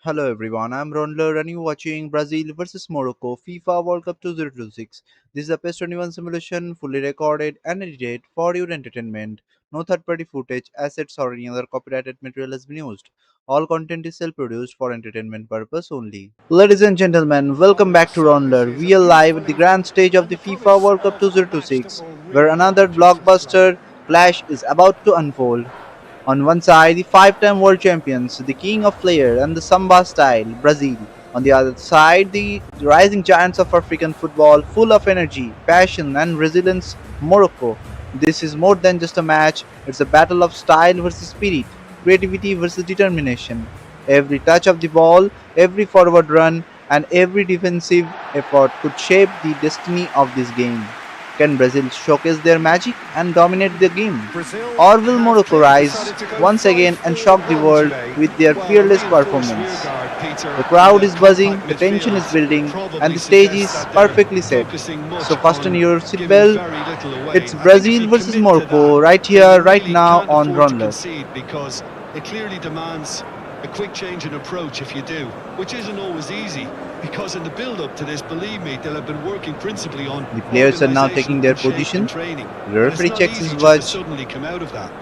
Hello everyone, I'm Raundler and you're watching Brazil versus Morocco FIFA World Cup 2026. This is a PES 21 simulation fully recorded and edited for your entertainment. No third-party footage, assets or any other copyrighted material has been used. All content is self-produced for entertainment purpose only. Ladies and gentlemen, welcome back to Raundler. We are live at the grand stage of the FIFA World Cup 2026 where another blockbuster clash is about to unfold. On one side, the five-time world champions, the king of flair and the samba style, Brazil. On the other side, the rising giants of African football, full of energy, passion, and resilience, Morocco. This is more than just a match, it's a battle of style versus spirit, creativity versus determination. Every touch of the ball, every forward run, and every defensive effort could shape the destiny of this game. Can Brazil showcase their magic and dominate the game? Brazil Or will have Morocco clearly rise decided to go once again and shock the 5-4-1 world today. with their Well, the fearless reinforced performance? rearguard, Peter, The and crowd a is buzzing, compact the tension is midfield building, and probably the stage suggests is that they're perfectly set. focusing much So fasten on your giving seatbelt. very little away. It's I think if you Brazil versus commit to that, Morocco right then here, you right really now can't on afford to Raundler. concede because it clearly demands a quick change in approach if you do, which isn't always easy. Because in the build-up to this, believe me, they'll have been working principally on The players are now organisation taking their and shape in position. training. The And it's referee not checks easy his just to watch, suddenly come out of that.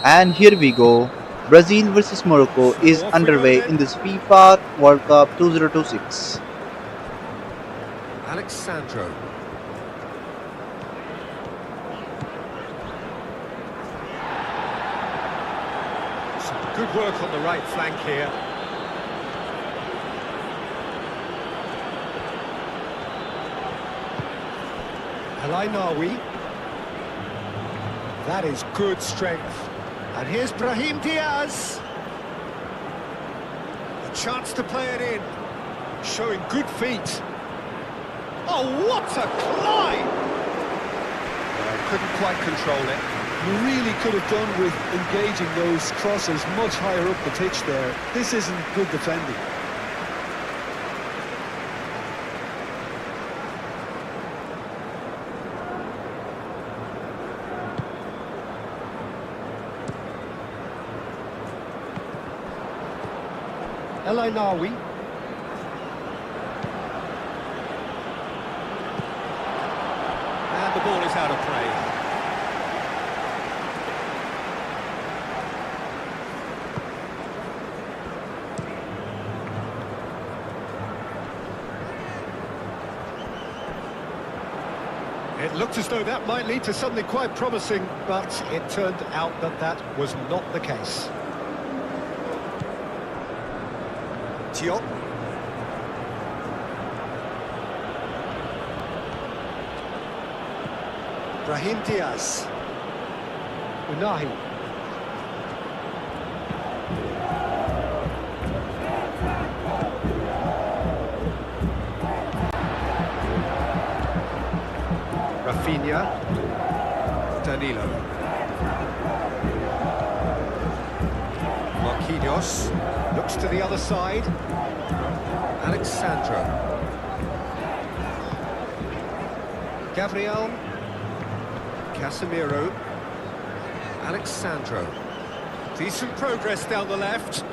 and here we go. Brazil versus Morocco So is off we go underway then. in this FIFA World Cup 2026. Alexandro. Some good work on the right flank here. Nawi. That is good strength. And here's Brahim Diaz. A chance to play it in. Showing good feet. Oh, what a climb! Couldn't quite control it. You really could have done with engaging those crosses much higher up the pitch there. This isn't good defending. Nawi. And the ball is out of play. It looked as though that might lead to something quite promising, but it turned out that that was not the case. Tio. Brahim Diaz. Unahi. Rafinha. Danilo. Marquinhos. Looks to the other side. Alexandro. Gabriel. Casemiro. Alexandro. Decent progress down the left.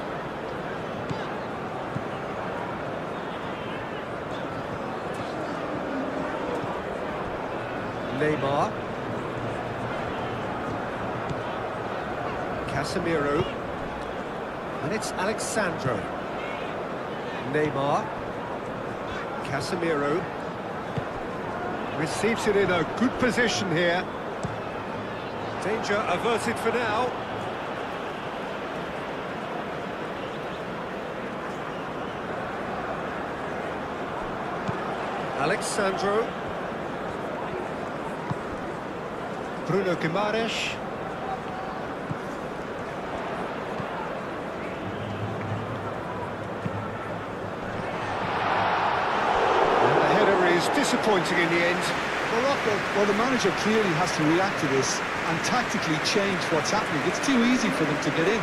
Neymar. Casemiro. And it's Alexandro. Neymar. Casemiro. Receives it in a good position here. Danger averted for now. Alexandro. Bruno Guimaraes. Disappointing in the end. Morocco, well, the manager clearly has to react to this and tactically change what's happening. It's too easy for them to get in.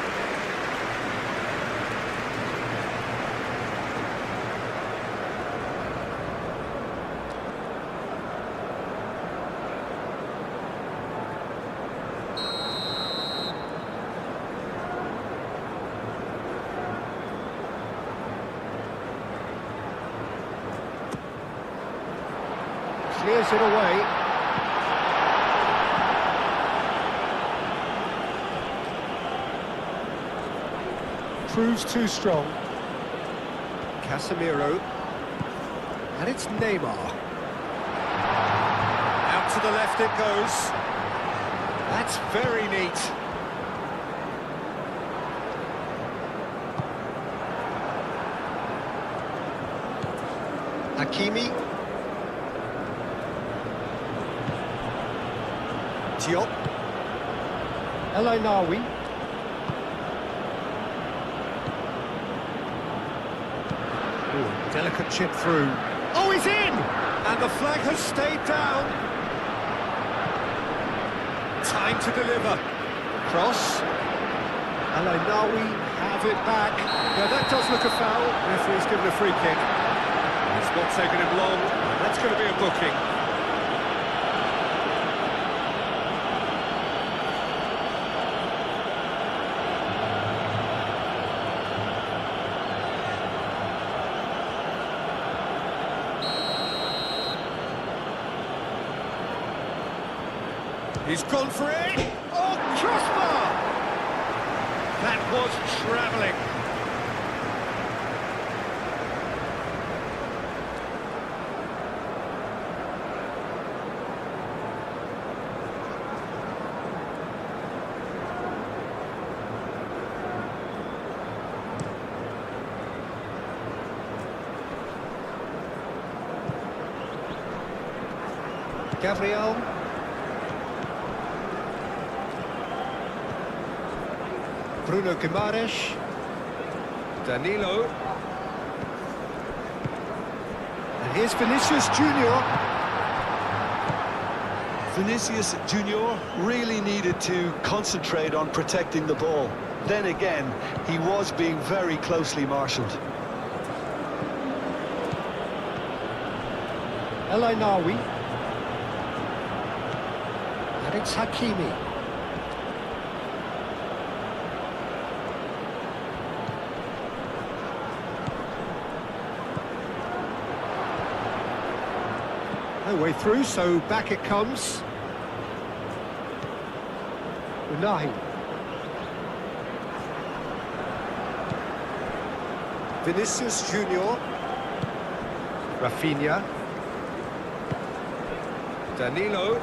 clears it away. Proves too strong. Casemiro. And it's Neymar. Out to the left it goes. That's very neat. Hakimi. Diop. El Ainaoui. Delicate chip through. Oh, he's in! And the flag has stayed down. Time to deliver. Cross. El Ainaoui have it back. Now that does look a foul. Referee's given a free kick. It's not taking him long. That's going to be a booking. He's gone for it. Oh, crossbar! That was travelling. Gabriel. Bruno Guimaraes. Danilo. And here's Vinicius Junior. Vinicius Junior really needed to concentrate on protecting the ball. Then again, he was being very closely marshalled. El Ainaoui. And it's Hakimi. No way through, so back it comes. Unahi. Vinicius Junior. Rafinha. Danilo.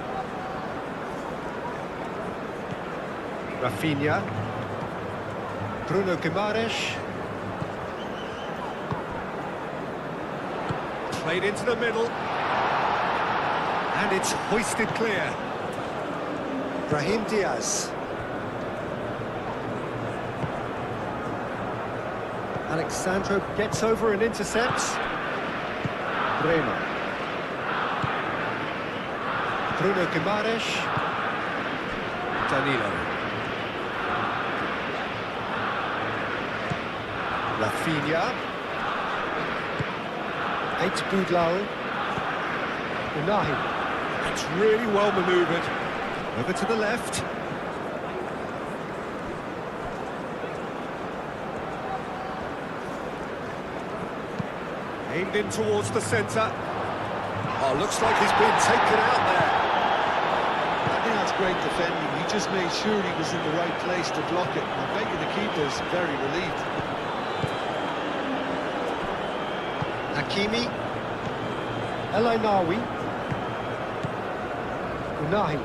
Rafinha. Bruno Guimaraes. Played into the middle. And it's hoisted clear. Brahim Diaz. Alexandro gets over and intercepts. Bremer. Bruno Guimaraes. Danilo. Rafinha. Eight Boudlao. Unahi. It's really well manoeuvred. Over to the left. Aimed in towards the centre. Oh, looks like he's been taken out there. I think that's great defending. He just made sure he was in the right place to block it. I bet you the keeper's very relieved. Hakimi. El Ainaoui. Unahi.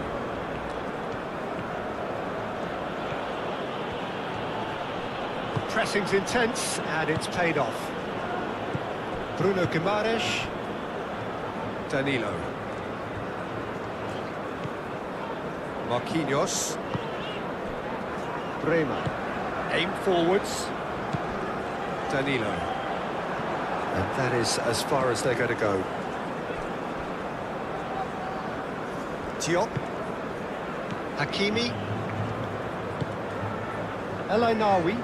Pressing's intense and it's paid off. Bruno Guimaraes. Danilo. Marquinhos. Bremer. Aim forwards. Danilo. And that is as far as they're going to go. Diop. Hakimi. El Ainaoui.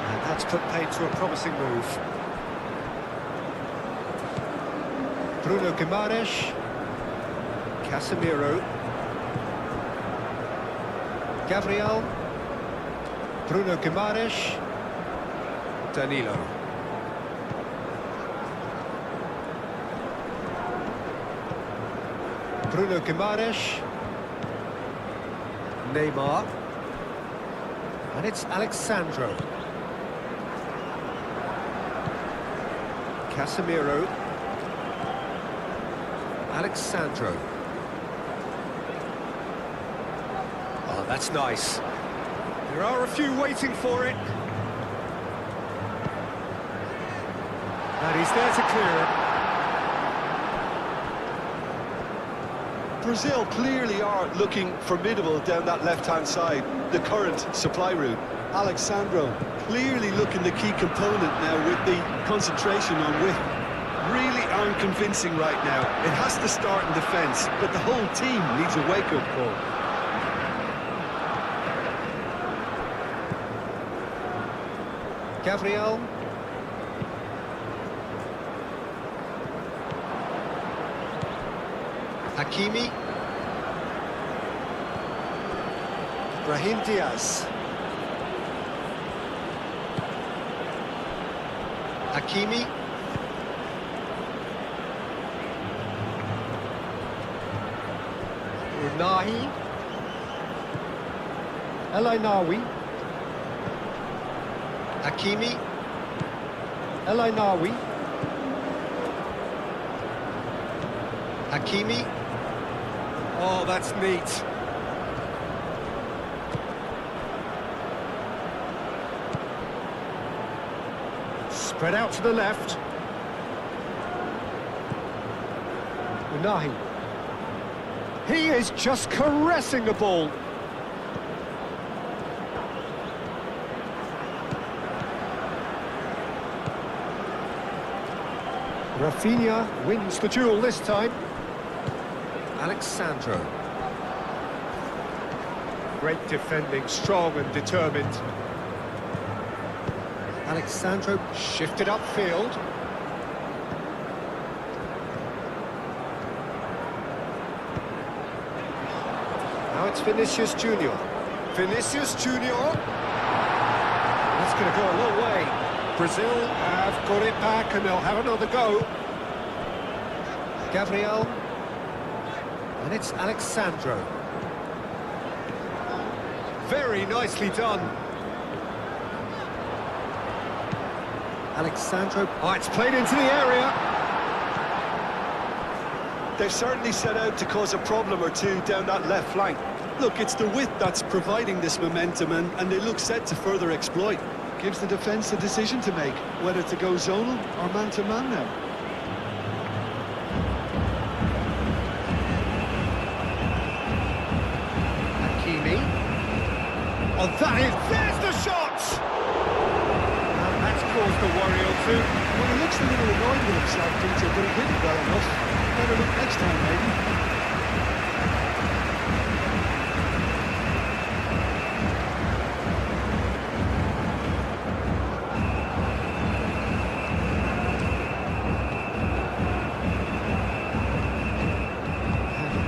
And that's put paid to a promising move. Bruno Guimaraes. Casemiro. Gabriel. Bruno Guimaraes. Danilo. Bruno Guimaraes. Neymar. And it's Alexandro. Casemiro. Alexandro. Oh, that's nice. There are a few waiting for it. And he's there to clear it. Brazil clearly are looking formidable down that left-hand side, the current supply route. Alexandro clearly looking the key component now with the concentration on width. Really aren't convincing right now. It has to start in defence, but the whole team needs a wake-up call. Gabriel. Hakimi. Brahim Diaz. Hakimi. Unahi. El Ainawi. Hakimi. El Ainawi. Hakimi. Oh, that's neat. Spread out to the left. Unahi. He is just caressing the ball. Rafinha wins the duel this time. Alexandro. Great defending, strong and determined. Alexandro shifted upfield. Now it's Vinicius Junior. Vinicius Junior. That's going to go a long way. Brazil have got it back and they'll have another go. Gabriel. And it's Alexandro. Very nicely done. Alexandro. Oh, it's played into the area. They've certainly set out to cause a problem or two down that left flank. Look, it's the width that's providing this momentum, and they look set to further exploit. Gives the defence a decision to make, whether to go zonal or man-to-man now. Hakimi. Oh, there's the shot! And that's caused a worry or two. Well, he looks a little annoyed with himself, Peter, but he did it well enough. Better look next time, maybe.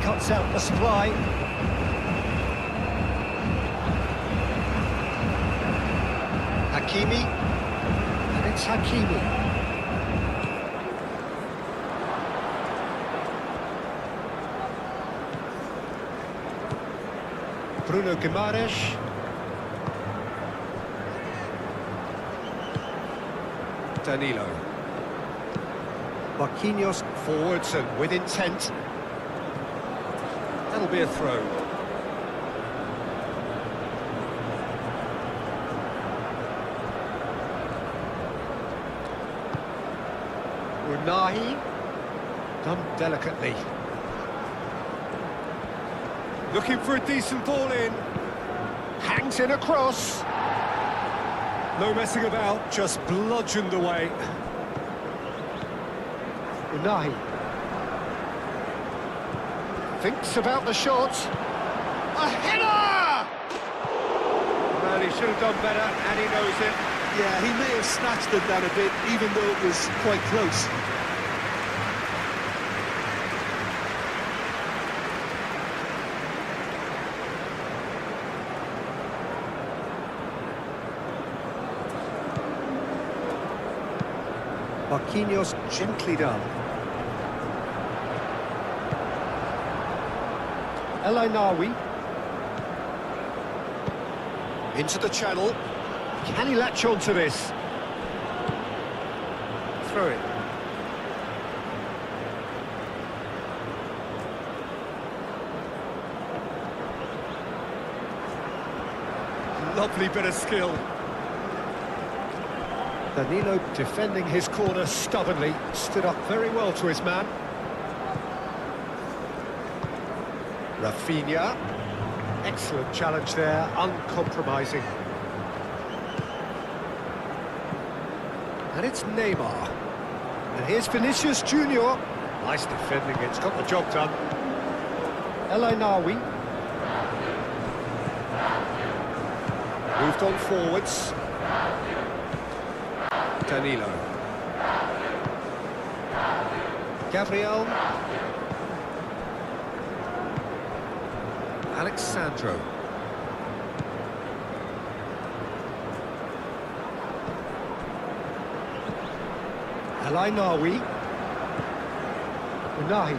Cuts out the supply. Hakimi. And it's Hakimi. Bruno Guimaraes. Danilo. Marquinhos forwards and with intent. That'll be a throw. Unahi. Done delicately. Looking for a decent ball in. Hangs in across. No messing about, just bludgeoned away. Unahi. Thinks about the shot. A header! Well, he should have done better, and he knows it. Yeah, he may have snatched it down a bit, even though it was quite close. Marquinhos gently done. El Ainawi. Into the channel. Can he latch on to this? Through it. Lovely bit of skill. Danilo defending his corner stubbornly, stood up very well to his man. Rafinha, excellent challenge there, uncompromising. And it's Neymar. And here's Vinicius Junior. Nice defending, it's got the job done. El Ainawi. Moved on forwards. Danilo. Gabriel. Alexandro. El Ainawi. Unahi.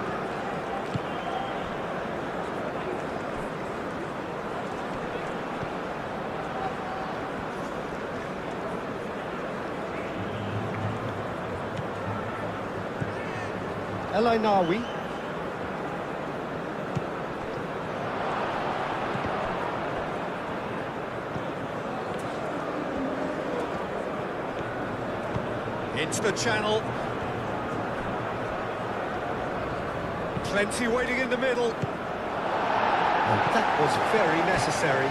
El Ainawi. Into the channel. Plenty waiting in the middle. And that was very necessary.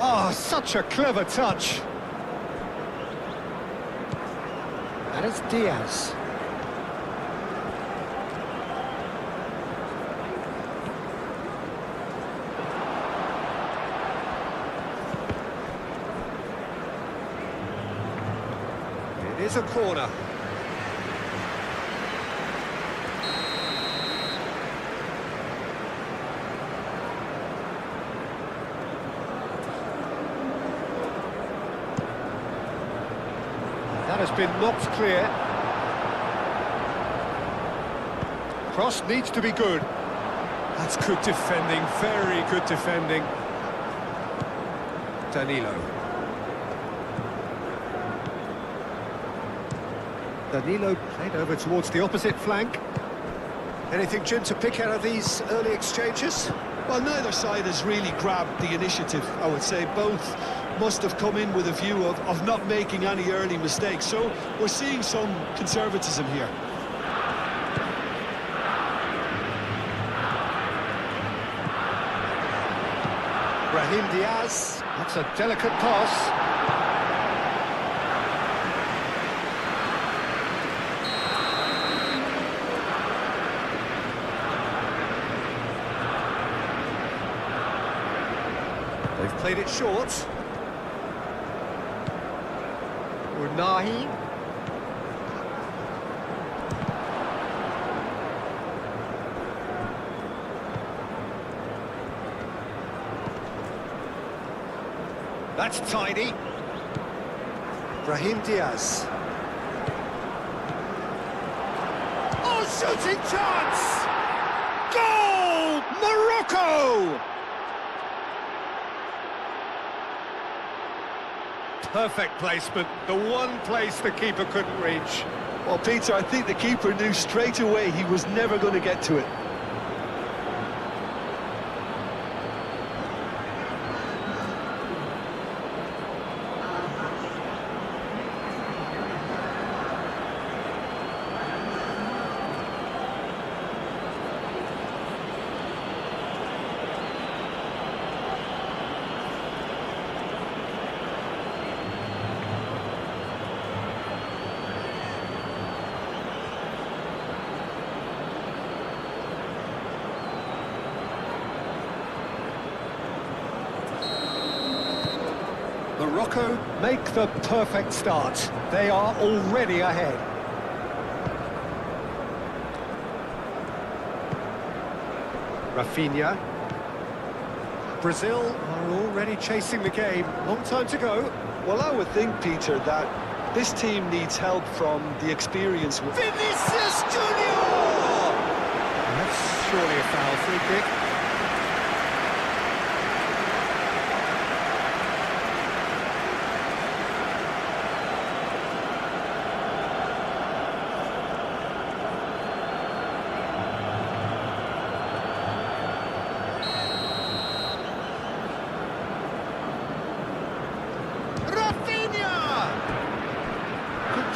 Oh, such a clever touch. And it's Diaz. It is a corner. That has been knocked clear. Cross needs to be good. That's good defending, very good defending. Danilo. Danilo played over towards the opposite flank. Anything, Jim, to pick out of these early exchanges? Well, neither side has really grabbed the initiative, I would say. Both must have come in with a view of not making any early mistakes. So we're seeing some conservatism here. Brahim Diaz. That's a delicate pass. They've played it short. Unahi. That's tidy. Brahim Diaz. Oh, shooting chance! Goal! Morocco! Perfect placement, the one place the keeper couldn't reach. Well, Peter, I think the keeper knew straight away he was never going to get to it. Morocco make the perfect start. They are already ahead. Rafinha. Brazil are already chasing the game. Long time to go. Well, I would think, Peter, that This team needs help from the experience. Vinicius Junior! That's surely a foul. Free kick.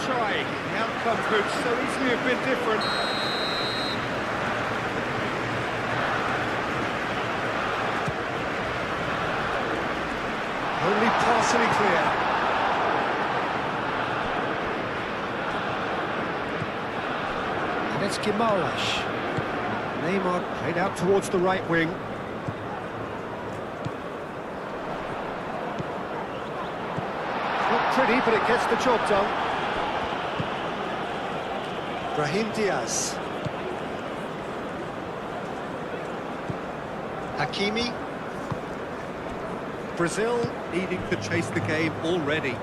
Try. The outcome could so easily have been different. Only partially clear. And it's Neymar. Neymar played out towards the right wing. Not pretty, but it gets the job done. Brahim Diaz. Hakimi. Brazil needing to chase the game already.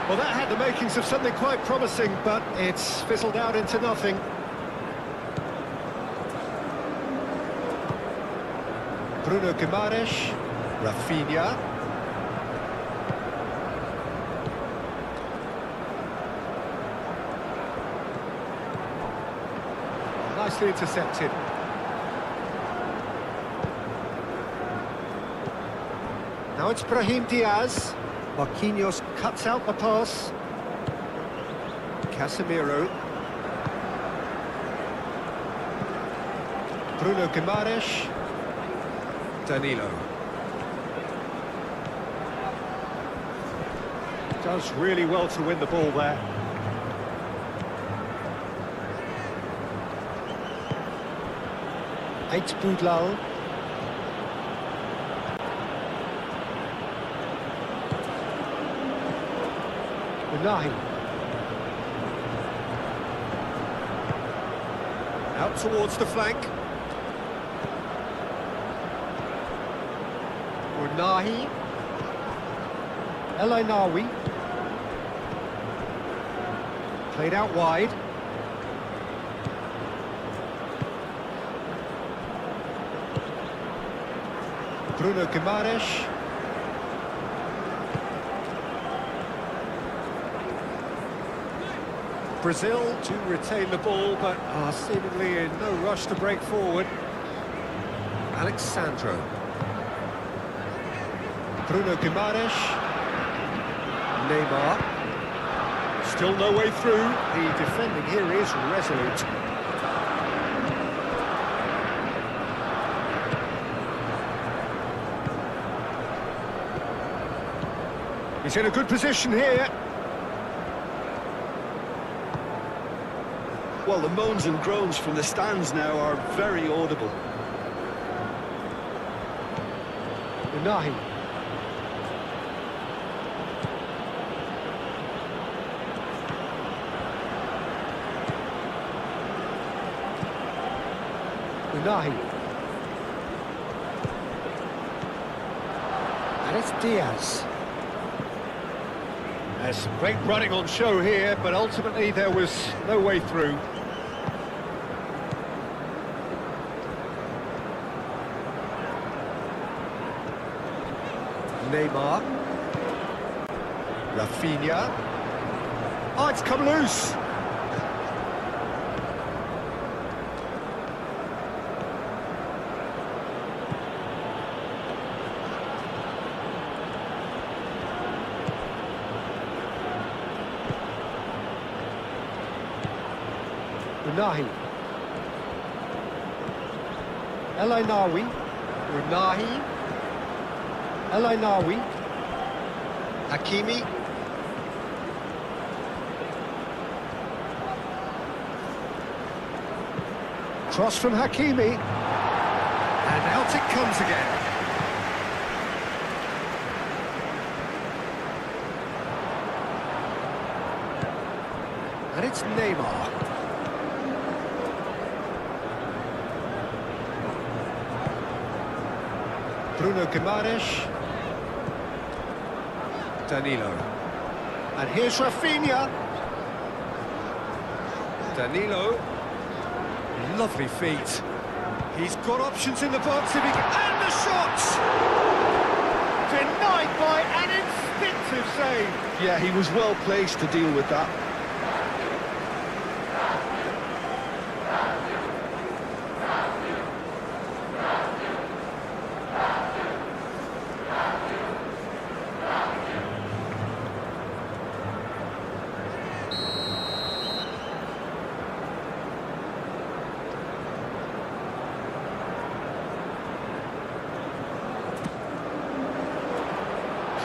Well, that had the makings of something quite promising, but it's fizzled out into nothing. Bruno Guimaraes. Rafinha. Nicely intercepted. Now it's Brahim Diaz. Marquinhos cuts out the pass. Casemiro. Bruno Guimaraes. Danilo. Does really well to win the ball there. Eight Boudlal. Unahi. Out towards the flank. Unahi. El Ainawi. Played out wide. Bruno Guimaraes. Brazil to retain the ball, but are seemingly in no rush to break forward. Alexandro. Bruno Guimaraes. Neymar. Still no way through. The defending here is resolute. He's in a good position here. Well, the moans and groans from the stands now are very audible. Unahi. Unahi. And it's Diaz. There's some great running on show here, but ultimately there was no way through. Neymar. Rafinha. Oh, it's come loose. Unahi. El Ainawi. Unahi. El Ainawi. Hakimi. Cross from Hakimi. And out it comes again. And it's Neymar. Bruno Guimaraes. Danilo. And here's Rafinha. Danilo. Lovely feet. He's got options in the box if he can... And the shots! Denied by an instinctive save. Yeah, he was well placed to deal with that.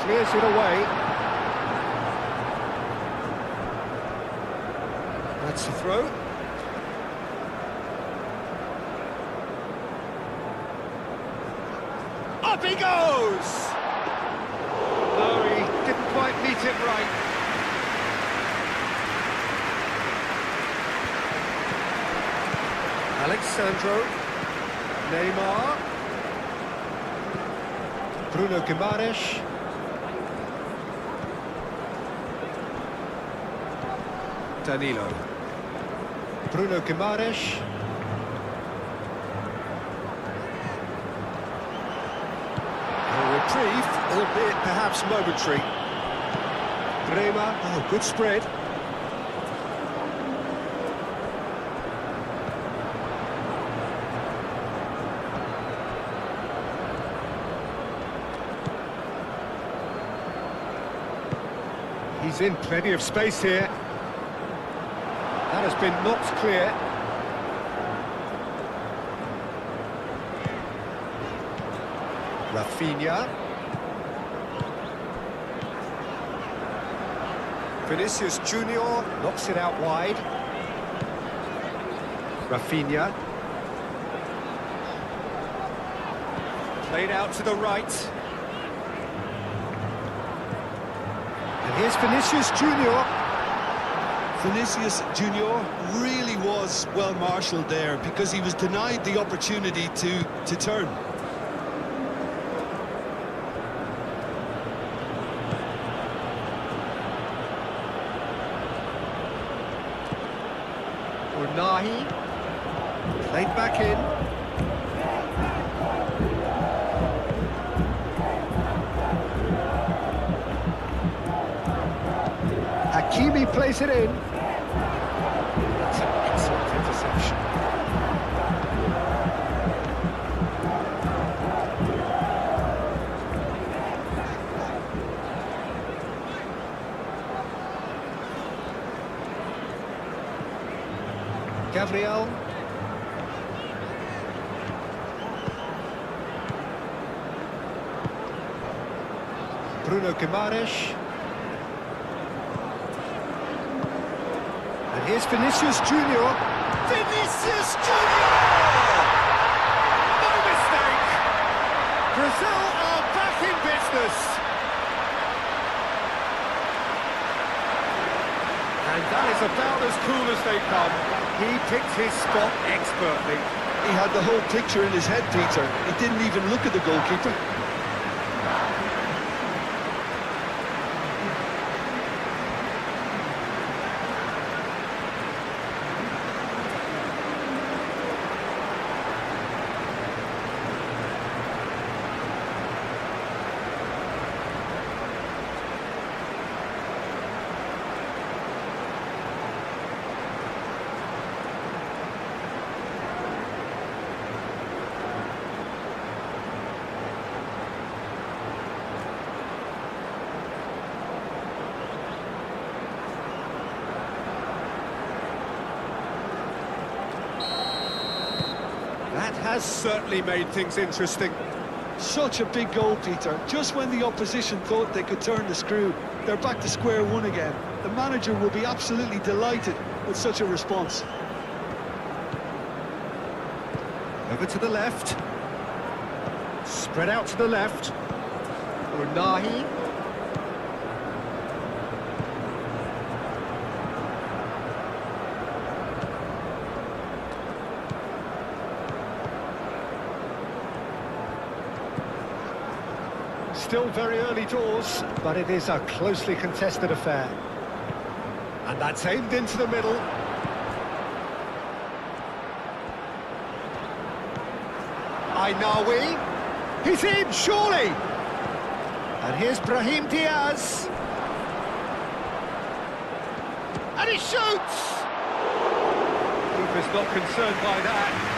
Clears it away. That's the throw. Up he goes! No, he didn't quite meet it right. Alexandro. Neymar. Bruno Guimaraes. Danilo. Bruno Guimaraes. A reprieve, albeit perhaps momentary. Bremer, oh, good spread. He's in plenty of space here. That has been knocked clear. Rafinha. Vinicius Junior knocks it out wide. Rafinha. Played out to the right. And here's Vinicius Junior. Vinicius Junior really was well marshalled there because he was denied the opportunity to turn. Unahi. Played back in. Hakimi plays it in. That's an excellent interception. Gabriel. Bruno Guimaraes. And here's Vinicius Junior. Vinicius Junior! No mistake! Brazil are back in business. And that is about as cool as they come. He picked his spot expertly. He had the whole picture in his head, Peter. He didn't even look at the goalkeeper. That has certainly made things interesting. Such a big goal, Peter. Just when the opposition thought they could turn the screw, they're back to square one again. The manager will be absolutely delighted with such a response. Over to the left. Spread out to the left. Unahi. still very early doors, but it is a closely contested affair. And that's aimed into the middle. Ainawi. He's in, surely! And here's Brahim Diaz. And he shoots! Keeper's not concerned by that.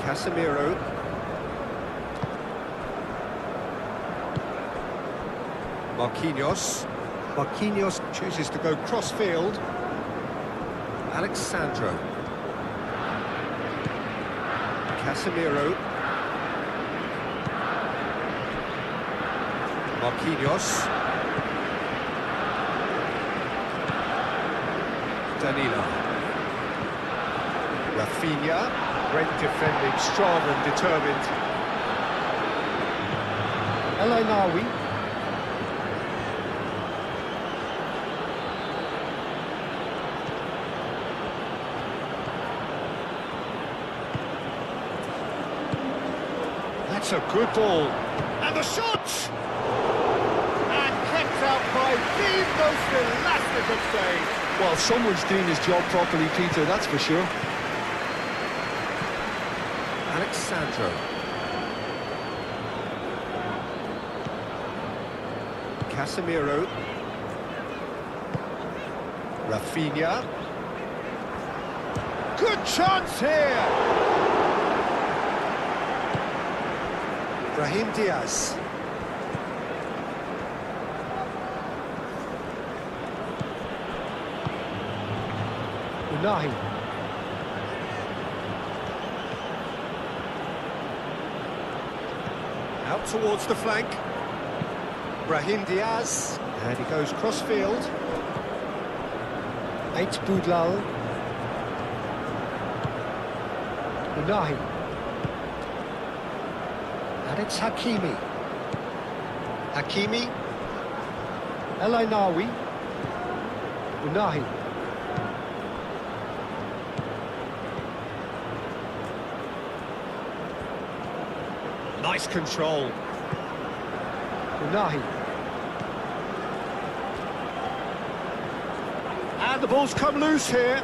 Casemiro. Marquinhos. Marquinhos chooses to go cross-field. Alexandro. Casemiro. Marquinhos. Danilo. Rafinha. Great defending, strong and determined. El Ainawi. That's a good ball. And the shot! And kept out by the most elastic of saves. Well, someone's doing his job properly, Peter, that's for sure. Alexandro. Casemiro. Rafinha. Good chance here! Brahim Diaz. Unai. Out towards the flank. Brahim Diaz. And he goes cross-field. Eight Boudlal. Unai. And it's Hakimi. Hakimi. El Ainawi. Unai. Nice control. Unai. And the ball's come loose here.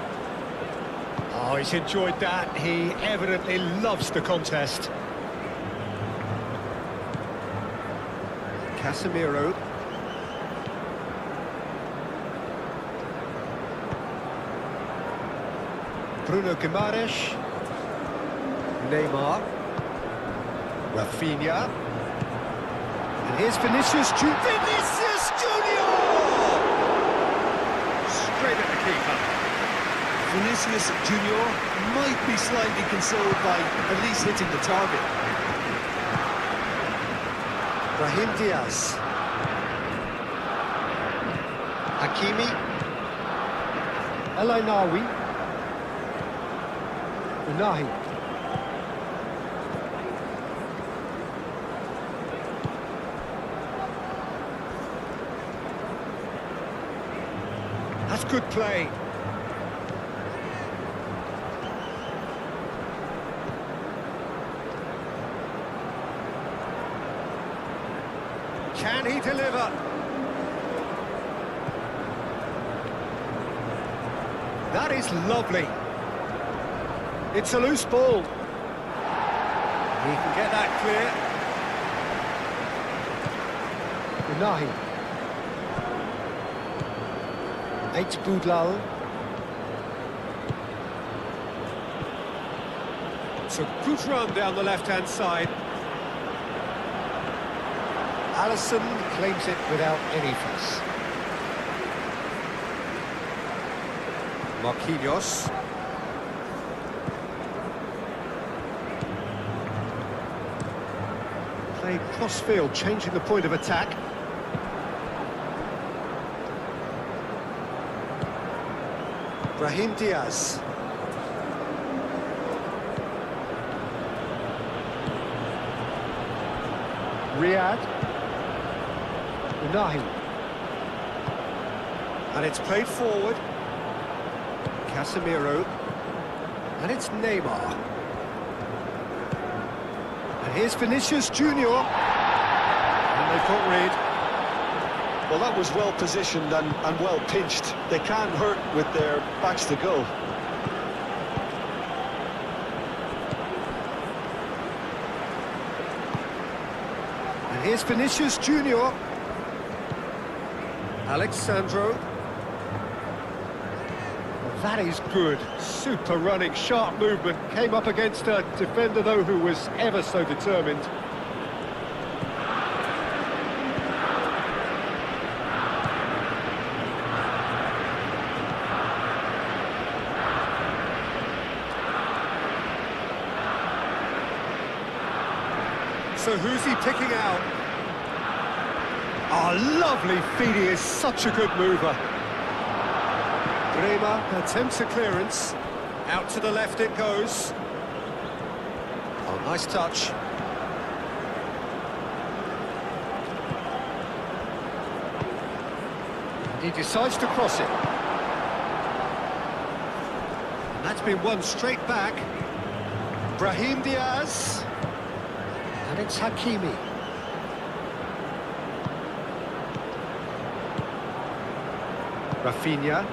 Oh, he's enjoyed that. He evidently loves the contest. Casemiro. Bruno Guimaraes. Neymar. Rafinha. And here's Vinicius Junior. Vinicius Junior! Straight at the keeper. Vinicius Junior might be slightly consoled by at least hitting the target. Brahim Diaz. Hakimi. El Ainawi. Unai. That's good play. Can he deliver? That is lovely. It's a loose ball. He can get that clear. Unai. 8 Boudlal. It's a good run down the left-hand side. Alisson claims it without any fuss. Marquinhos. Played cross-field, changing the point of attack. Brahim Diaz. Riyad. Unahi. And it's played forward. Casemiro. And it's Neymar. And here's Vinicius Junior. And they've got rid. Well, that was well positioned and well pinched. They can't hurt with their backs to goal. And here's Vinicius Junior. Alexandro. That is good. Super running, sharp movement. Came up against a defender, though, who was ever so determined. So who's he picking out? Oh, lovely feed. He is such a good mover. Neymar attempts a clearance. Out to the left it goes. Oh, nice touch. And he decides to cross it. And that's been won straight back. Brahim Diaz. And it's Hakimi. Rafinha.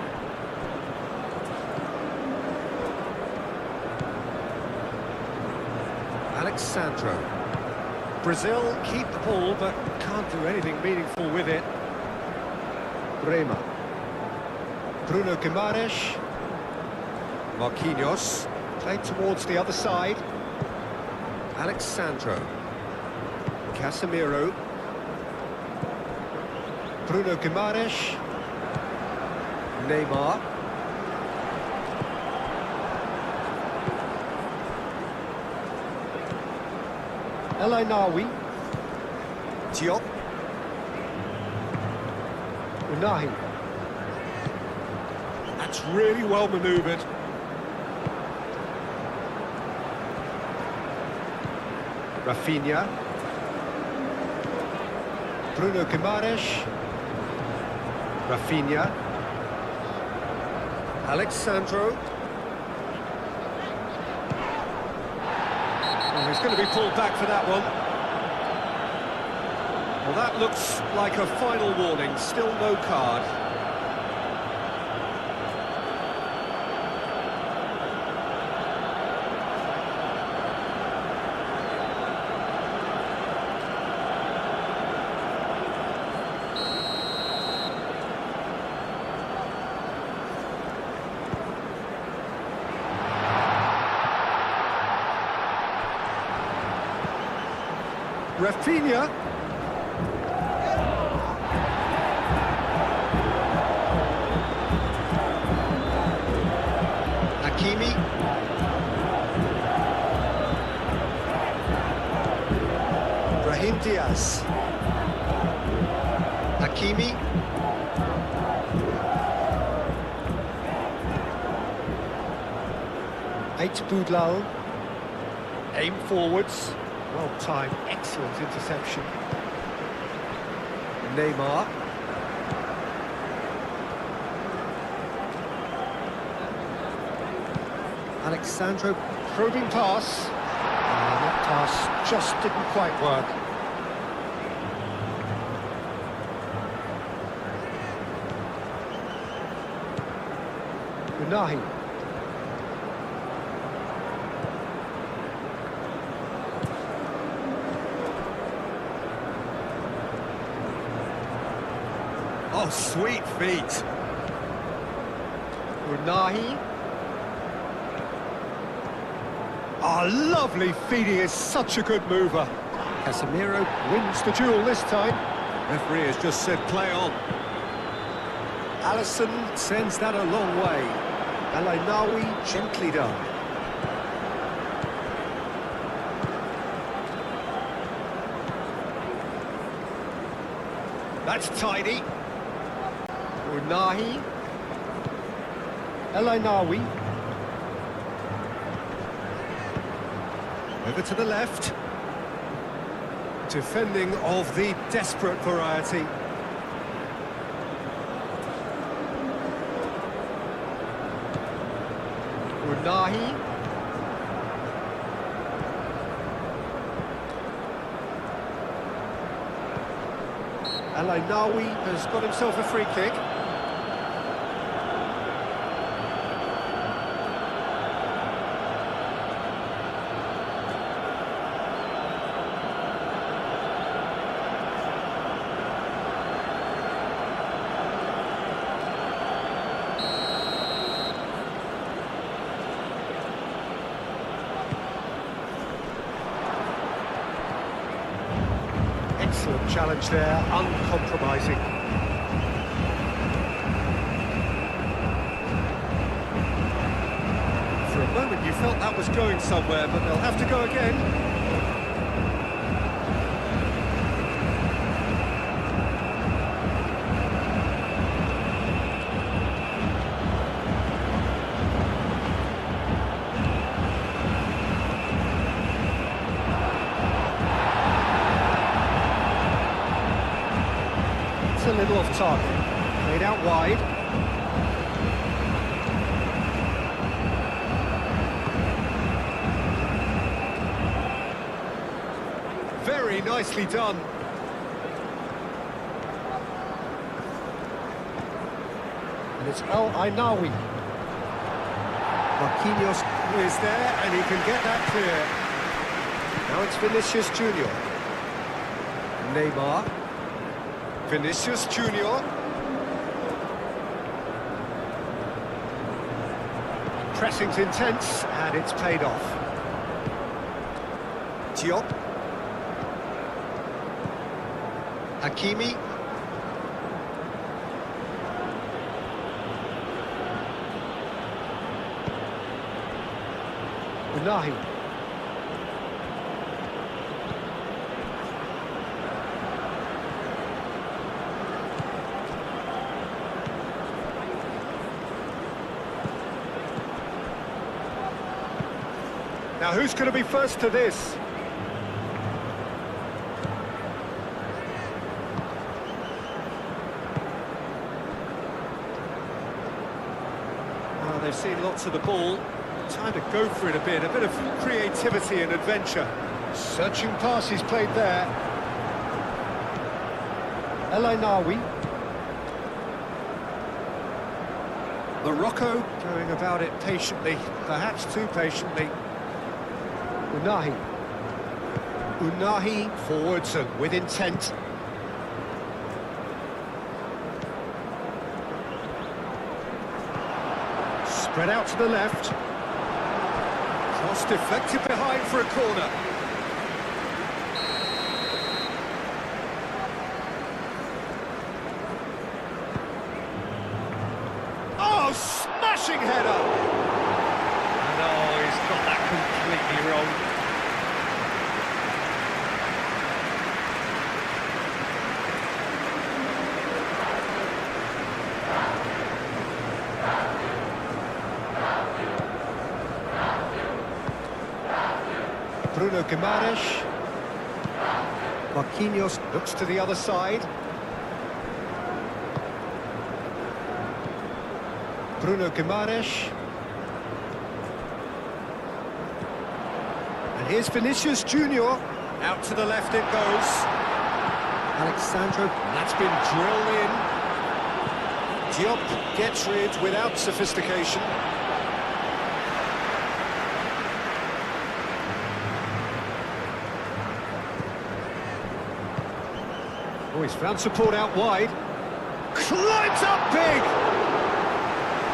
Alexandro. Brazil keep the ball, but can't do anything meaningful with it. Rema. Bruno Guimaraes. Marquinhos. Played towards the other side. Alexandro. Casemiro. Bruno Guimaraes. Neymar. El Ainawi. Diop. Unahi. That's really well manoeuvred. Rafinha. Bruno Guimaraes. Rafinha. Alexandro. Oh, he's going to be pulled back for that one. Well, that looks like a final warning. Still no card. Rafinha. Hakimi. Brahim Diaz. Hakimi. Eight Boudlal. Aim forwards. Well timed, excellent interception. Neymar. Alexandro probing pass. And that pass just didn't quite work. Unahi. Oh, sweet feet. Unahi. Oh, lovely feet. He is such a good mover. Casemiro wins the duel this time. Referee has just said play on. Alisson sends that a long way. El Ainawi gently done. That's tidy. Unahi. El Ainawi. Over to the left. Defending of the desperate variety. Unahi. Al-Ainawi has got himself a free kick. Excellent challenge there, uncompromising. For a moment you felt that was going somewhere, but they'll have to go again. A little off target, played out wide. Very nicely done. And it's Al-Ainawi. Marquinhos is there and he can get that clear. Now it's Vinicius Junior. Neymar. Vinicius Junior. Pressing's intense, and it's paid off. Diop. Hakimi. Unahi. Now who's going to be first to this? Well, they've seen lots of the ball. Time to go for it a bit of creativity and adventure. Searching passes played there. El-Ainawi. Morocco going about it patiently, perhaps too patiently. Unahi. Unahi forwards and with intent. Spread out to the left. Cross deflected behind for a corner. Oh, smashing header! And oh, he's got that completely wrong. Bruno Guimaraes. Marquinhos looks to the other side. Bruno Guimaraes. And here's Vinicius Junior. Out to the left it goes. Alexandro, that's been drilled in. Diop gets rid without sophistication. Oh, he's found support out wide. Climbs up big!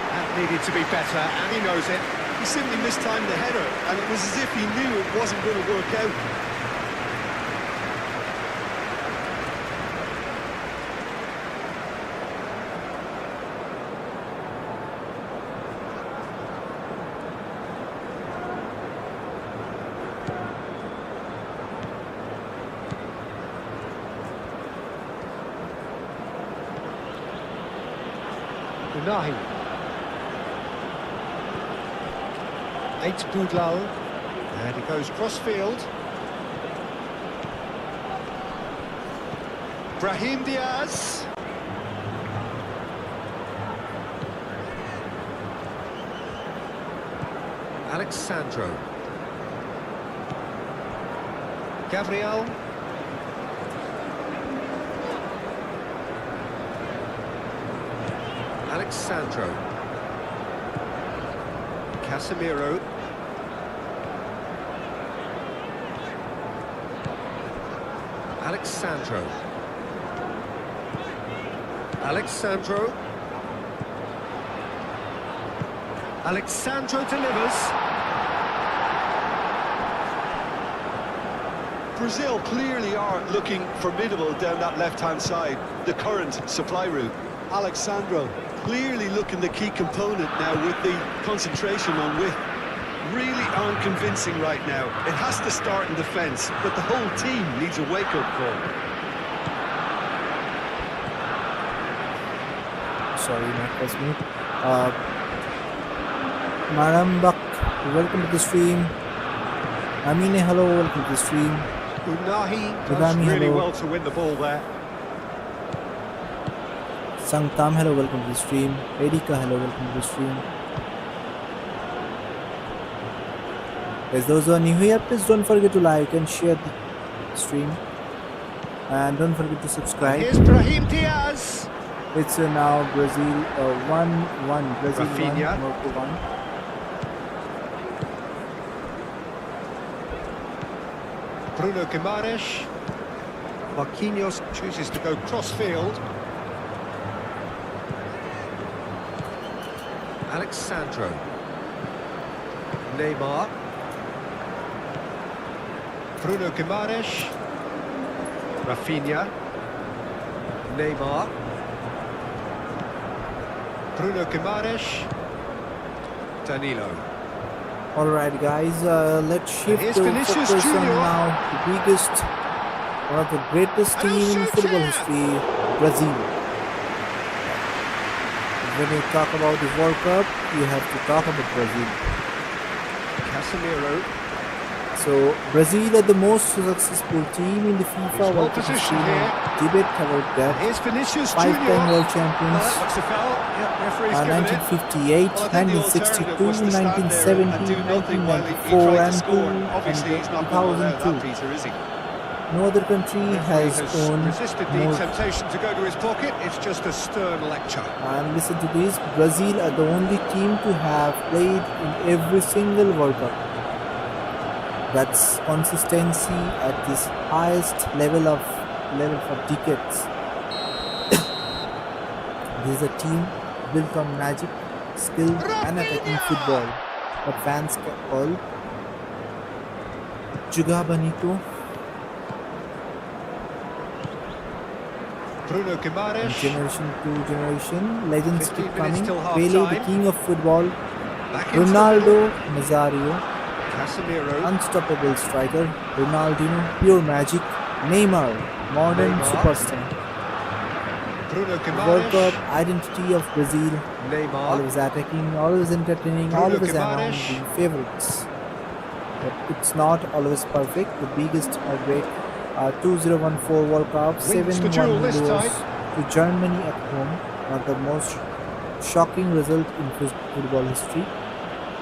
That needed to be better, and he knows it. He simply mistimed the header, and it was as if he knew it wasn't going to work out. Unahi. Eight Boudlal. And he goes cross-field. Brahim Diaz. Alexandro. Gabriel. Alexandro. Casemiro. Alexandro. Alexandro. Alexandro delivers. Brazil clearly are looking formidable down that left-hand side, the current supply route. Alexandro clearly looking the key component now with the concentration on width. Really unconvincing right now. It has to start in defence, but the whole team needs a wake-up call. Sorry, not first minute. Madam Buck, welcome to the stream. Amine, hello, welcome to the stream. Unahi does Udami, really hello. well to win the ball there. Sangtam, hello, welcome to the stream. Erika, hello, welcome to the stream. As those who are new here, please don't forget to like and share the stream. And don't forget to subscribe. Here's Brahim Diaz. It's now Brazil 1-1. Brazil Rafinha. 1, Morocco 1. Bruno Guimaraes. Marquinhos chooses to go cross-field. Alexandro. Neymar. Bruno Guimaraes. Rafinha. Neymar. Bruno Guimaraes. Danilo. Alright guys, let's shift Here's to Vinicius focus on Junior. now the biggest, one of the greatest And team in shoots football it. history, Brazil. When you talk about the World Cup, you have to talk about Brazil. Casemiro. So Brazil are the most successful team in the FIFA He's well World Cup positioned history. here. Debate about that. Here's Vinicius Five-time Junior. world Well, champions. that looks a foul. Yep, referee's given it. 1958, Well, I think the 1962, alternative was to stand there 1970, and do nothing while he 1994, tried to and score. 2, Obviously, and he's not going to allow that, 2002. Peter, is he? No other country Referee has owned resisted the more. temptation to go to his pocket. It's just a stern lecture. And listen to this: Brazil are the only team to have played in every single World Cup. That's consistency at this highest level for decades. This is a team built on magic, skill, and attacking football. What fans call Juga Bonito. Bruno And Guimaraes. generation to generation, legends 15 keep minutes coming. till half Pele, the time. king of football. Back into the Ronaldo middle. Nazario, Casemiro. unstoppable striker. Ronaldinho, pure magic. Neymar, modern Neymar. superstar. Bruno World Cup Guimaraes. identity of Brazil. Neymar. Always attacking, always entertaining, Bruno always among Guimaraes. the favorites. But it's not always perfect. The biggest outbreak 2014 World Cup, Wins the 7-1 duel this lose time. to Germany at home. One of the most shocking result in football history.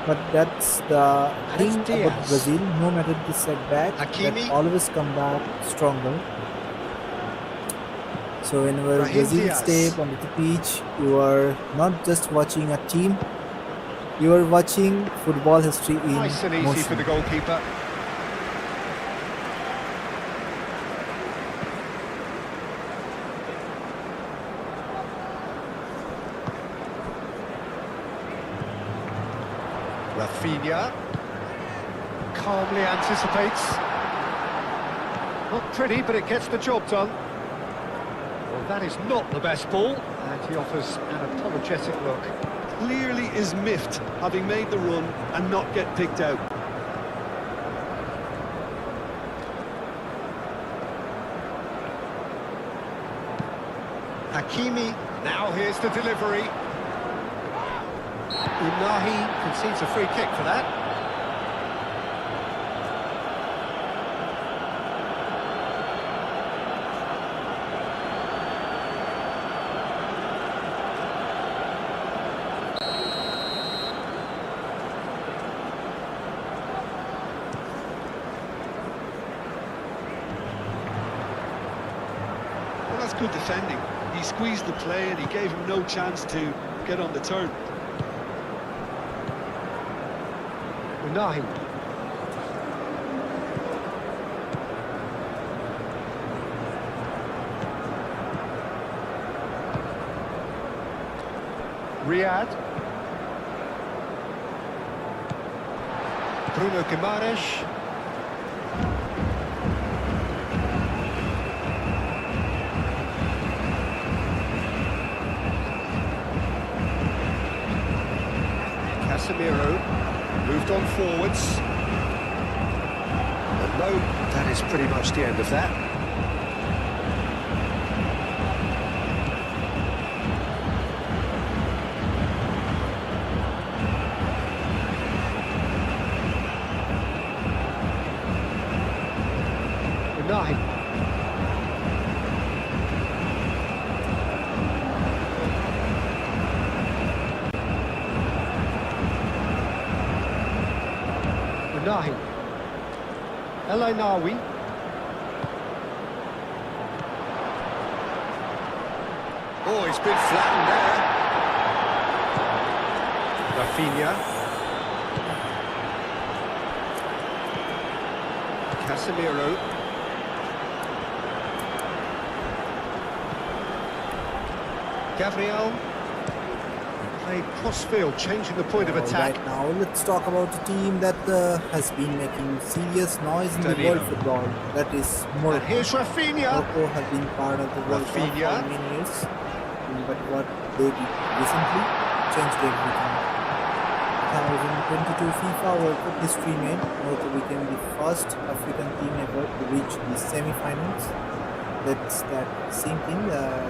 But that's the And thing it's about Diaz. Brazil. No matter the setback, Hakimi. they always come back stronger. So whenever Brahim Brazil Diaz. step onto the pitch, you are not just watching a team, you are watching football history in Nice and easy motion. for the goalkeeper. Rafinha calmly anticipates. Not pretty, but it gets the job done. Well, that is not the best ball, and he offers an apologetic look. Clearly is miffed, having made the run and not get picked out. Hakimi, now here's the delivery. Unahi concedes a free kick for that. that's good defending. He squeezed the play and he gave him no chance to get on the turn. Unai. Riyad. Bruno Guimaraes. Casemiro moved on forwards. And no, that is pretty much the end of that. Unai. Unai. El Ainawi. Oh, he's been flattened there. Rafinha. Casemiro. Gabriel. Played crossfield, changing the point of attack. Right now, let's talk about a team that has been making serious noise in the Danilo. world football. That is And Morocco. here's Rafinha. Morocco has been part of the World Cup for Rafinha. many years, but what they did recently changed everything. 2022 FIFA World Cup history made Morocco became the first African team ever to reach the semi-finals. That's that same thing.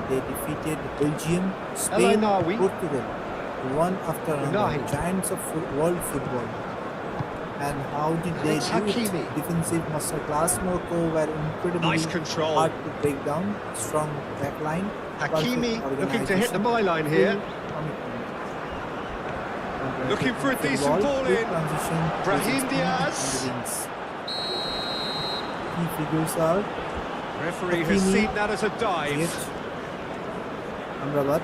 They defeated Belgium, Spain, Ainawi. Portugal, one after another. Unai. Giants of world football. And how did they It's do it? Hakimi. Defensive masterclass. Morocco were incredibly Nice control. hard to break down. Strong backline. Hakimi perfect looking to hit the organization, byline here. full commitment. Looking for a Good decent ball good in. transition, Brahim good speed Diaz. on the wings. Key figures are Referee has Hakimi. seen that as a dive. Ziyech, Amrabat,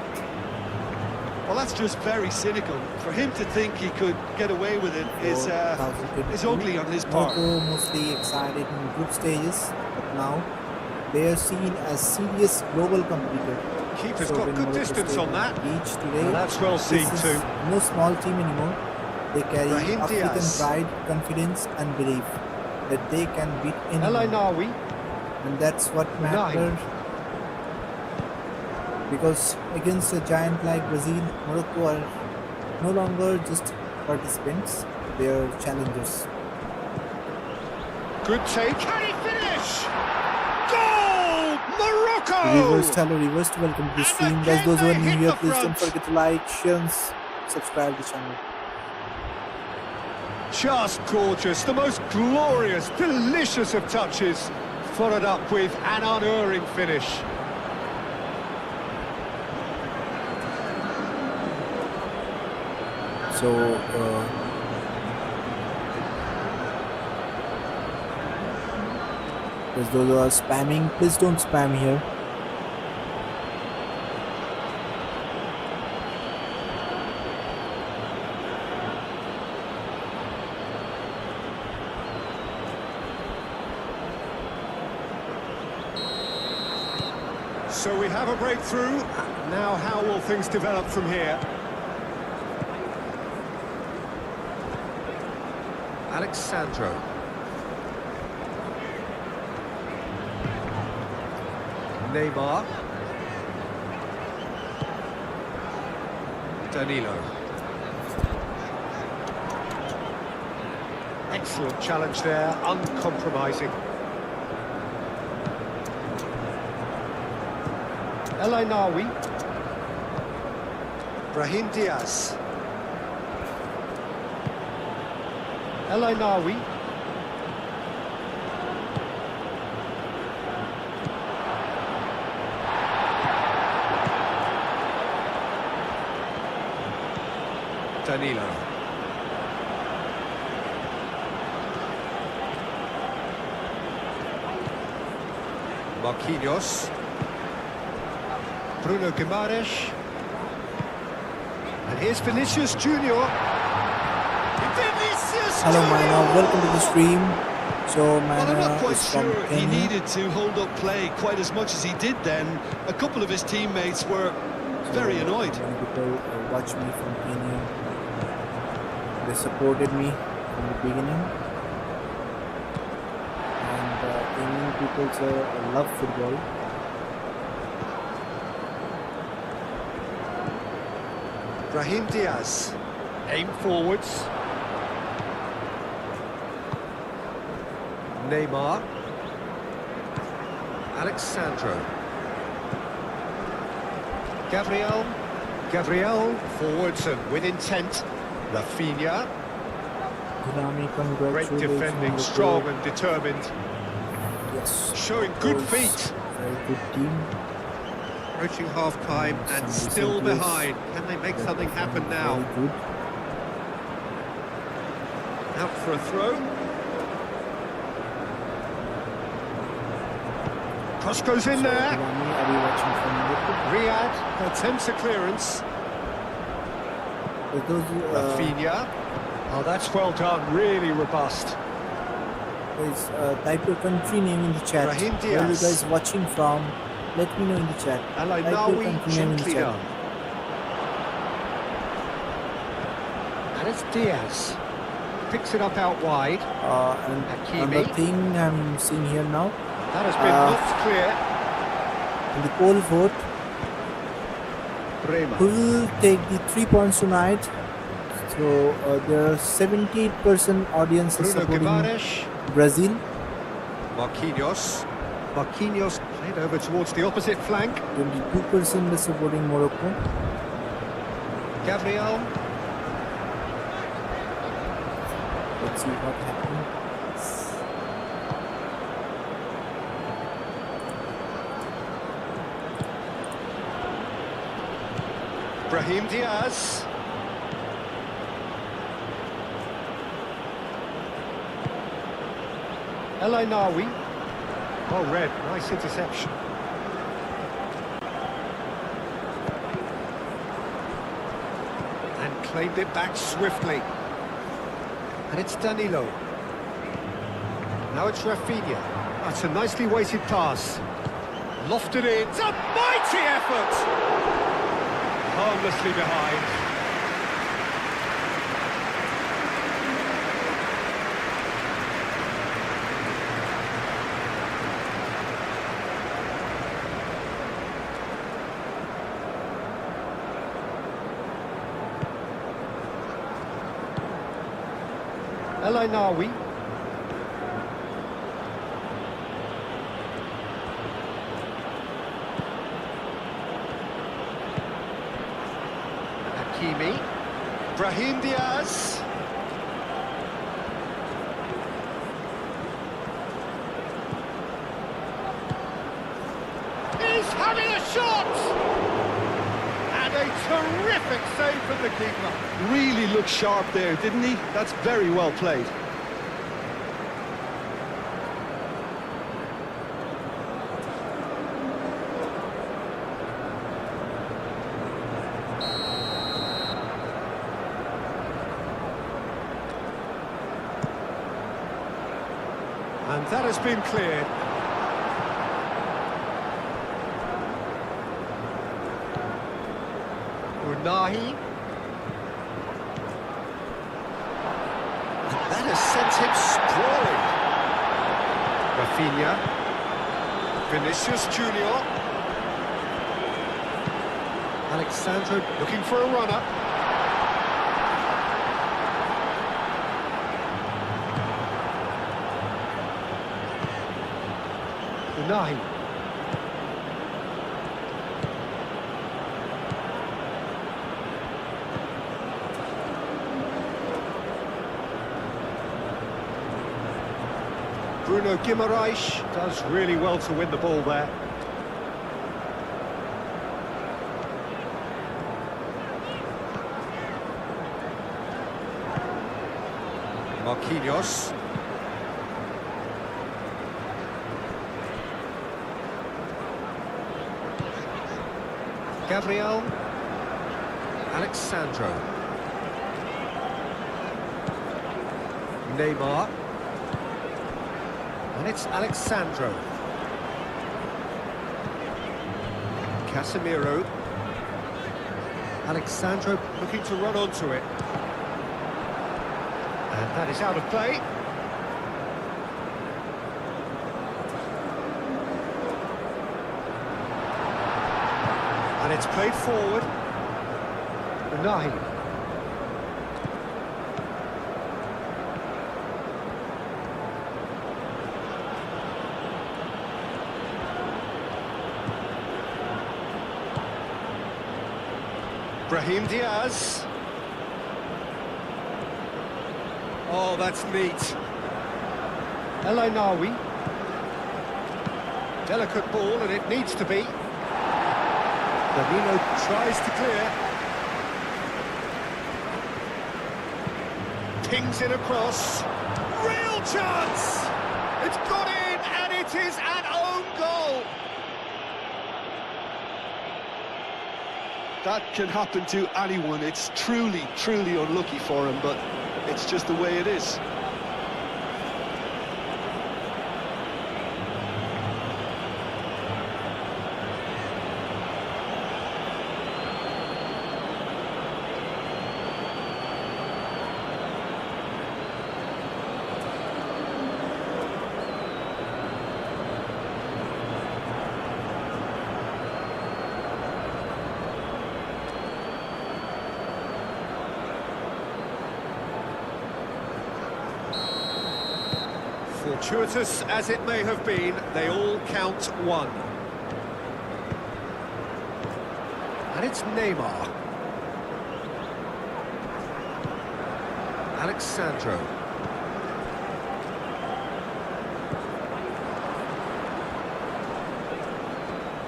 Well, that's just very cynical. For him to think he could get away with it is 2022. ugly on his part. Morocco mostly excited in group stages, but now they are seen as serious global competitor. Keeper's So got when good Morocco distance stayed on that. Beach today, And that's well seen this too. is no small team anymore. They carry Brahim African Diaz. pride, confidence, and belief that they can beat El anyone, Ainawi. and that's what matters. Because against a giant like Brazil, Morocco are no longer just participants; they are challengers. Good take. Can he finish? Goal! Morocco! Hello, reversed. Welcome to the And stream. Guys, again those who are they new hit here, the please don't front. forget to like, share, and subscribe to the channel. Just gorgeous. The most glorious, delicious of touches. Followed up with an unerring finish. So, those who are spamming, please don't spam here. So we have a breakthrough. Now how will things develop from here? Alexandro. Neymar. Danilo. Excellent challenge there, uncompromising. El Ainawi. Brahim Diaz. El Ainawi. Danilo. Marquinhos. Bruno Guimaraes. And here's Vinicius Junior. Vinicius Hello Junior! Maina, welcome to the stream. So Well, I'm not Maina quite is from sure he Kenya. needed to hold up play quite as much as he did then. A couple of his teammates were very annoyed. Many people watch me from Kenya. They supported me from the beginning. And Kenyan people love football. Brahim Diaz. Aim forwards. Neymar. Alexandro. Gabriel forwards and with intent. Rafinha. Gurami, Great congratulations. defending, on the strong goal. and determined. Yes. Showing good Was feet. Very good team. Approaching half-time and Some still recent plays behind. Can they make that something happen performed now? Very good. Out for a throw. Cross goes in So, there. Gurami, are you watching from YouTube? Riyad attempts a clearance. For those Rafinha. Oh, that's well done. Really robust. guys, type your country name in the chat. Brahim Where are you Diaz. guys watching from? Let me know in the chat. And Type your Nawi country name in the gently chat. done. And it's Diaz. Picks it up out wide. And Hakimi. another thing I'm seeing here now, That has been knocked clear. in the poll vote, Bremer. who will take the 3 points tonight? So there are 78% audience Bruno supporting Guimaraes. Brazil, Marquinhos. Marquinhos played over towards the opposite flank. 22% is supporting Morocco. Gabriel. Let's see what happens. Brahim Diaz. El Nawi. Oh, red. Nice interception. And claimed it back swiftly. And it's Danilo. Now it's Rafinha. That's a nicely weighted pass. Lofted in. It's a mighty effort! Harmlessly behind. El Nawi. Hakimi. Brahim Diaz. He's having a shot! And a terrific save from the keeper. Really looked sharp there, didn't he? That's very well played. And that has been cleared. Unahi. That has sent him sprawling. Rafinha. Vinicius Junior. Alexandro looking for a runner. Unahi. Bruno Guimaraes does really well to win the ball there. Marquinhos. Gabriel. Alexandro. Neymar. And it's Alexandro. Casemiro. Alexandro looking to run onto it. And that is out of play. And it's played forward. Unahi. Brahim Diaz. Oh, that's neat. El Ainawi. Delicate ball, and it needs to be. Danilo tries to clear. Pings it across. Real chance! It's got in, and it is an own goal! That can happen to anyone. It's truly, truly unlucky for him, but it's just the way it is. Fortuitous as it may have been, they all count one. And it's Neymar. Alexandro.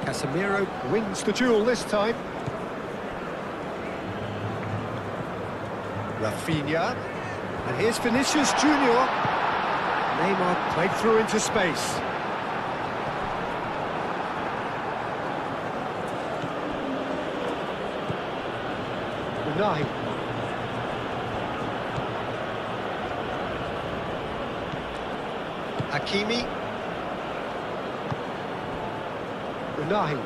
Casemiro wins the duel this time. Rafinha. And here's Vinicius Junior. Neymar played through into space. Unahi. Hakimi. Unahi.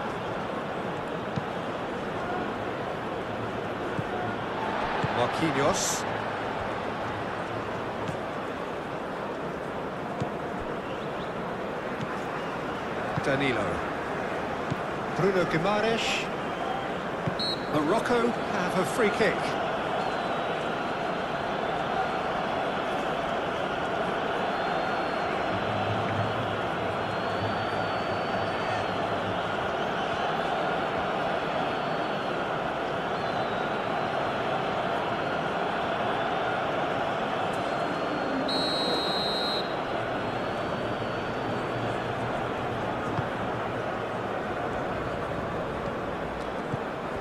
Marquinhos. Danilo. Bruno Guimaraes. Morocco have a free kick.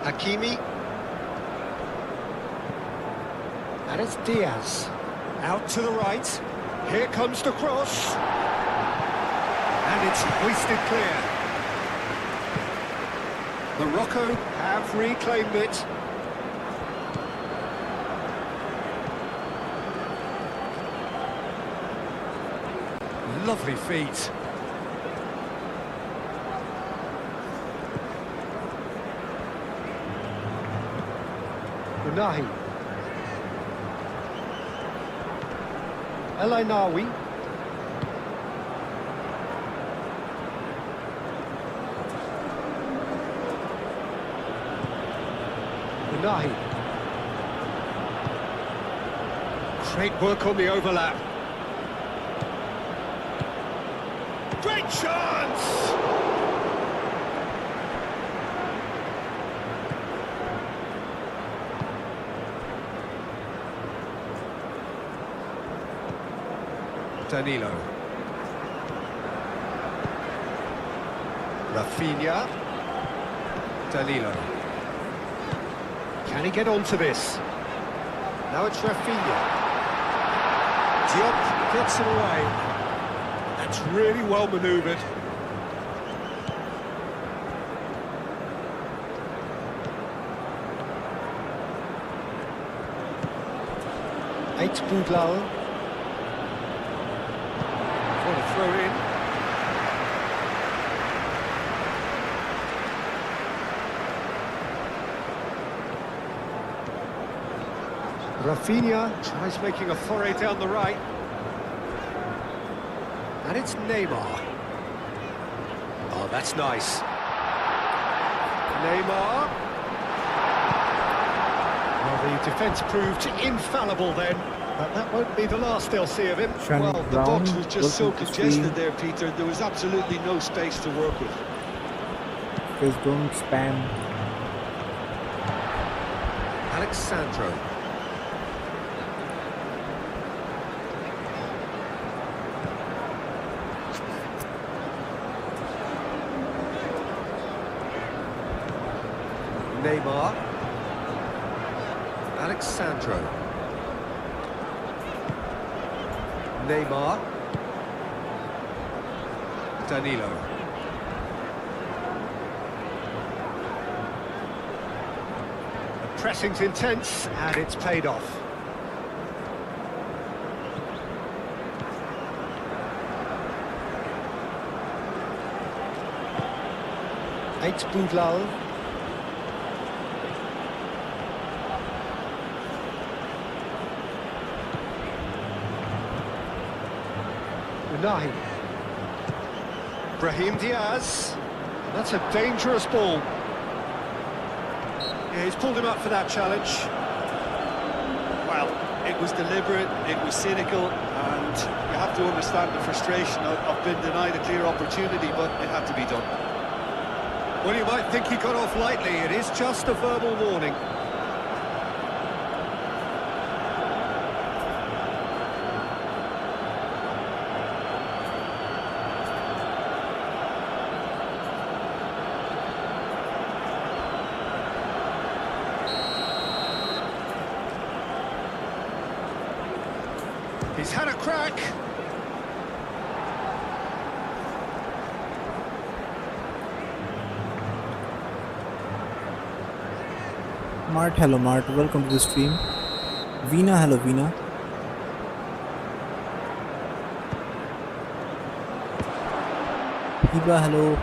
Hakimi. And it's Diaz. Out to the right. Here comes the cross. And it's hoisted clear. Morocco have reclaimed it. Lovely feet. Unahi. El Ainawi. Unahi. Great work on the overlap. Great chance! Danilo. Rafinha. Danilo. Can he get onto this? Now it's Rafinha. Diop gets it away. That's really well manoeuvred. Eight Boudlal. For a throw in. Rafinha tries making a foray down the right. And it's Neymar. Oh, that's nice. Neymar. Well, the defence proved infallible then, but that won't be the last they'll see of him. Shining Well, the Brown, box was just so welcome to congested stream. there, Peter. There was absolutely no space to work with. Please don't spam. Alexandro. Neymar. Alexandro. Neymar. Danilo. The pressing's intense and it's paid off. Eight Boudlal. Unahi. Brahim Diaz. That's a dangerous ball. Yeah, he's pulled him up for that challenge. Well, it was deliberate, it was cynical, and you have to understand the frustration of being denied a clear opportunity, but it had to be done. Well, you might think he got off lightly. It is just a verbal warning. He's had a crack. Mart, hello Mart, welcome to the stream. Veena, hello Veena. Hiba, hello.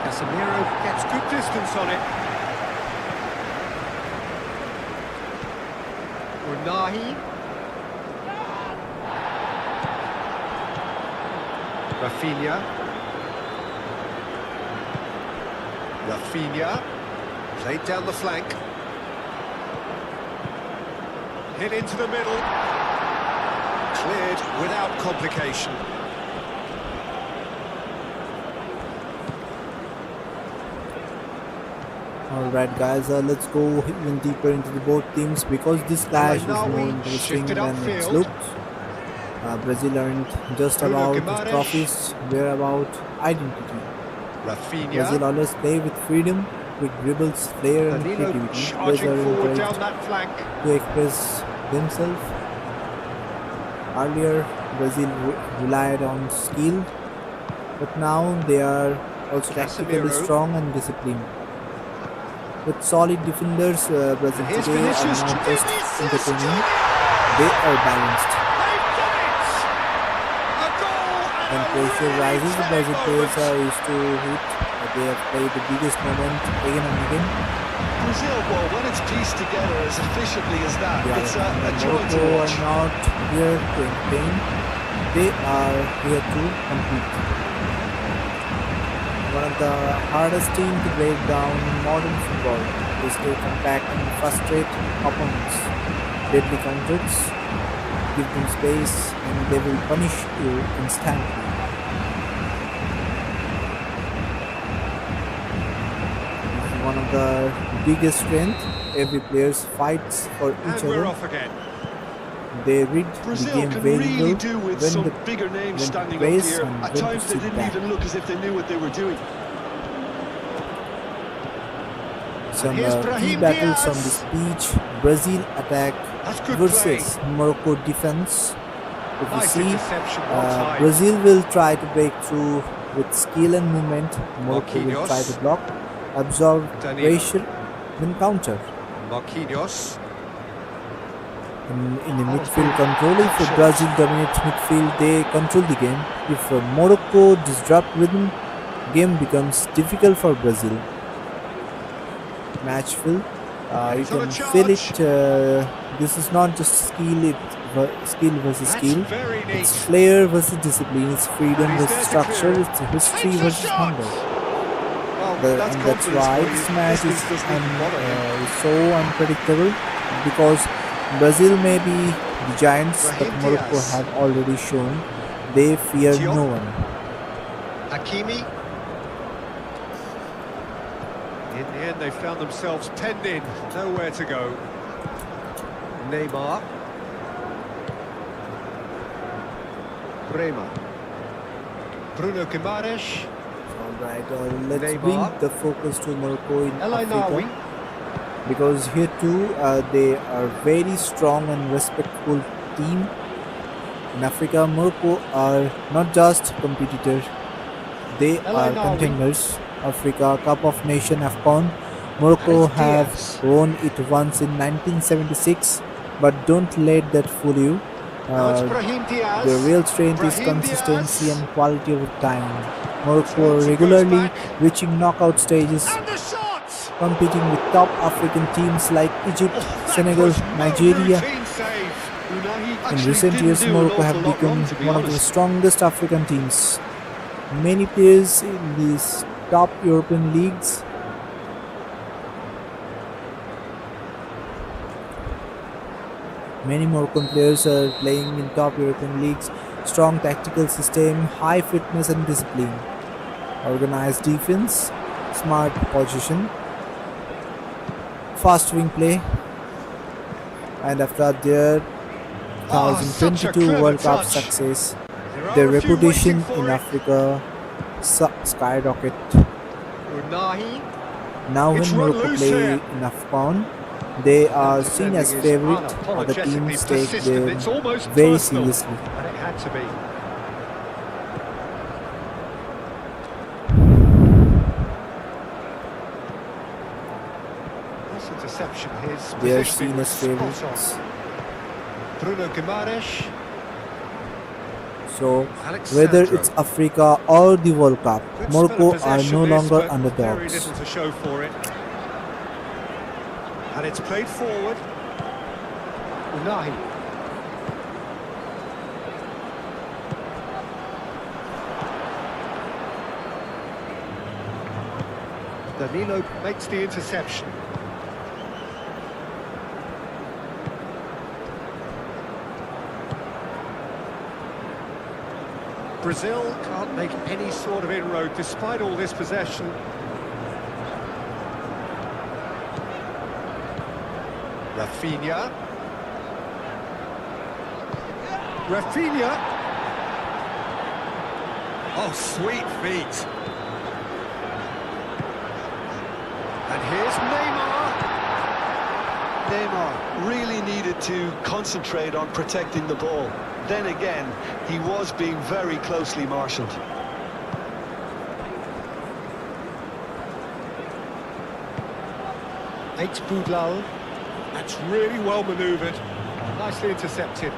Casemiro gets good distance on it. Unahi. Rafinha. Rafinha. Played down the flank. Hit into the middle. Cleared without complication. Alright guys, let's go even deeper into the both teams because this clash is more interesting shifted than it upfield. looks. Brazil aren't just Bruno about Guimaraes. trophies, they're about identity. Brazil Rafinha. always play with freedom, with dribbles, flair and Danilo creativity. Players charging are forward down encouraged that flank. to express themselves. Earlier, Brazil relied on skill, but now they are also tactically Casemiro. strong and disciplined. With solid defenders, Brazil Here's today are Vinicius not just Junior. entertaining, they are balanced. They've done it! A goal and When a pressure really rises, the Brazil telling players moment. are used to hit. They have played the biggest moment again and again. Brazil, well, when it's pieced together as efficiently as that, They it's a joy to Morocco watch. are not here to entertain, they are here to compete. One of the hardest teams to break down in modern football. They stay compact and frustrate opponents. Deadly counters, give them space, and they will punish you instantly. This is one of the biggest strengths. Every player fights for each And we're other. off again. They read the Brazil game can very really well do with when some the bigger names when to standing up press here. and At when to times they sit didn't back. even look as if they knew what they were doing. Some here's key Brahim battles on Diaz. this pitch. Brazil attack That's good versus play. Morocco defense. If you Nice see, interception, well timed. Brazil will try to break through with skill and movement. Morocco will try Marquinhos. to block, absorb Danilo. pressure, then counter. Marquinhos. in the That was midfield brilliant. control. If Captured. Brazil dominates midfield, they control the game. If Morocco disrupt rhythm, game becomes difficult for Brazil. Match feel, And you he's on a can feel charge. it. This is not just skill; skill versus That's skill. very It's neat. flair versus discipline. It's And freedom he's versus there to clear structure. it. It's history Takes a versus shot. hunger. Well, that's And that's confidence why for you. this match is Distance doesn't even bother him. so unpredictable, because Brazil may be the giants, but Brahim Morocco Diaz. have already shown they fear Diop. no one. Hakimi. In the end, they found themselves penned in. Nowhere to go. Neymar. Bremer. Bruno Guimaraes. Alright, let's Neymar. bring the focus to Morocco in El Africa, Ainaoui. because here too they are very strong and respectful team. In Africa, Morocco are not just competitors, they El are Ainaoui. contenders. Africa Cup of Nation AFCON, And Morocco it's have Diaz. won it once in 1976, but don't let that fool you. Now it's Uh, Brahim Diaz. their real strength is Brahim consistency Diaz. and quality over time. Morocco are Tilts and goes regularly back. reaching knockout stages, And the shot! competing with top African teams like Egypt, That Senegal, was no Nigeria. routine save. Unai In actually recent didn't years, do an Morocco awful have lot wrong, become to be one of the honest. strongest African teams. Many players in these top European leagues Many Moroccan players are playing in top European leagues. Strong tactical system, high fitness and discipline, organized defense, smart position, fast wing play, and after their Oh, such a 2022 clever World Cup touch. success, There their are a few waiting reputation for in it. Africa skyrocket. Unai. Now, It's when run Morocco loose play here. in AFCON, they Now are seen defending as is favorite. Other Unapologetically teams take persistent. them It's almost very personal. seriously. And it had to be. Nice interception. His They are positioning seen was as spot favorites. on. Bruno Guimaraes. So, whether Alexandro. it's Africa or the World Cup, Good spell of Morocco are possession no this, longer but very underdogs. little to show for it. And it's played forward. Unai. Danilo makes the interception. Brazil can't make any sort of inroad despite all this possession. Rafinha. Rafinha. Oh, sweet feet. And here's Neymar. Neymar really needed to concentrate on protecting the ball. Then again, he was being very closely marshalled. Eight Boudlal. That's really well manoeuvred. Nicely intercepted.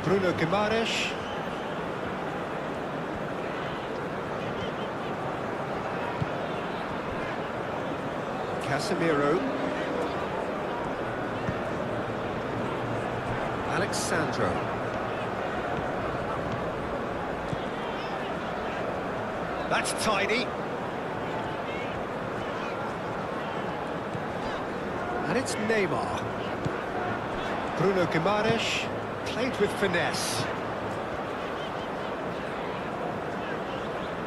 Bruno Guimaraes. Casemiro. Alexandro. That's tidy. And it's Neymar. Bruno Guimaraes played with finesse.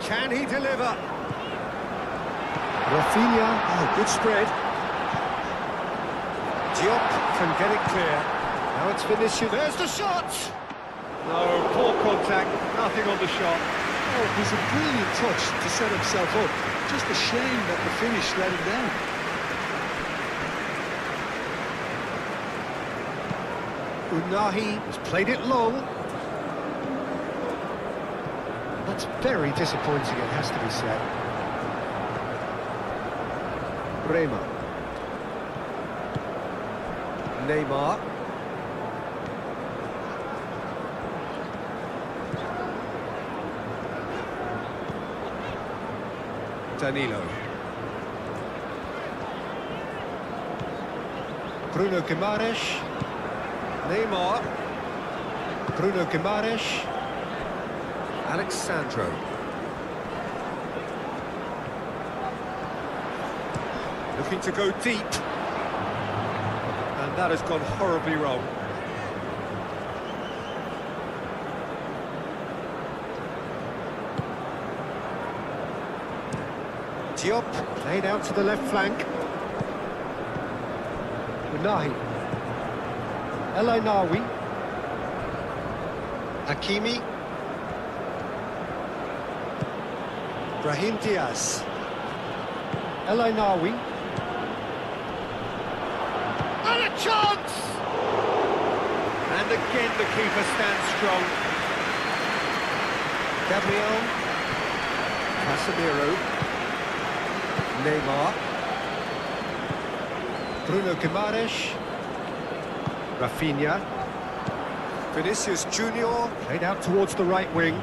Can he deliver? Rafinha. Oh, good spread. Diop can get it clear. Now it's Vinicius. There's the shot! No, poor contact. Nothing on the shot. Oh, it was a brilliant touch to set himself up. Just a shame that the finish let him down. Unai has played it low. That's very disappointing, it has to be said. Bremer. Neymar. Danilo. Bruno Guimaraes. Neymar. Bruno Guimaraes. Alexandro. Looking to go deep. And that has gone horribly wrong. Diop, played out to the left flank. Unahi. El Ainawi. Hakimi. Brahim Diaz. El Ainawi. And a chance! And again the keeper stands strong. Gabriel. Casemiro. Neymar. Bruno Guimaraes. Rafinha. Vinicius Junior. Played out towards the right wing.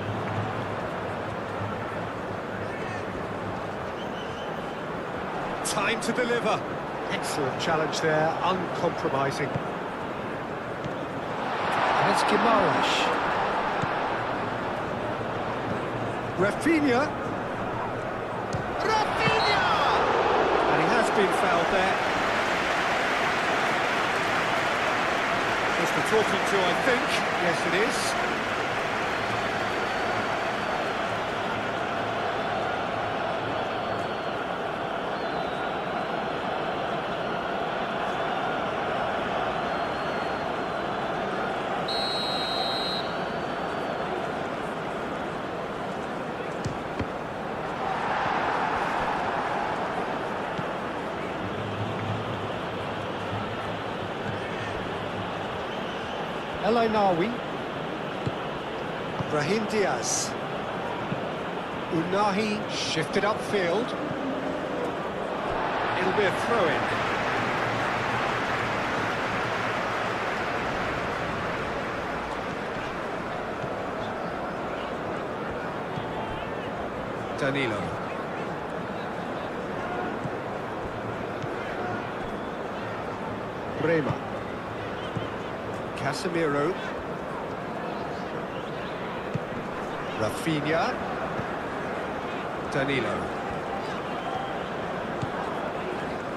Time to deliver. Excellent challenge there, uncompromising. And it's Guimaraes. Rafinha. Rafinha! And he has been fouled there. Just the talking to, I think. Yes, it is. El Ainawi. Brahim Diaz. Unahi shifted upfield. It'll be a throw-in. Danilo. Rema. Casemiro. Rafinha. Danilo.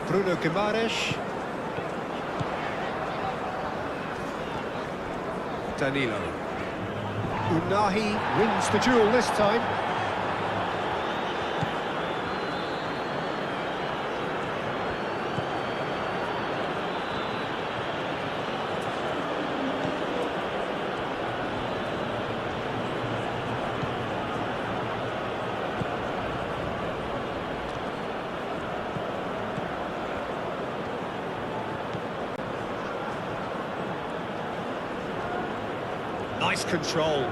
Bruno Guimaraes. Danilo. Unahi wins the duel this time. Nice control.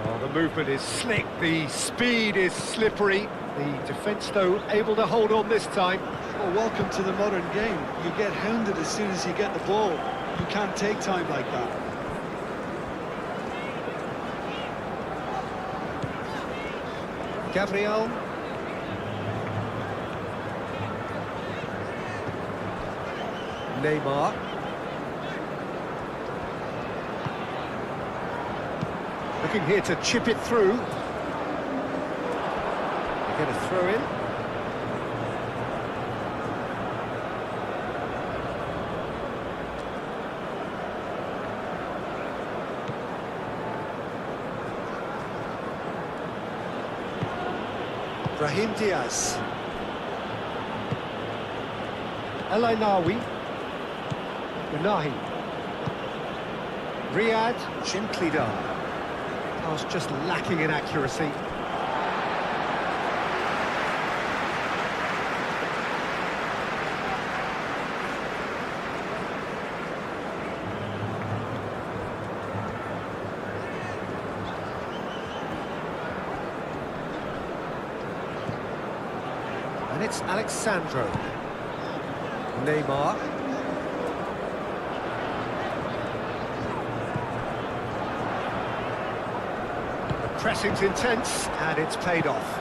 Oh, the movement is slick, the speed is slippery. The defence, though, able to hold on this time. Well, welcome to the modern game. You get hounded as soon as you get the ball. You can't take time like that. Gabriel. Neymar. Looking here to chip it through. They get a throw in. Brahim Diaz. El Ainawi. Unahi. Riyad, gently done. Pass just lacking in accuracy. And it's Alexandro. Neymar. Pressing's intense, and it's paid off.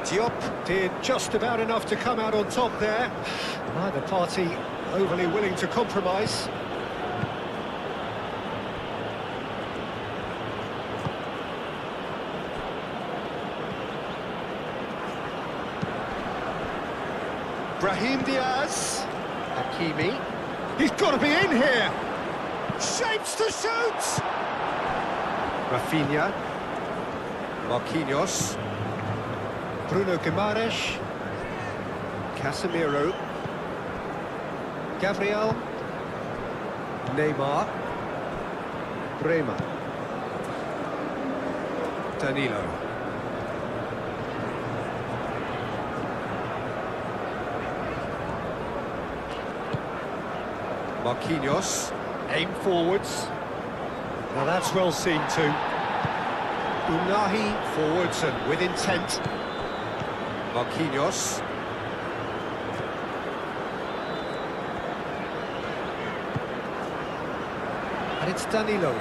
Diop did just about enough to come out on top there. Neither party overly willing to compromise. Brahim Diaz. Hakimi. He's got to be in here. Shapes to shoot. Rafinha. Marquinhos. Bruno Guimaraes. Casemiro. Gabriel. Neymar. Bremer. Danilo. Marquinhos. Aim forwards. Now that's well seen too. Unahi forwards and with intent. Marquinhos. And it's Danilo.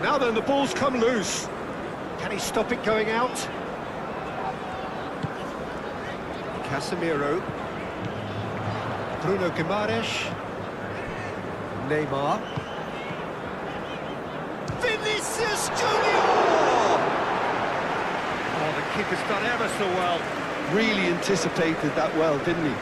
Now then, the ball's come loose. Can he stop it going out? Casemiro. Bruno Guimaraes. Neymar. Vinicius Junior! Oh, the keeper's done ever so well. Really anticipated that well, didn't he?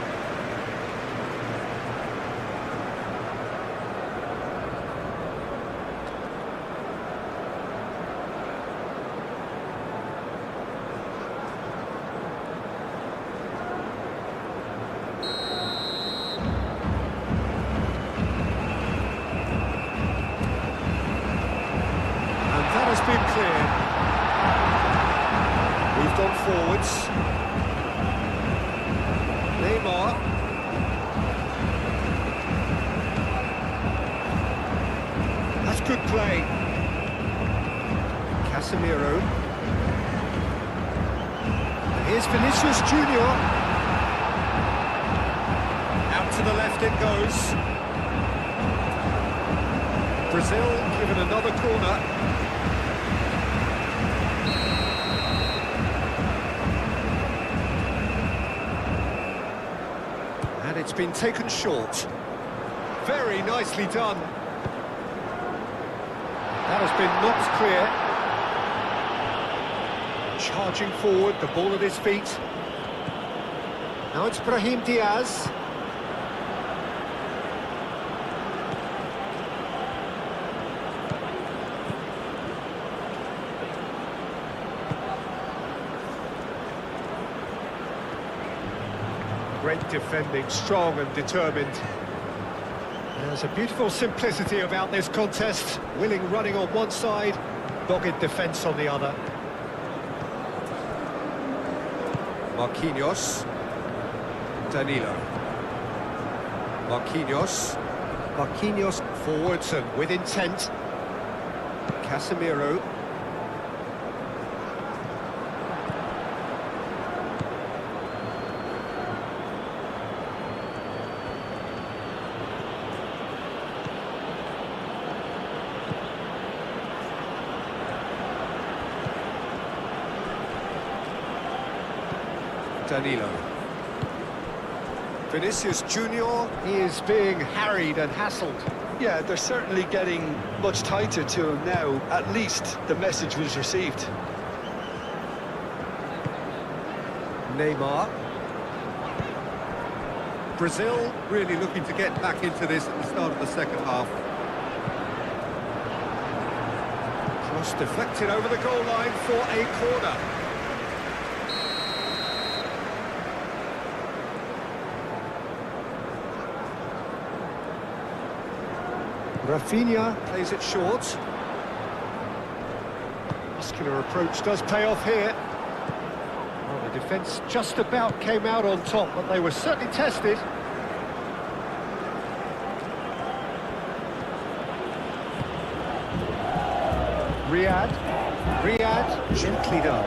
That has been cleared. Moved on forwards. Neymar. That's good play. Casemiro. And here's Vinicius Junior. Out to the left it goes. Brazil given another corner. And it's been taken short. Very nicely done. That has been knocked clear. Charging forward, the ball at his feet. Now it's Brahim Diaz. Great defending, strong and determined. There's a beautiful simplicity about this contest. Willing running on one side, dogged defence on the other. Marquinhos. Danilo. Marquinhos. Marquinhos forwards and with intent. Casemiro. Danilo. Vinicius Junior, he is being harried and hassled. Yeah, they're certainly getting much tighter to him now. At least the message was received. Neymar. Brazil really looking to get back into this at the start of the second half. Cross deflected over the goal line for a corner. Rafinha plays it short. Muscular approach does pay off here. Well, the defence just about came out on top, but they were certainly tested. Riyad, gently done.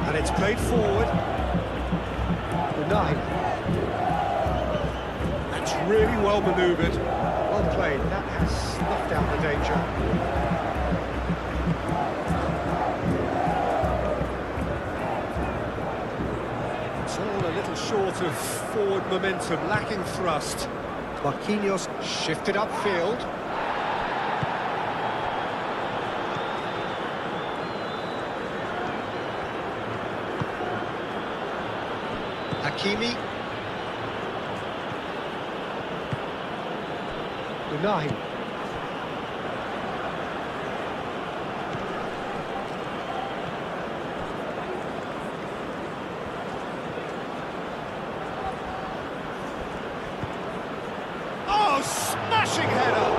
And it's played forward. Unai. That's really well manoeuvred. Well played, that has snuffed out the danger. short of forward momentum, lacking thrust. Marquinhos shifted upfield. Hakimi. Unahi. Oh, smashing header!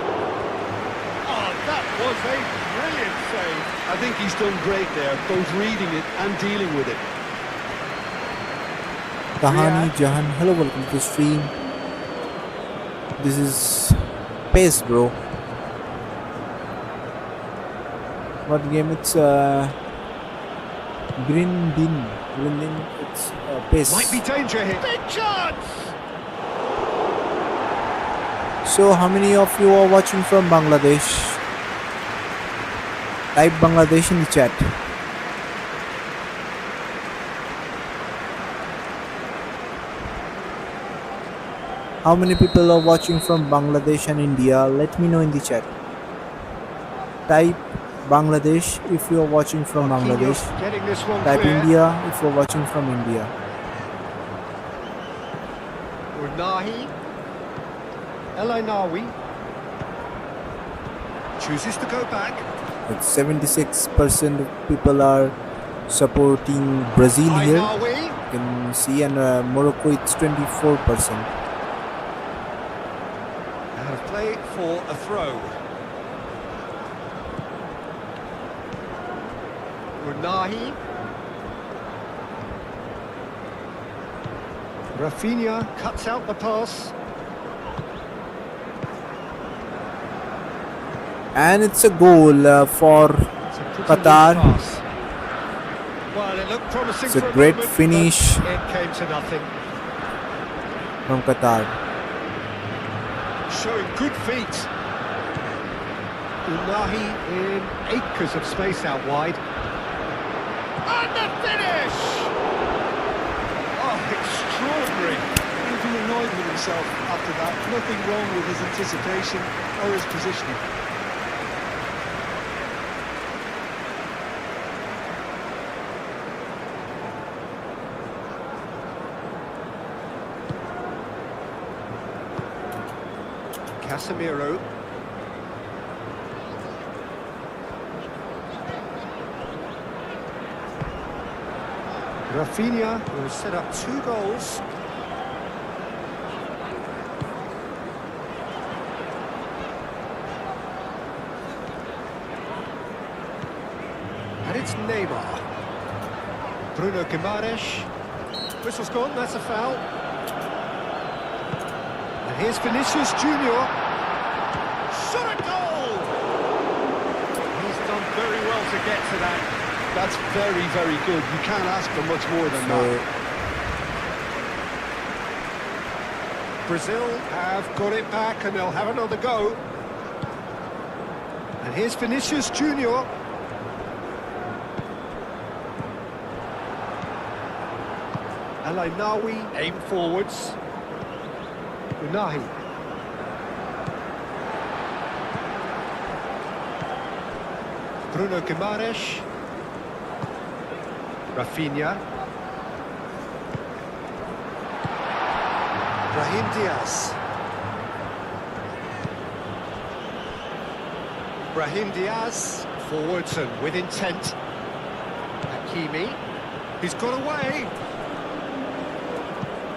Oh, that was a brilliant save. I think he's done great there, both reading it and dealing with it. Tahani, Jahan, hello, welcome to the stream. This is PES, bro. What game? It's Grindin. It's PES. Might be danger here. Big chance! So, how many of you are watching from Bangladesh? Type Bangladesh in the chat. How many people are watching from Bangladesh and India? Let me know in the chat. Type Bangladesh if you are watching from Bangladesh. Getting this one Type clear. India if you are watching from India. Unahi. El Ainawi. Chooses to go back. Like 76% of people are supporting Brazil here. Ainawi. You can see, and Morocco it's 24%. Out of play for a throw. Unahi. Rafinha cuts out the pass. And it's a goal for It's a pretty Qatar. loose pass. Well, it looked promising It's a for great moment, finish. but it came to nothing. From Qatar. Showing good feet. Unahi in acres of space out wide. And the finish! Oh, extraordinary. He'll be annoyed with himself after that. Nothing wrong with his anticipation or his positioning. Casemiro. Rafinha, who has set up 2 goals. And it's Neymar. Bruno Guimaraes. Whistle's gone, that's a foul. And here's Vinicius Junior. Shot a goal! He's done very well to get to that. That's very, very good. You can't ask for much more than that. Brazil have got it back and they'll have another go. And here's Vinicius Junior. El Ainawi aim forwards. Unahi. Bruno Guimaraes. Rafinha. Brahim Diaz. Brahim Diaz, forwards and with intent. Hakimi. He's got away.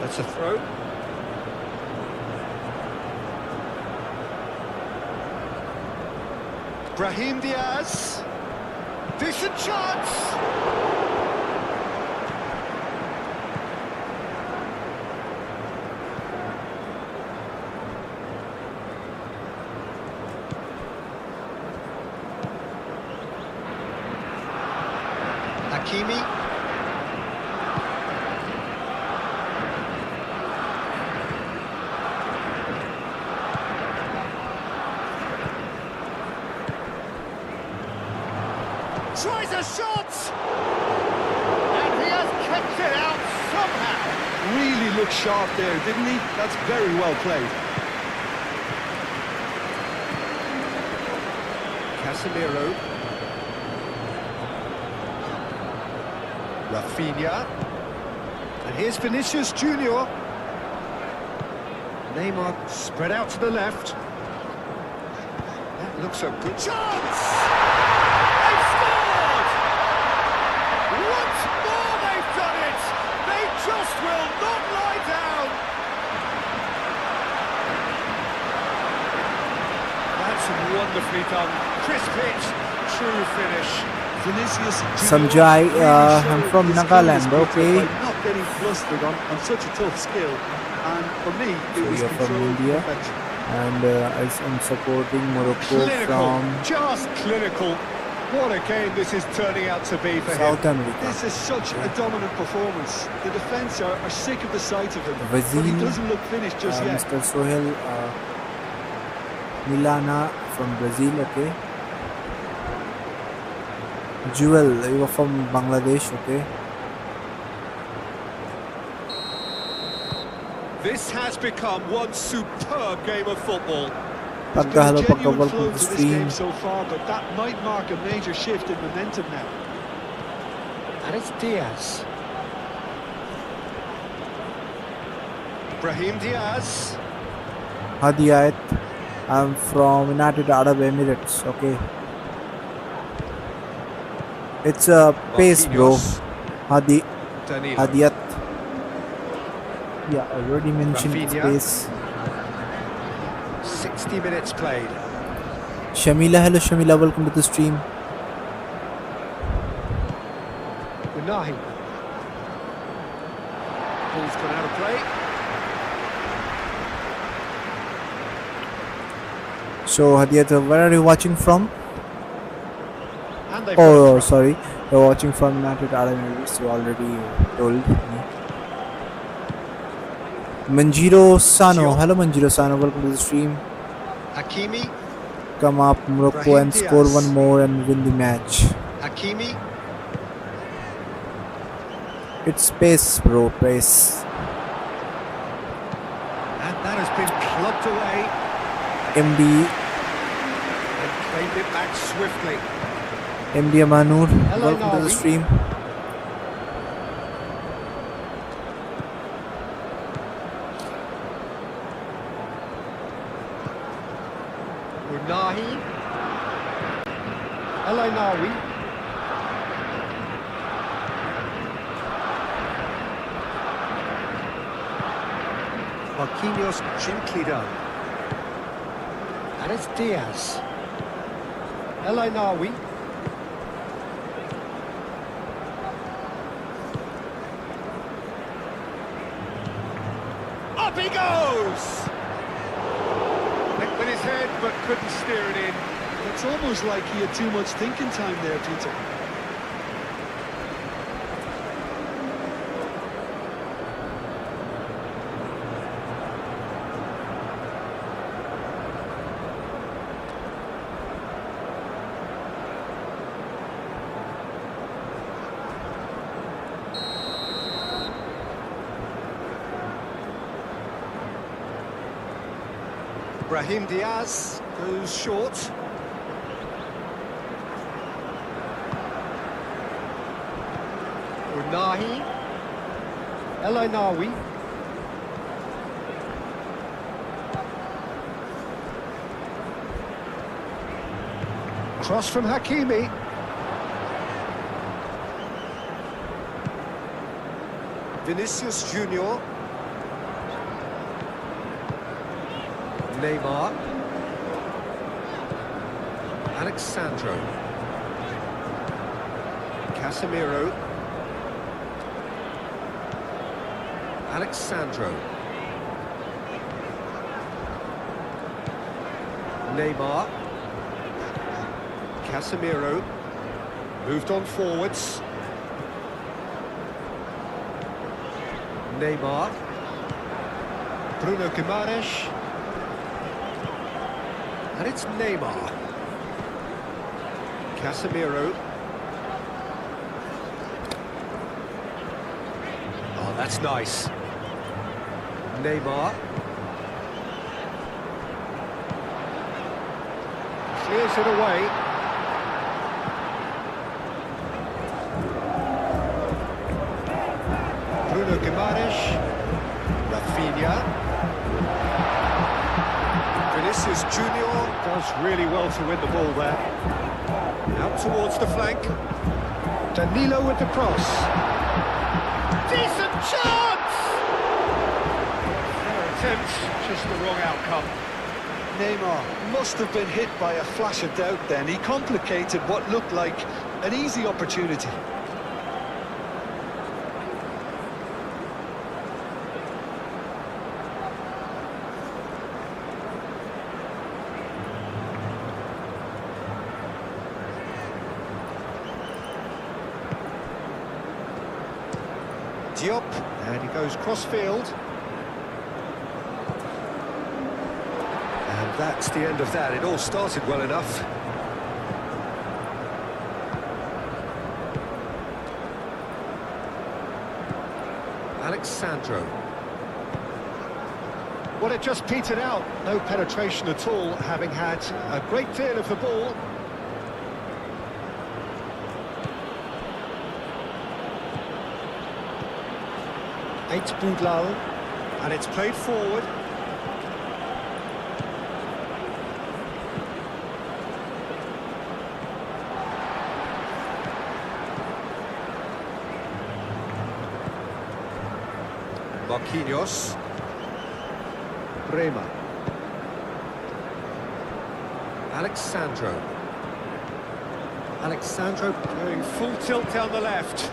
That's a throw. Brahim Diaz. Decent chance. Hakimi. Tries a shot! And he has kept it out somehow. really looked sharp there, didn't he? That's very well played. Casemiro. Rafinha. And here's Vinicius Junior. Neymar spread out to the left. That looks a good chance! They've scored! Once more they've done it! They just will not lie down! That's wonderfully done. Crisp hit, true finish. Vinicius Samjai, I'm from his Nagaland, coolness, Peter, okay. by not getting flustered on such a tough skill. And for me, it was You're from control India, perfection. and I'm supporting Morocco Clinical, from just clinical. What a game this is turning out to be for South him. America. This is such a dominant performance. The defence are sick of the sight of him, but he Vasil, doesn't look finished just yet. Mr. Sohel Milana from Brazil, okay. Jewel, you are from Bangladesh, okay. This has become one superb game of football. There's Pagka, been a hello, Pagka, genuine welcome flow to the to this stream. game so far, but that might mark a major shift in momentum now. And it's Diaz. Brahim Diaz. Hadiyat, I'm from United Arab Emirates, okay. It's a pace, bro. Marquinhos. Hadi, Danilo. Hadiyat. Yeah, I already mentioned it's Rafinha. pace. 60 minutes played. Shamila, hello Shamila, welcome to the stream. Unahi. Ball's gone out of play. So Hadiyat, where are you watching from? And they've got a Oh, throw. sorry, you're watching from United Arab Emirates. You already told me. Manjiro Sano, Diop. hello Manjiro Sano, welcome to the stream. Hakimi. Come up Morocco Brahim and score Diaz. one more and win the match. Hakimi. It's pace, bro, pace. And that has been clubbed away MD, and claimed it back swiftly. MD Amanur, Hello, welcome to the Nawi. stream. Unahi. Hello, Nawi. Marquinhos gently done. And it's Diaz. Hello, Nawi. Up he goes! Went with his head, but couldn't steer it in. It's almost like he had too much thinking time there, Peter. Brahim Diaz goes short. Unahi. Hello, Nawi. Cross from Hakimi. Vinicius Junior. Neymar. Alexandro. Casemiro. Alexandro. Neymar. Casemiro. Moved on forwards. Neymar. Bruno Guimaraes. And it's Neymar. Casemiro. Oh, that's nice. Neymar. Clears it away. Bruno Guimaraes. Rafinha. Vinicius Junior does really well to win the ball there. Out towards the flank. Danilo with the cross. Decent chance! Fair attempt, just the wrong outcome. Neymar must have been hit by a flash of doubt then. He complicated what looked like an easy opportunity. Diop, and he goes cross-field. And that's the end of that. It all started well enough. Alexandro. Well, it just petered out. No penetration at all, having had a great deal of the ball. Boudlal, and it's played forward. Marquinhos. Bremer. Alexandro. Alexandro going full tilt down the left.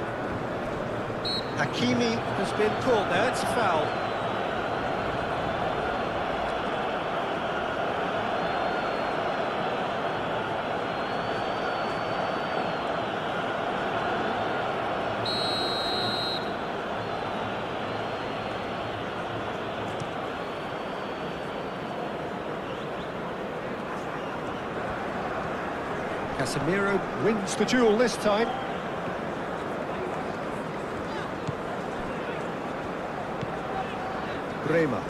Hakimi has been caught there, it's a foul. Casemiro wins the duel this time. Bremer.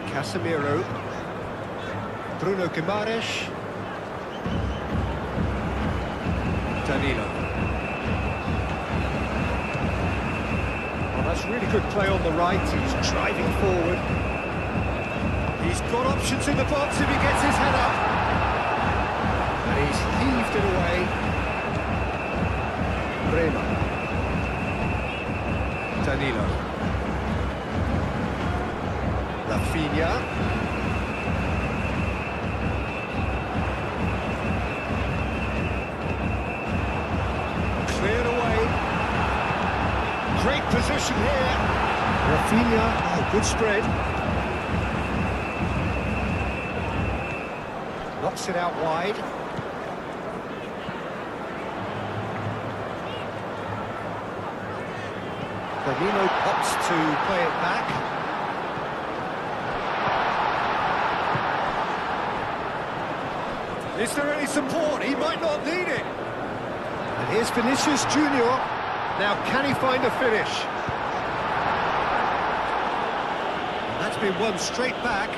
Casemiro. Bruno Guimaraes. Danilo. Well, that's really good play on the right. He's driving forward. He's got options in the box if he gets his head up. And he's heaved it away. Bremer. Danilo. Rafinha. Cleared away. Great position here. Rafinha, oh, good spread. Knocks it out wide. Firmino opts to play it back. Is there any support? He might not need it. And here's Vinicius Junior. Now, can he find a finish? That's been won straight back.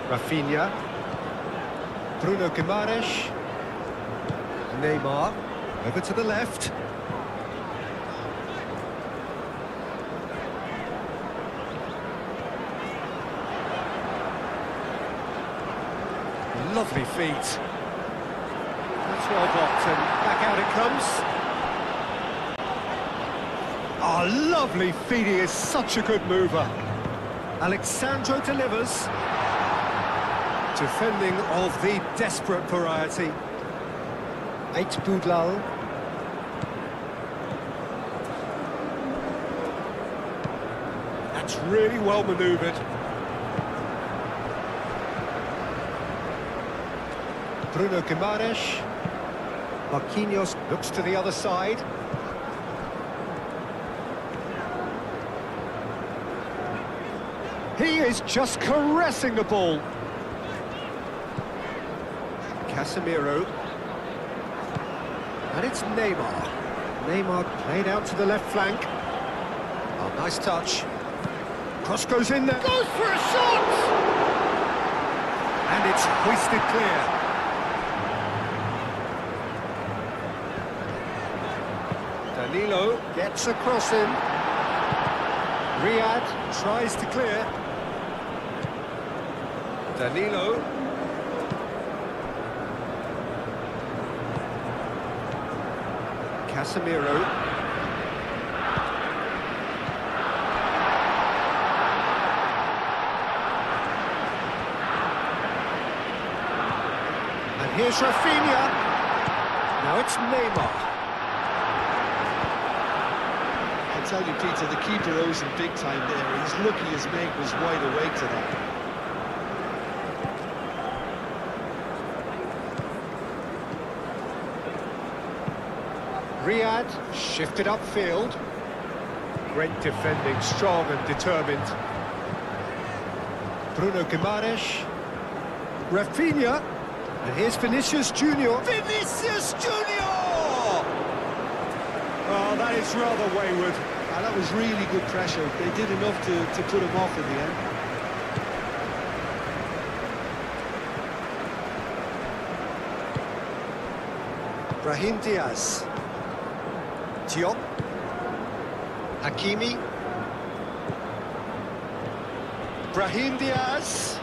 Rafinha. Bruno Guimaraes. Neymar. Over to the left. Lovely feet. That's well blocked, and back out it comes. Oh, lovely feet. He is such a good mover. Alexandro delivers. Defending of the desperate variety. Boudlal. That's really well manoeuvred. Bruno Guimaraes. Marquinhos looks to the other side. He is just caressing the ball. Casemiro. And it's Neymar. Neymar played out to the left flank. Oh, nice touch. Cross goes in there. Goes for a shot! And it's hoisted clear. Danilo gets across him. Riyad tries to clear. Danilo. Casemiro. And here's Rafinha. Now it's Neymar. I tell you, Peter, the keeper owes him big time there. He's lucky his mate was wide awake to that. Riyad shifted upfield. Great defending, strong and determined. Bruno Guimaraes. Rafinha. And here's Vinicius Junior. Vinicius Junior! Oh, that is rather wayward. And that was really good pressure. They did enough to put him off in the end. Brahim Diaz. Diop. Hakimi. Brahim Diaz.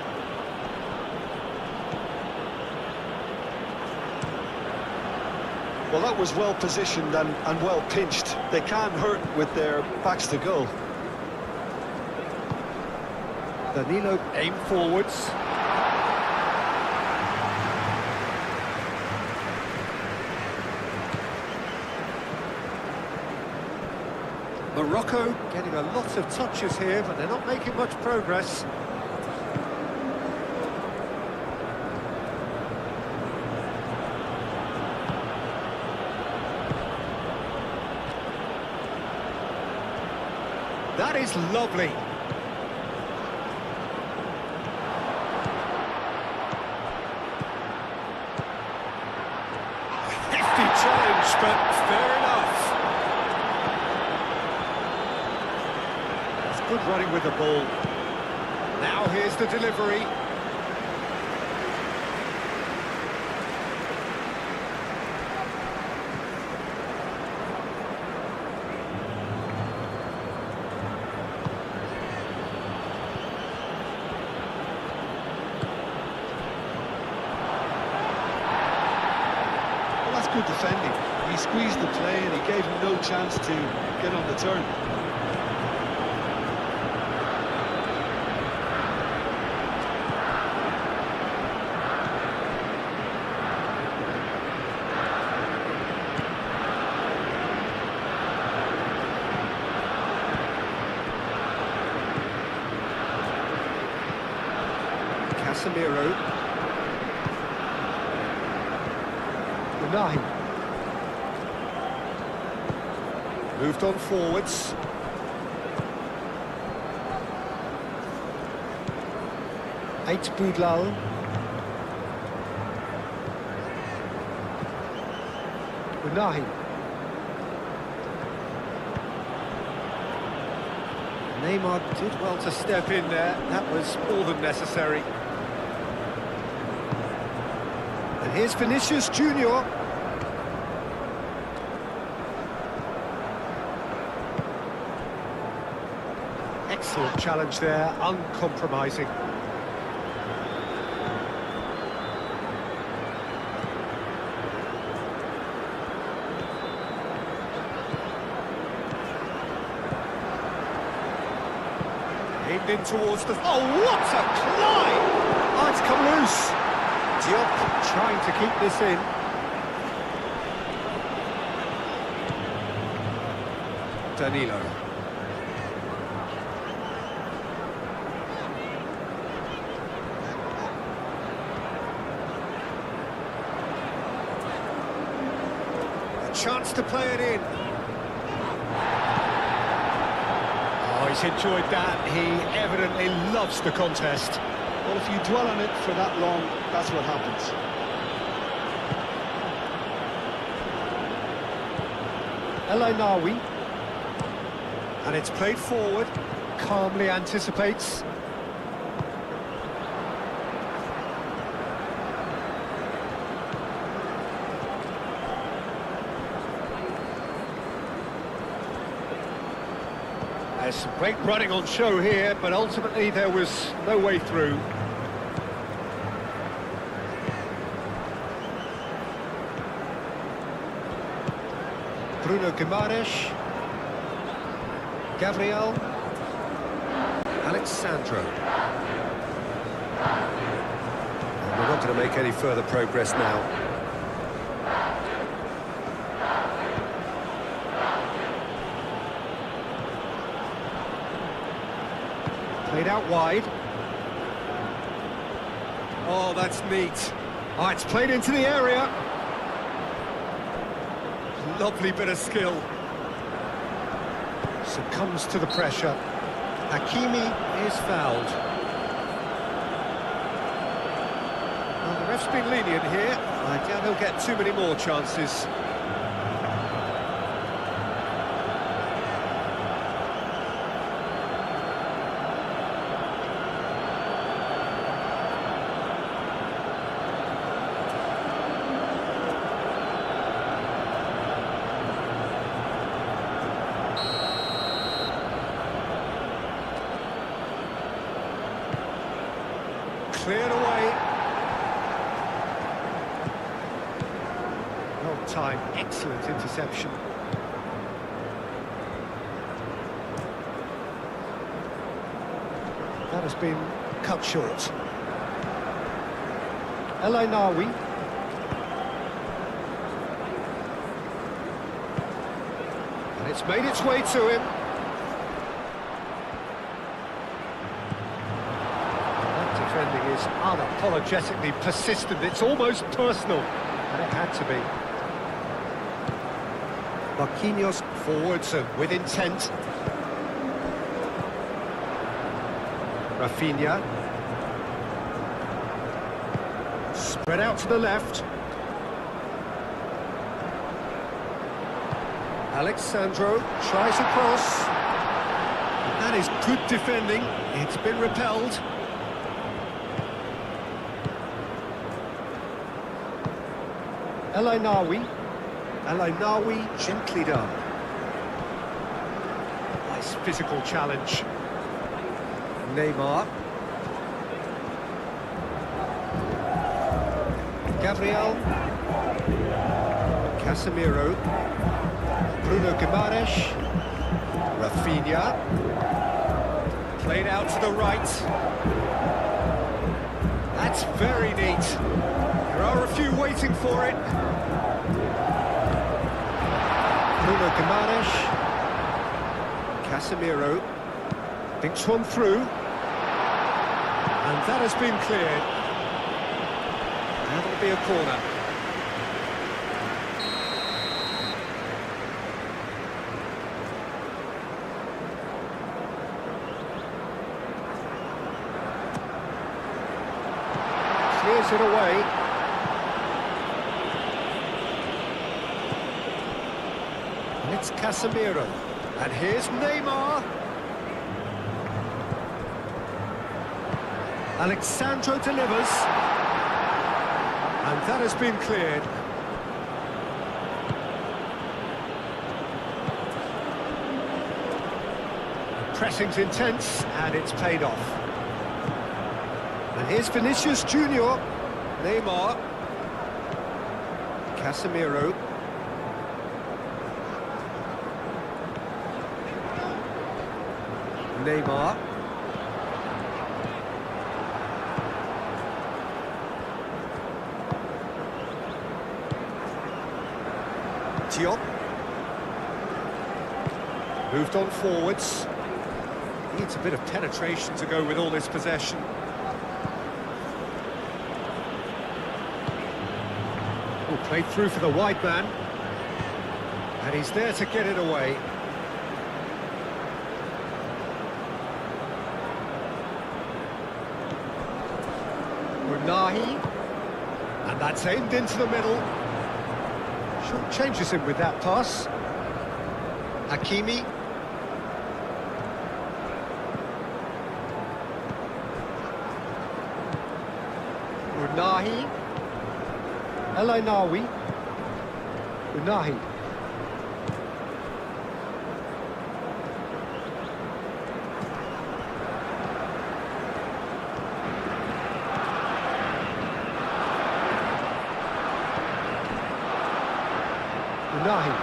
Well, that was well positioned and well pinched. They can't hurt with their backs to goal. Danilo aim forwards. Morocco getting a lot of touches here, but they're not making much progress. That is lovely. Hefty challenge, but fair enough. It's good running with the ball. Now here's the delivery. Good defending. He squeezed the play and he gave him no chance to get on the turn. Casemiro. Nine. Moved on forwards. Eight Boudlal. Nine. Neymar did well to step in there. That was more than necessary. And here's Vinicius Junior. Excellent challenge there, uncompromising. Aimed in towards the... Oh, what a climb! Oh, it's come loose. Diop trying to keep this in. Danilo. A chance to play it in. Oh, he's enjoyed that. He evidently loves the contest. Well, if you dwell on it for that long, that's what happens. El Ainaoui. And it's played forward, calmly anticipates. There's some great running on show here, but ultimately there was no way through. Bruno Guimaraes. Gabriel. Alexandro. And we're not going to make any further progress now. Played out wide. Oh, that's neat. Oh, it's played into the area. Lovely bit of skill. Succumbs to the pressure. Hakimi is fouled. Well, the ref's been lenient here. I doubt he'll get too many more chances. Cleared away. Well timed, excellent interception. That has been cut short. El Ainaoui. And it's made its way to him. Defending is unapologetically persistent. It's almost personal, and it had to be. Marquinhos forwards and with intent. Rafinha. Spread out to the left. Alexandro tries a cross. And that is good defending. It's been repelled. El Ainaoui. El Ainaoui gently done. Nice physical challenge. Neymar. Gabriel. Casemiro. Bruno Guimaraes. Rafinha. Played out to the right. That's very neat. There are a few waiting for it. Bruno Guimaraes. Casemiro. Thinks one through. And that has been cleared. That'll be a corner. Clears it away. And it's Casemiro. And here's Neymar. Alexandro delivers. And that has been cleared. The pressing's intense, and it's paid off. And here's Vinicius Junior. Neymar. Casemiro. Neymar. Diop. Moved on forwards. Needs a bit of penetration to go with all this possession. Oh, played through for the wide man. And he's there to get it away. Unahi. And that's aimed into the middle. Short changes him with that pass. Hakimi. Unahi. El Ainawi. Unahi. Unahi.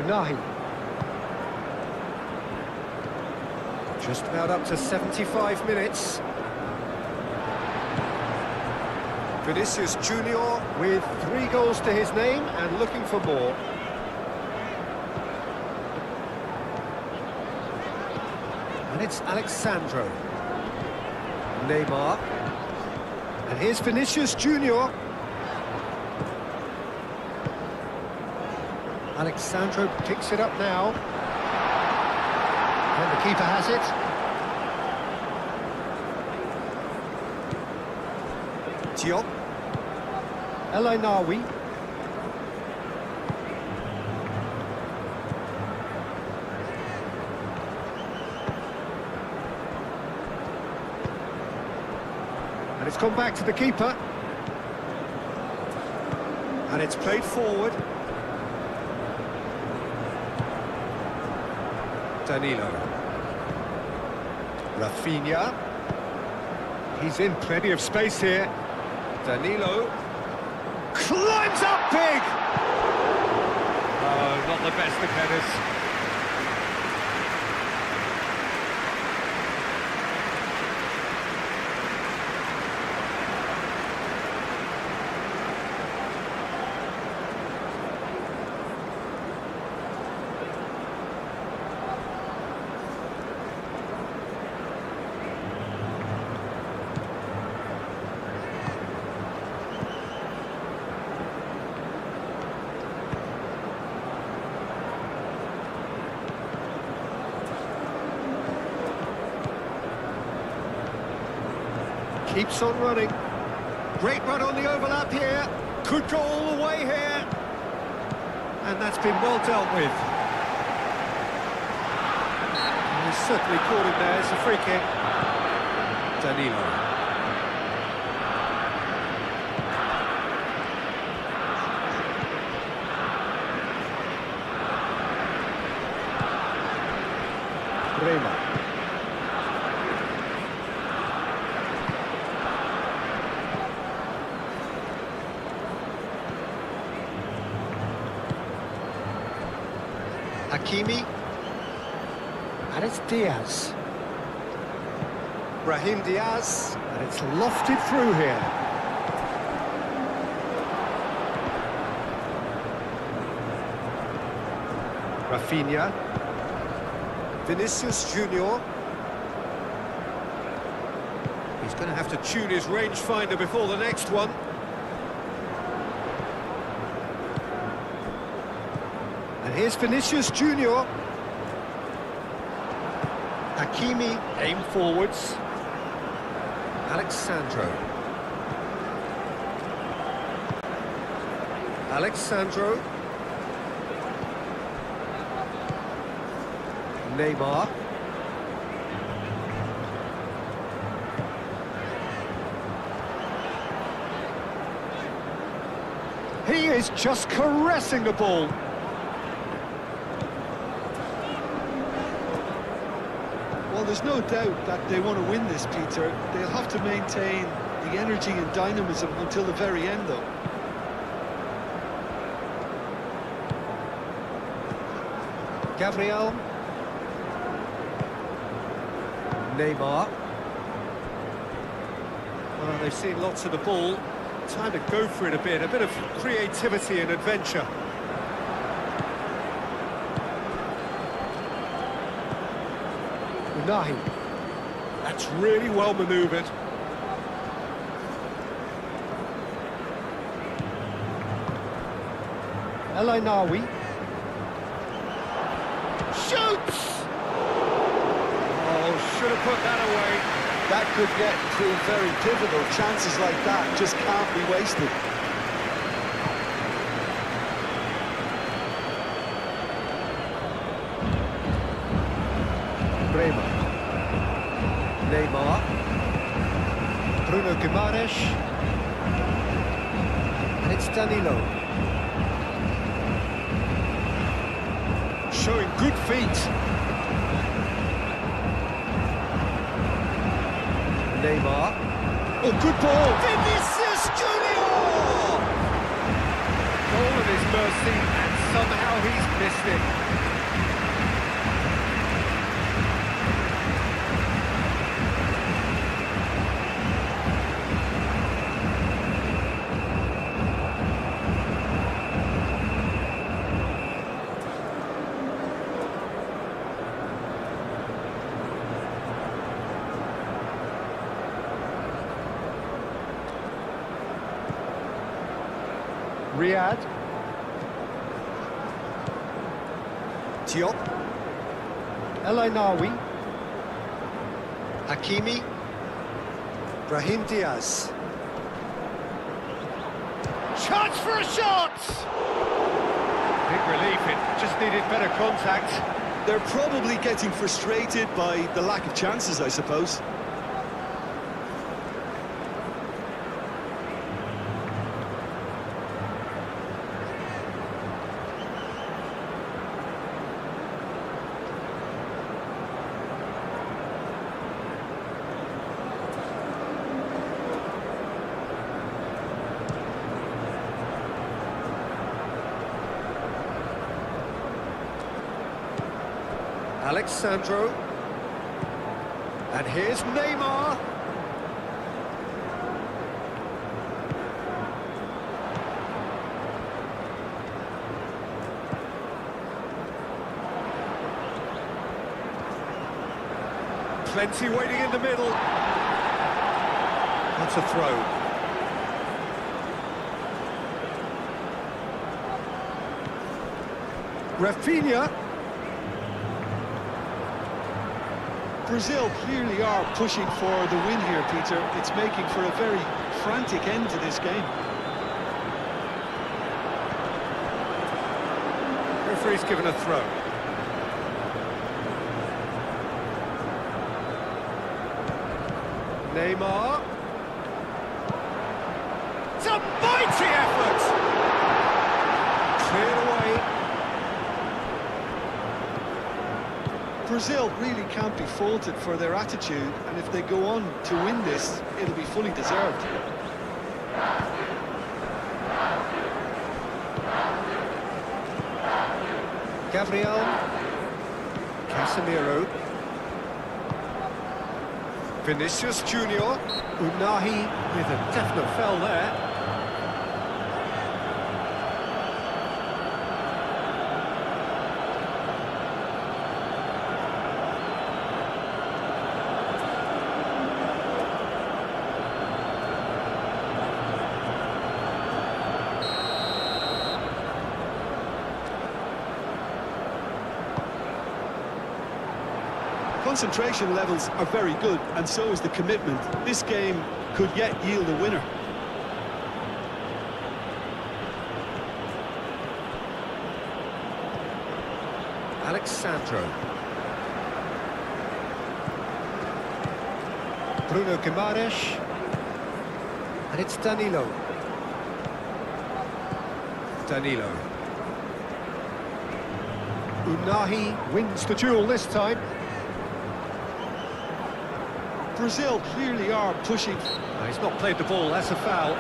Unahi. Just about up to 75 minutes. Vinicius Junior with 3 goals to his name and looking for more. And it's Alexandro. Neymar. And here's Vinicius Junior. Alexandro picks it up now. And the keeper has it. Diop. El Ainawi. And it's gone back to the keeper. And it's played forward. Danilo. Rafinha. He's in plenty of space here. Danilo. Climbs up big! Oh, not the best of headers. Keeps on running. Great run on the overlap here. Could go all the way here. And that's been well dealt with. And he's certainly caught him there. It's a free kick. Danilo. Rema. Hakimi, and it's Diaz. Brahim Diaz, and it's lofted through here. Rafinha. Vinicius Junior. He's going to have to tune his rangefinder before the next one. And here's Vinicius Junior. Hakimi aim forwards. Alexandro. Alexandro. Neymar. He is just caressing the ball. Well, there's no doubt that they want to win this, Peter. They'll have to maintain the energy and dynamism until the very end, though. Gabriel. Neymar. Well, they've seen lots of the ball. Time to go for it a bit of creativity and adventure. Unahi. That's really well manoeuvred. El Ainawi. Shoots! Oh, should have put that away. That could get prove very pivotal. Chances like that just can't be wasted. Neymar. Bruno Guimaraes. And it's Danilo. Showing good feet. Neymar. Oh, good ball. Vinicius Junior! Goal of his mercy, and somehow he's missed it. Riyad. Diop. El Ainawi. Hakimi. Brahim Diaz. Chance for a shot! Big relief, it just needed better contact. They're probably getting frustrated by the lack of chances, I suppose. Alexandro. And here's Neymar. Plenty waiting in the middle. That's a throw. Rafinha. Brazil clearly are pushing for the win here, Peter. It's making for a very frantic end to this game. Referee's given a throw. Neymar. It's a mighty effort! Cleared away. Brazil really can't be faulted for their attitude, and if they go on to win this, it'll be fully deserved. Gabriel. Casemiro. Vinicius Junior. Unahi with a definite foul there. Concentration levels are very good, and so is the commitment. This game could yet yield a winner. Alexandro. Bruno Guimaraes. And it's Danilo. Danilo. Unahi wins the duel this time. Brazil clearly are pushing. No, he's not played the ball, that's a foul.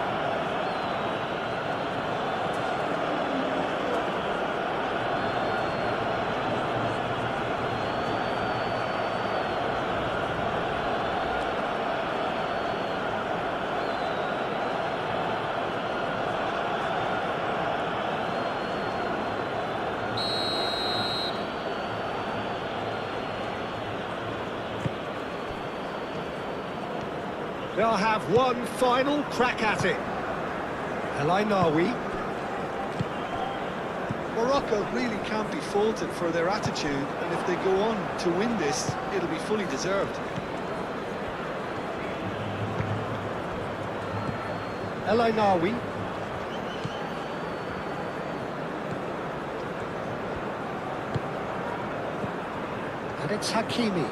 They'll have one final crack at it. El Ainawi. Morocco really can't be faulted for their attitude, and if they go on to win this, it'll be fully deserved. El Ainawi. And it's Hakimi.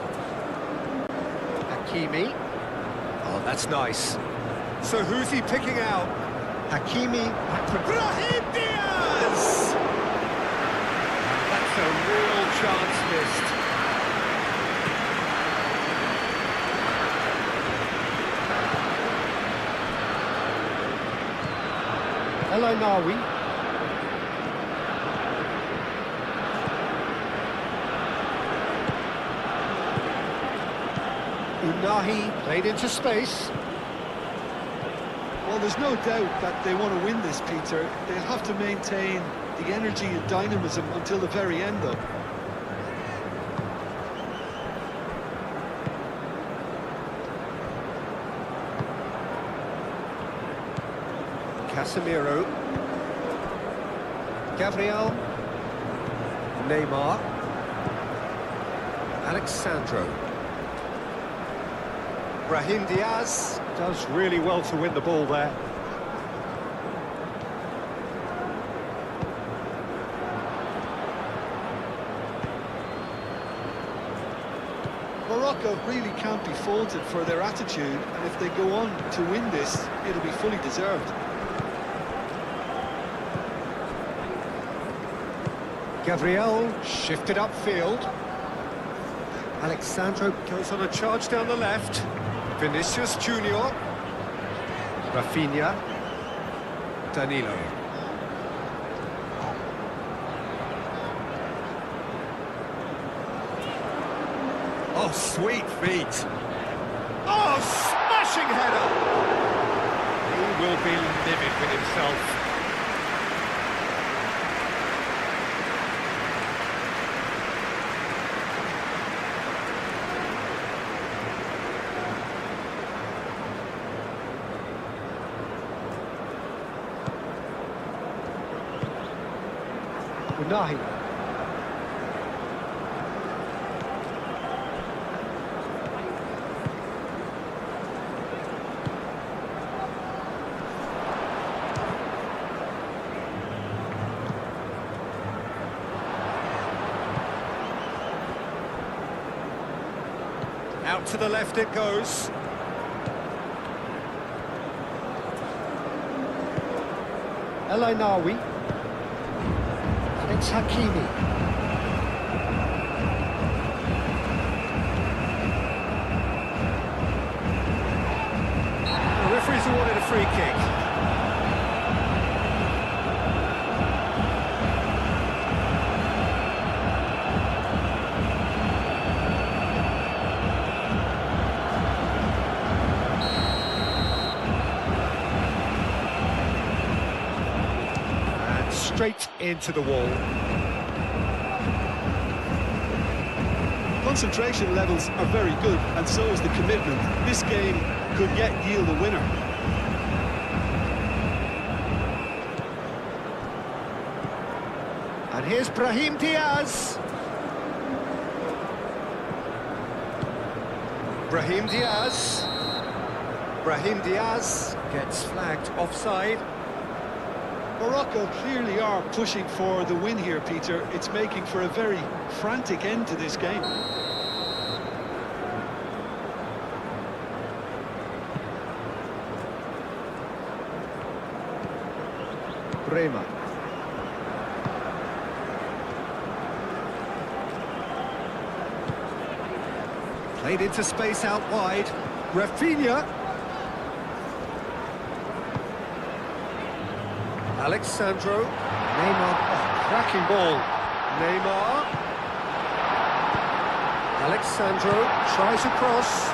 Hakimi. Oh, that's nice. So who's he picking out? Hakimi. Brahim Diaz! That's a real chance missed. Hello, Nawi. Unahi played into space. Well, there's no doubt that they want to win this, Peter. They'll have to maintain the energy and dynamism until the very end, though. Casemiro. Gabriel. Neymar. Alexandro. Brahim Diaz does really well to win the ball there. Morocco really can't be faulted for their attitude, and if they go on to win this, it'll be fully deserved. Gabriel shifted upfield. Alexandro goes on a charge down the left. Vinicius Junior. Rafinha. Danilo. Oh, sweet feet. Oh, smashing header! He will be livid with himself. Unahi. Out to the left it goes. El Ainawi. It's Hakimi. The referee's awarded a free kick. And straight into the wall. Concentration levels are very good, and so is the commitment. This game could yet yield a winner. And here's Brahim Diaz. Brahim Diaz. Brahim Diaz gets flagged offside. Morocco clearly are pushing for the win here, Peter. It's making for a very frantic end to this game. Bremer. Played into space out wide. Rafinha. Alexandro. Neymar. Oh, cracking ball. Neymar. Alexandro tries a cross.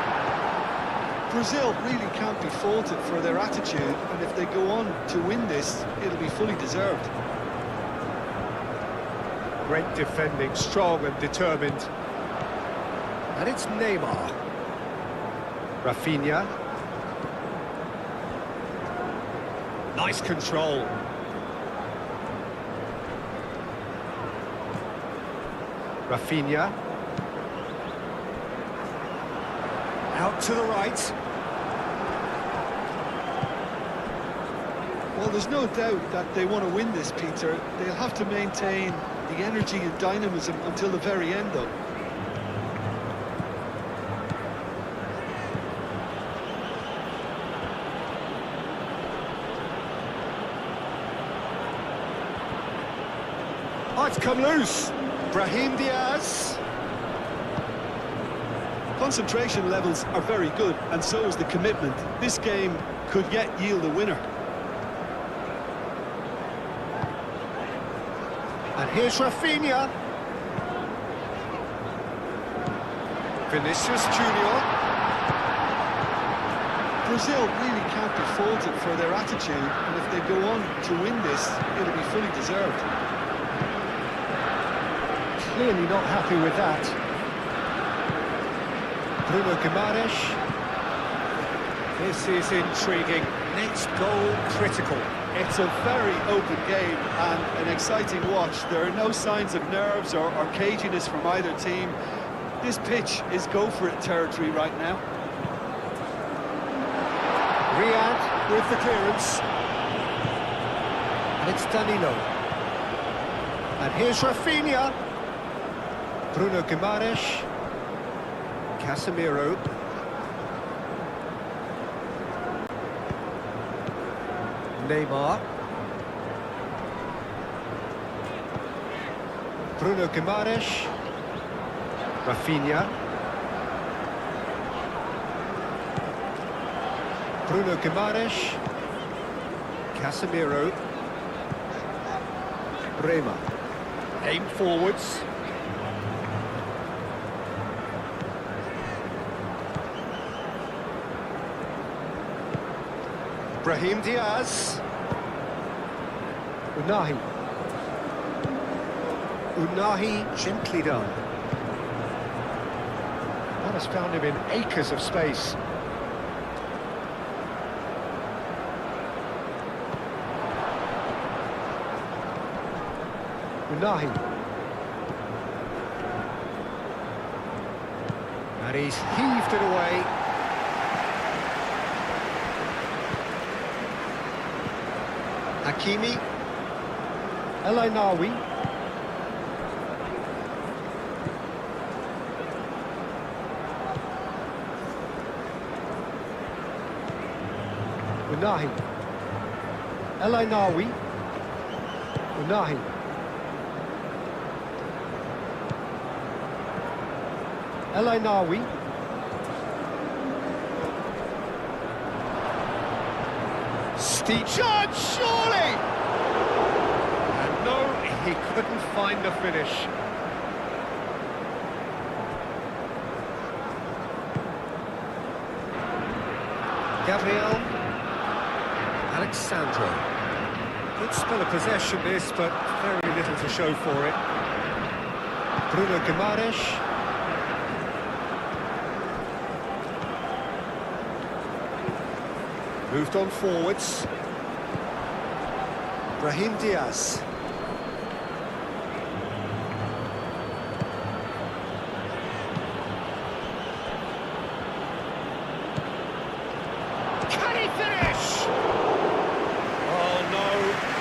Brazil really can't be faulted for their attitude, and if they go on to win this, it'll be fully deserved. Great defending, strong and determined. And it's Neymar. Rafinha. Nice control. Rafinha. Out to the right. Well, there's no doubt that they want to win this, Peter. They'll have to maintain the energy and dynamism until the very end, though. Might come loose. Brahim Diaz. Concentration levels are very good, and so is the commitment. This game could yet yield a winner. And here's Rafinha. Vinicius Junior. Brazil really can't be faulted for their attitude, and if they go on to win this, it'll be fully deserved. Clearly not happy with that. Bruno Guimaraes. This is intriguing. Next goal critical. It's a very open game and an exciting watch. There are no signs of nerves or caginess from either team. This pitch is go-for-it territory right now. Riyad with the clearance. And it's Danilo. And here's Rafinha. Bruno Guimaraes. Casemiro. Neymar. Bruno Guimaraes. Rafinha. Bruno Guimaraes. Casemiro. Bremer. Aim forwards. Brahim Diaz. Unahi. Unahi gently done. That has found him in acres of space. Unahi. And he's heaved it away. Hakimi. El Ainawi. Unahi. El Ainawi. Unahi. El Ainawi. Steep shot, surely! And no, he couldn't find the finish. Gabriel. Alexandro. Good spell of possession this, but very little to show for it. Bruno Guimaraes. Moved on forwards. Brahim Diaz. Can he finish? Oh no,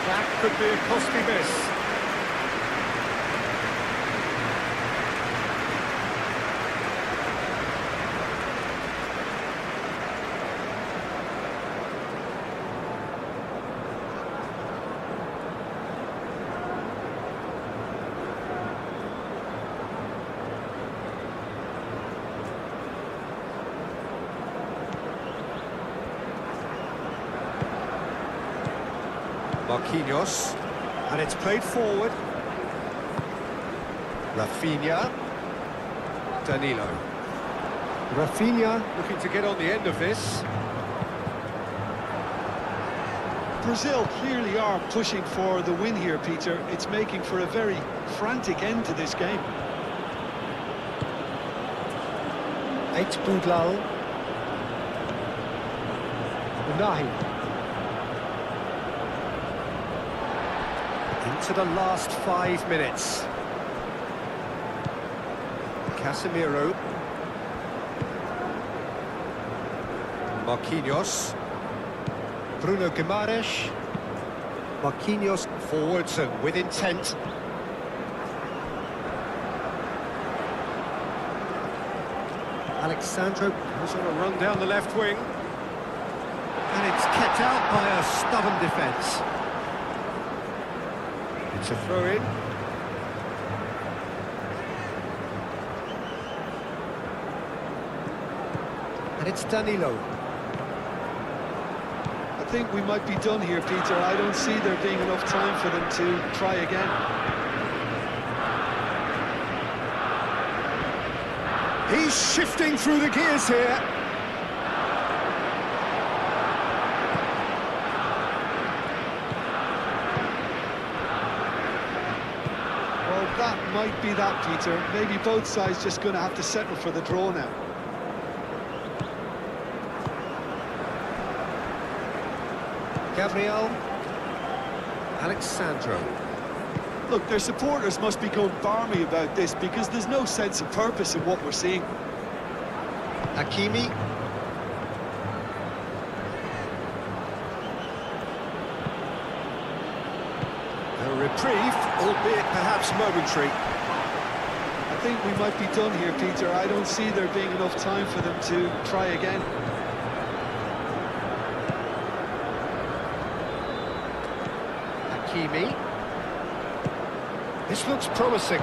that could be a costly miss. Marquinhos, and it's played forward. Rafinha. Danilo. Rafinha looking to get on the end of this. Brazil clearly are pushing for the win here, Peter. It's making for a very frantic end to this game. Eight Boudlal. Unahi. Into the last 5 minutes. Casemiro. Marquinhos. Bruno Guimaraes. Marquinhos forwards and with intent. Alexandro goes on a run down the left wing. And it's kept out by a stubborn defence. It's a throw-in. And it's Danilo. I think we might be done here, Peter. I don't see there being enough time for them to try again. He's shifting through the gears here. Well, that might be that, Peter. Maybe both sides just going to have to settle for the draw now. Gabriel. Alexandro. Look, their supporters must be going barmy about this because there's no sense of purpose in what we're seeing. Hakimi. A reprieve, albeit perhaps momentary. I think we might be done here, Peter. I don't see there being enough time for them to try again. Hakimi. This looks promising.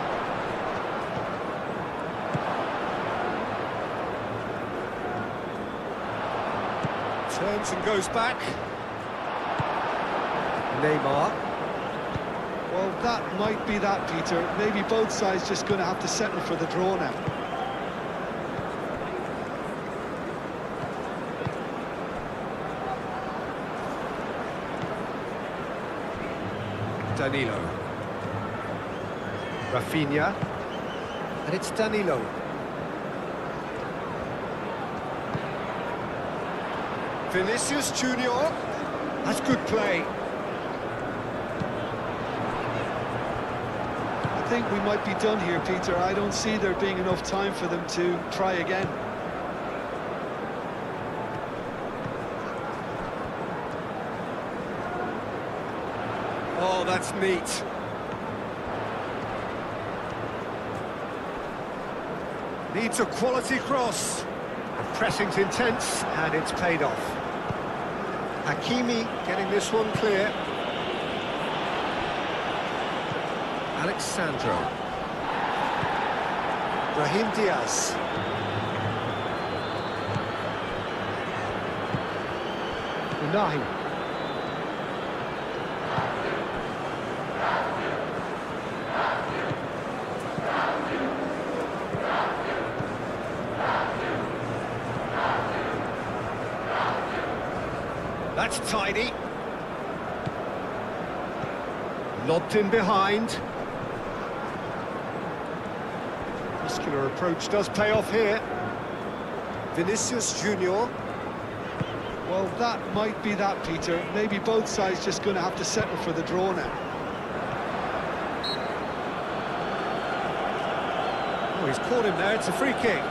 Turns and goes back. Neymar. Well, that might be that, Peter. Maybe both sides just going to have to settle for the draw now. Danilo. Rafinha. And it's Danilo. Vinicius Junior. That's good play. I think we might be done here, Peter. I don't see there being enough time for them to try again. Oh, that's neat. Needs a quality cross. The pressing's intense, and it's paid off. Hakimi getting this one clear. Alexandro. Brahim Diaz. Unahi. That's tidy. Lobbed in behind. Muscular approach does pay off here. Vinicius Junior. Well, that might be that, Peter. Maybe both sides just going to have to settle for the draw now. Oh, he's caught him there. It's a free kick.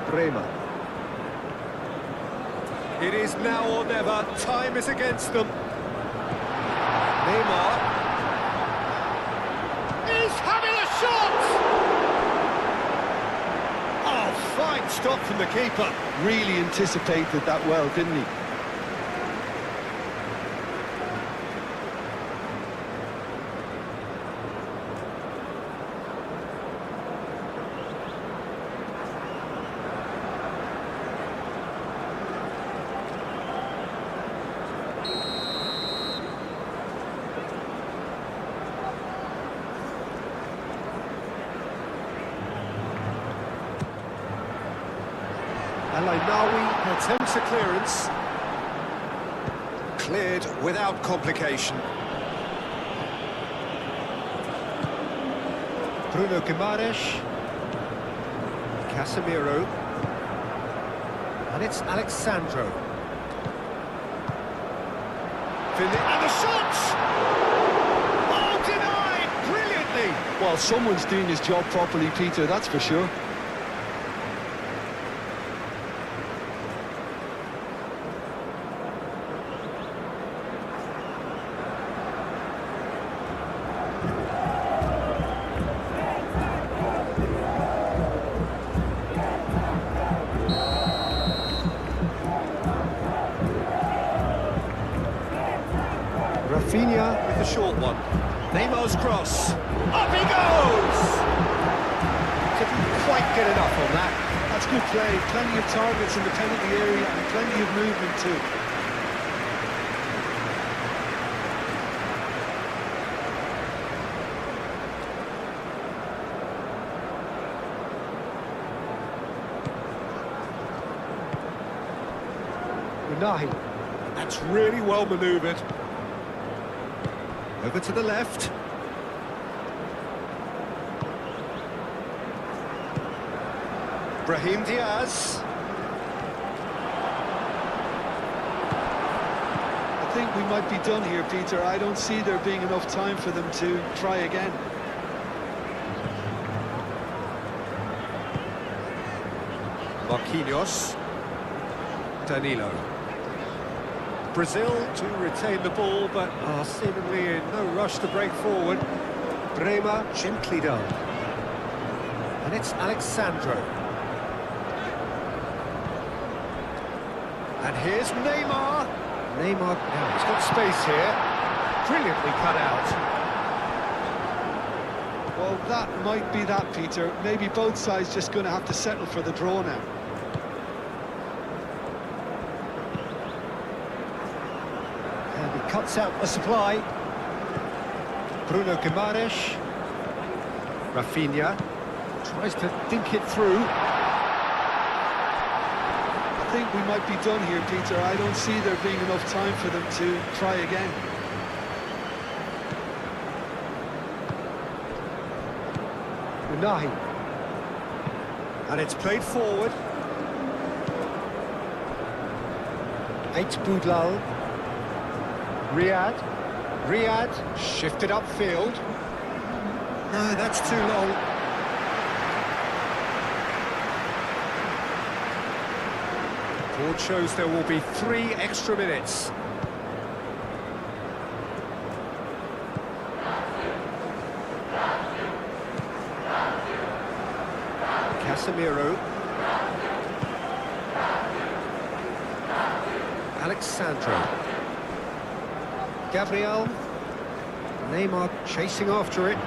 Bremer. It is now or never. Time is against them. Neymar. He's having a shot! Oh, fine stop from the keeper. Really anticipated that well, didn't he? Al-Ainawi attempts a clearance. Cleared without complication. Bruno Guimaraes. Casemiro. And it's Alexandro. And the shot! Oh, denied! Brilliantly! Well, someone's doing his job properly, Peter, that's for sure. short one. Neymar's cross. Up he goes! Didn't quite get enough on that. That's good play. Plenty of targets in the penalty area and plenty of movement too. Unahi. That's really well manoeuvred. Over to the left. Brahim Diaz. I think we might be done here, Peter. I don't see there being enough time for them to try again. Marquinhos. Danilo. Brazil to retain the ball, but are seemingly in no rush to break forward. Bremer gently done. And it's Alexandro. And here's Neymar. Neymar, now he's got space here. Brilliantly cut out. Well, that might be that, Peter. Maybe both sides just going to have to settle for the draw now. And he cuts out the supply. Bruno Guimaraes. Rafinha tries to think it through. I think we might be done here, Peter. I don't see there being enough time for them to try again. Unahi. And it's played forward. 8 Boudlal. Riyad. Riyad shifted upfield. No, that's too long. Board shows there will be 3 extra minutes. Casemiro. Alexandro. Gabriel. Neymar chasing after it.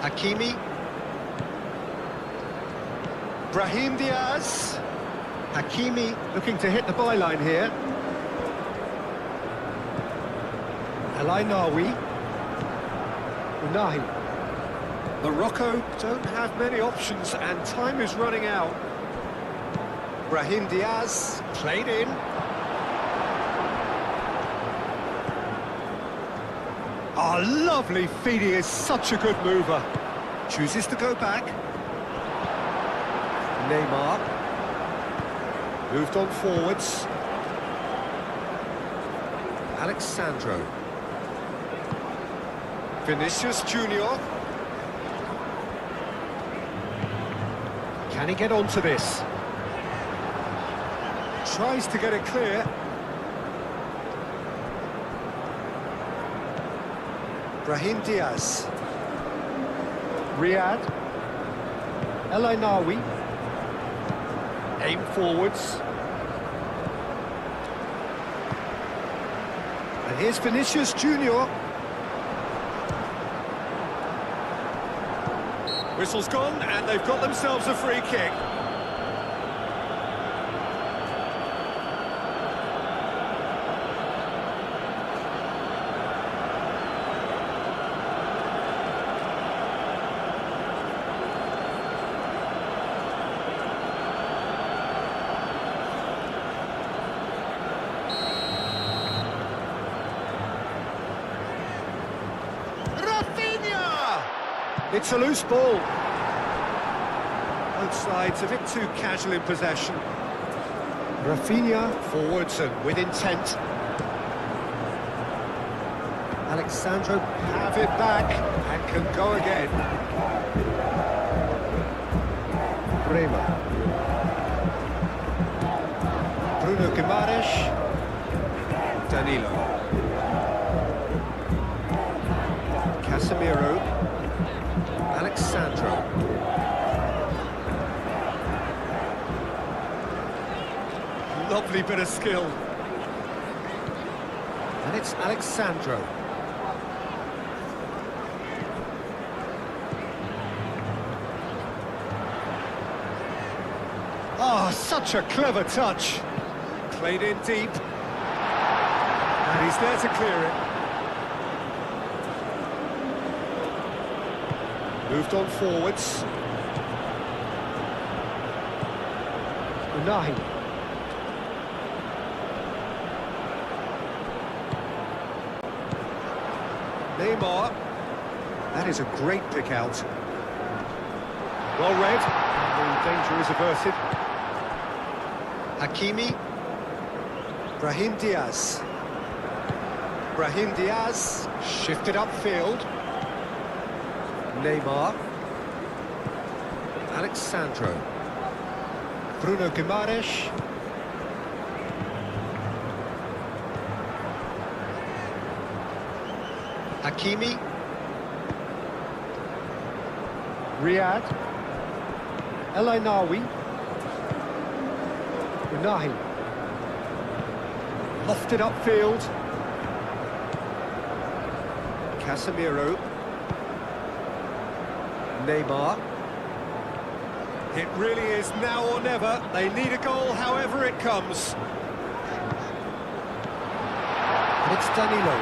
Hakimi. Brahim Diaz. Hakimi looking to hit the byline here. El Ainaoui. Unahi. Morocco don't have many options and time is running out. Brahim Diaz played in. Oh, lovely feed, he is such a good mover. Chooses to go back. Neymar. Moved on forwards. Alexandro. Vinicius Junior. Can he get onto this? Tries to get it clear. Brahim Diaz. Riyad. El Ainaoui. Aim forwards. And here's Vinicius Junior. Whistle's gone, and they've got themselves a free kick. It's a loose ball. Both sides a bit too casual in possession. Rafinha forwards and with intent. Alexandro have it back and can go again. Bremer. Bruno Guimaraes. Danilo. Casemiro. Alexandro. Lovely bit of skill. And it's Alexandro. Oh, such a clever touch. Played in deep. And he's there to clear it. Moved on forwards. Unahi. Neymar. That is a great pick out. Well read. And the danger is averted. Hakimi. Brahim Diaz. Brahim Diaz shifted upfield. Neymar. Alexandro. Bruno Guimaraes. Hakimi. Riyad. El Ainawi. Unahi. Lofted upfield. Casemiro. Neymar. It really is now or never. They need a goal however it comes. And it's Danilo.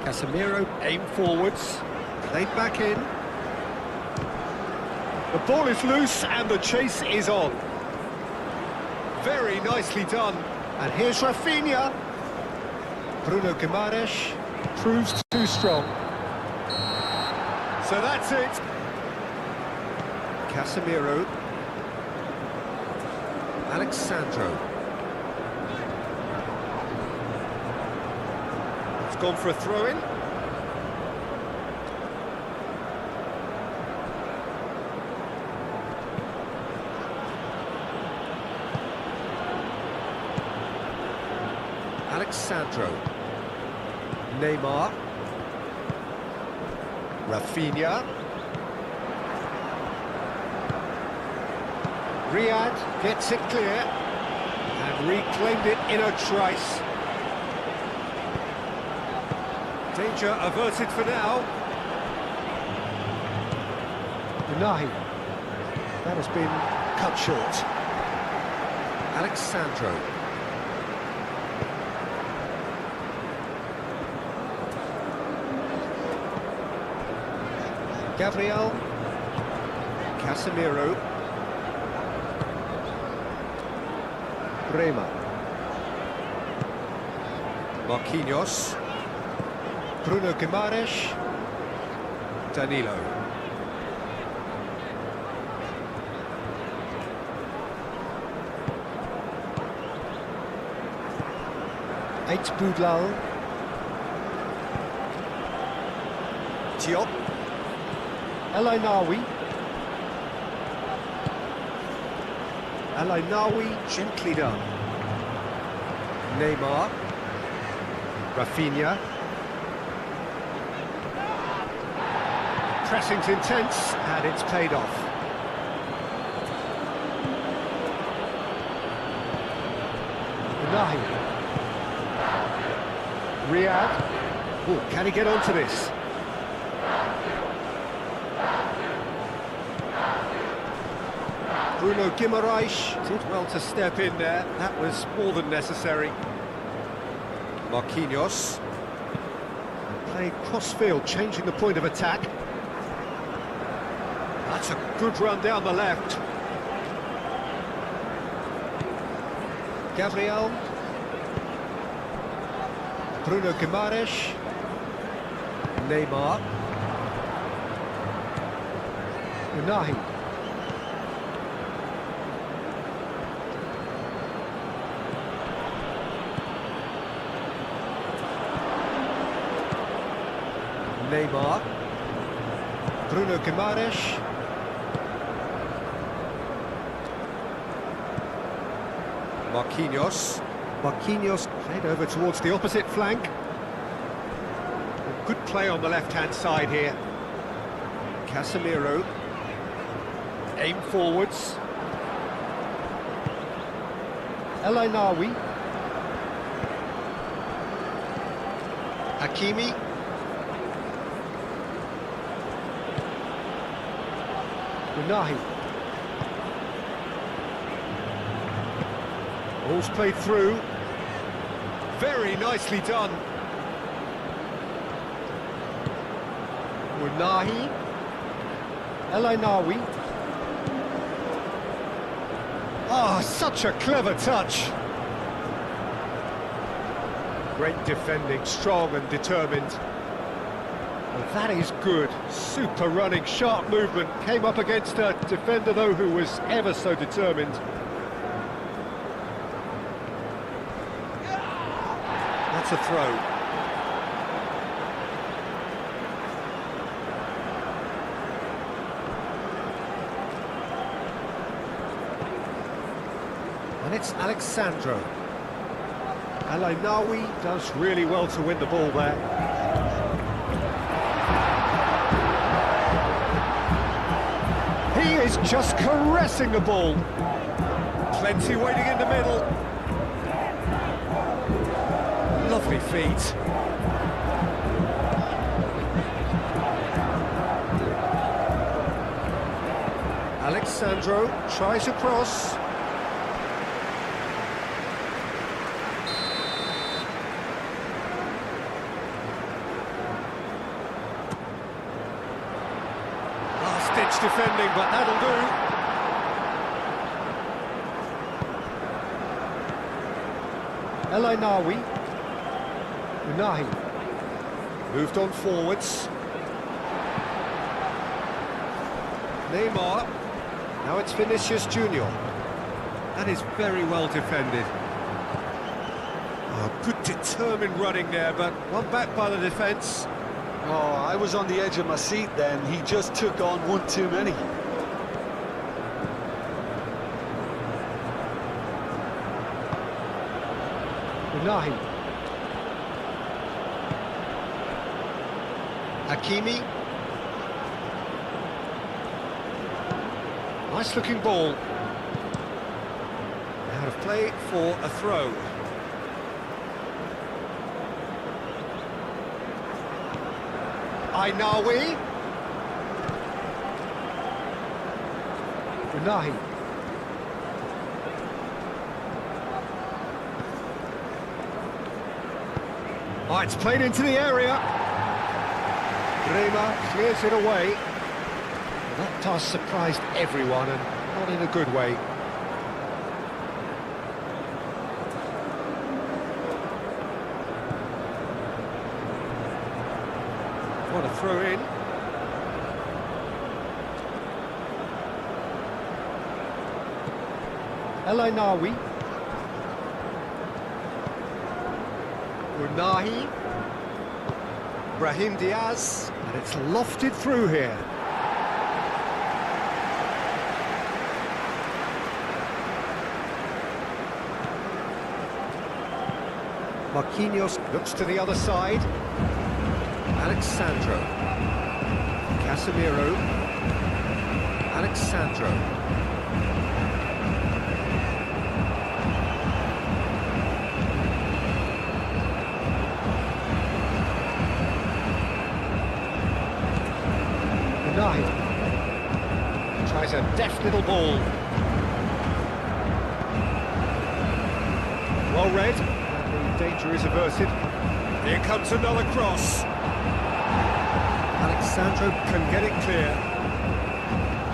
Casemiro aim forwards. Played back in. The ball is loose and the chase is on. Very nicely done. And here's Rafinha. Bruno Guimaraes proves too strong. So that's it. Casemiro. Alexandro. It's gone for a throw-in. Alexandro. Neymar. Rafinha. Riyad gets it clear and reclaimed it in a trice. Danger averted for now. Unahi. That has been cut short. Alexandro. Gabriel. Casemiro. Rema. Marquinhos. Bruno Guimaraes. Danilo. Eight Boudlal. Diop. El Ainawi. El Ainawi gently done. Neymar. Rafinha. Pressing's intense and it's paid off. Unahi. Riyad. Oh, can he get onto this? Bruno Guimaraes did well to step in there. That was more than necessary. Marquinhos. Played cross-field, changing the point of attack. That's a good run down the left. Gabriel. Bruno Guimaraes. Neymar. Unahi. Neymar. Bruno Guimaraes. Marquinhos. Marquinhos played over towards the opposite flank. Good play on the left-hand side here. Casemiro. Aim forwards. El Ainawi. Hakimi. Unahi. Ball's played through. Very nicely done. Unahi. El Ainawi. Ah, such a clever touch. Great defending, strong and determined. Well, that is good. Super running, sharp movement. Came up against a defender, though, who was ever so determined. That's a throw. And it's Alexandro. El Ainawi does really well to win the ball there. He is just caressing the ball. Plenty waiting in the middle. Lovely feet. Alexandro tries a cross. Last-ditch defending, but that'll do. El Ainawi. Unahi. Moved on forwards. Neymar. Now it's Vinicius Junior. That is very well defended. Oh, good determined running there, but one back by the defence. Oh, I was on the edge of my seat then. He just took on one too many. Unahi. Hakimi. Nice looking ball. Out of play for a throw. Ainawi. Unahi. Oh, it's played into the area. Neymar clears it away. That toss surprised everyone, and not in a good way. What a throw in. El Ainawi. Unahi. Brahim Diaz. And it's lofted through here. Marquinhos looks to the other side. Alexandro. Casemiro. Alexandro. Unahi. Tries a deft little ball. Well read. The danger is averted. Here comes another cross. Alexandro can get it clear.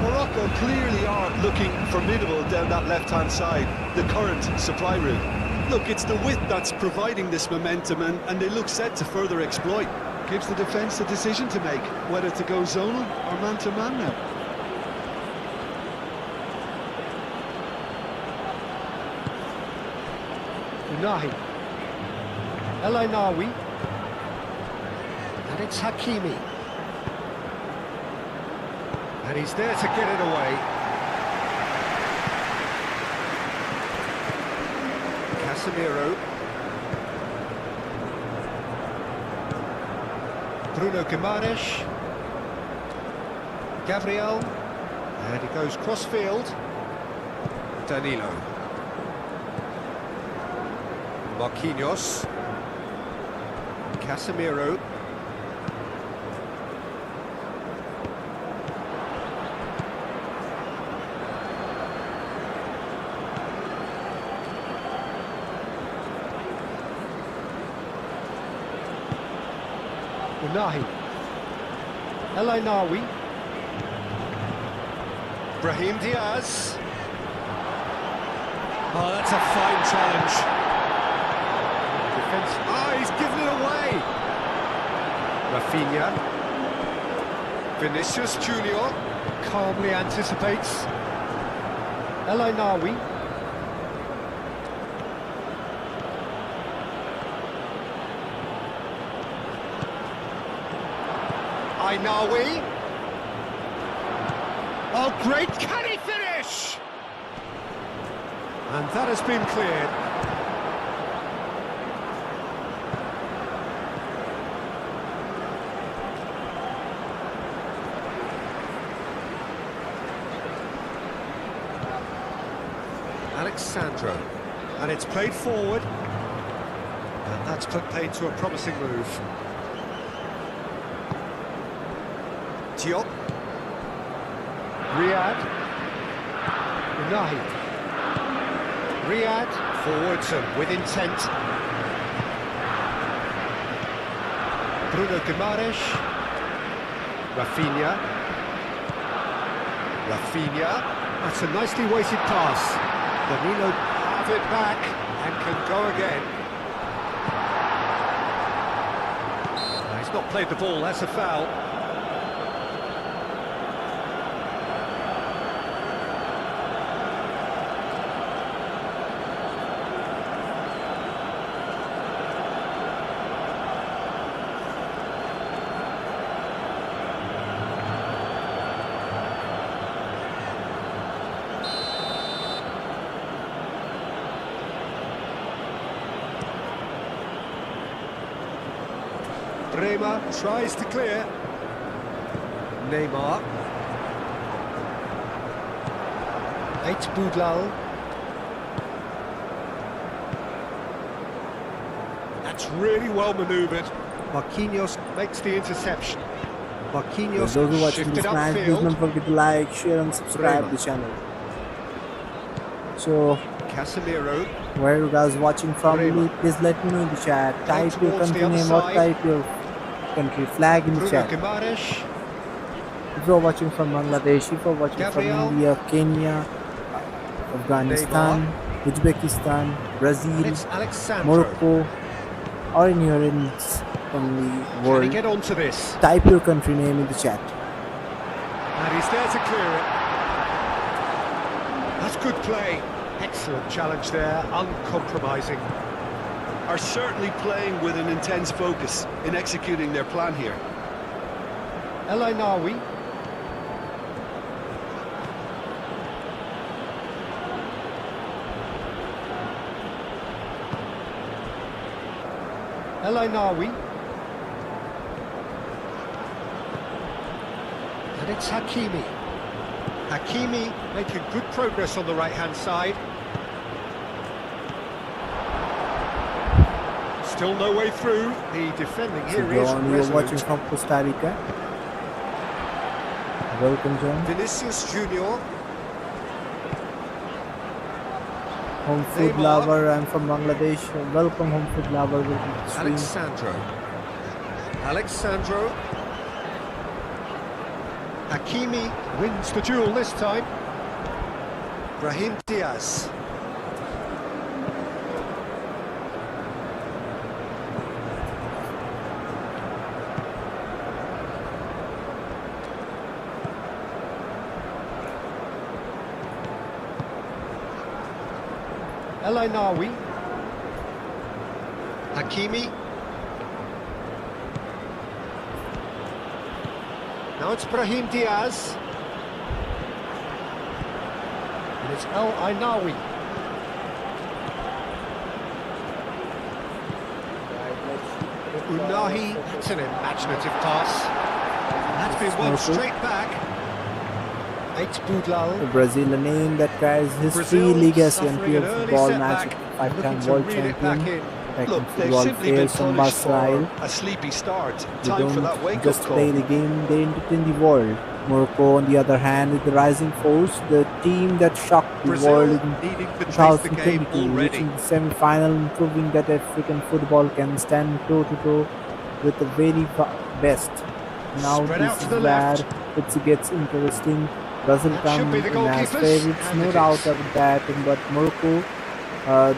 Morocco clearly are looking formidable down that left-hand side, the current supply route. Look, it's the width that's providing this momentum, and they look set to further exploit. Gives the defence a decision to make, whether to go zonal or man-to-man now. Unahi. El Ainawi. And it's Hakimi. And he's there to get it away. Casemiro. Bruno Guimaraes. Gabriel. And he goes cross-field. Danilo. Marquinhos. Casemiro. Unahi. El Ainawi. Brahim Diaz. Oh, that's a fine challenge. Defense. Oh, he's given it away. Rafinha. Vinicius Junior calmly anticipates. El Ainawi. Ainawi. Oh, great! Can he finish? And that has been cleared. Alexandro. And it's played forward. And that's put paid to a promising move. Diop. Riyad. Unahi. Riyad forwards and with intent. Bruno Guimaraes. Rafinha. Rafinha. That's a nicely weighted pass. Danilo have it back and can go again. He's not played the ball, that's a foul. Neymar tries to clear. Neymar. Boudlal. That's really well manoeuvred. Marquinhos makes the interception. Marquinhos Those who are watching shifted this match, please upfield. don't forget to like, share and subscribe Rema. the channel. So, Casemiro. where you guys watching from, Rema. please let me know in the chat. Type your towards the country other name or side. type your country flag in the Bruno chat. Guimaraes. If you're watching from Bangladesh, if you're watching Gabriel. from India, Kenya, Afghanistan, Uzbekistan, And Brazil, it's Alexandro. Morocco, or anywhere in from the Can he world, get onto this? type your country name in the chat. And he's there to clear it. That's good play. Excellent challenge there, uncompromising. Are certainly playing with an intense focus in executing their plan here. El Ainawi. El Ainawi. And it's Hakimi. Hakimi making good progress on the right-hand side. Still no way through. The defending So here is John, you're watching resolute. from Costa Rica. Welcome, John. Vinicius Junior. Home food Neymar. lover. I'm from Bangladesh. Welcome, home food lover. Welcome to the stream. Alexandro. Alexandro. Hakimi wins the duel this time. Brahim Diaz. El Ainawi. Hakimi. Now it's Brahim Diaz. And it's El Ainawi. Unahi, that's an imaginative pass. That's been won Wonderful. straight back. Boudlal. Brazil, a name that carries history, Brazil legacy, and suffering pure an early football setback, match, five-time looking to world reel it back champion. in. attacking Look, they've football simply fair been Samba punished for style. a sleepy start. They Time for don't that wake-up just call. play the game, they entertain the world. Morocco, on the other hand, is the rising force, the team that shocked the world Brazil in needing to chase the game 2022, already. reaching the semi-final and proving that African football can stand toe-to-toe with the very best. Now Spread out this to is the where left. it gets interesting. Brazil That should be come the in as goalkeepers, favorites, and no it doubt is. about that. But Morocco,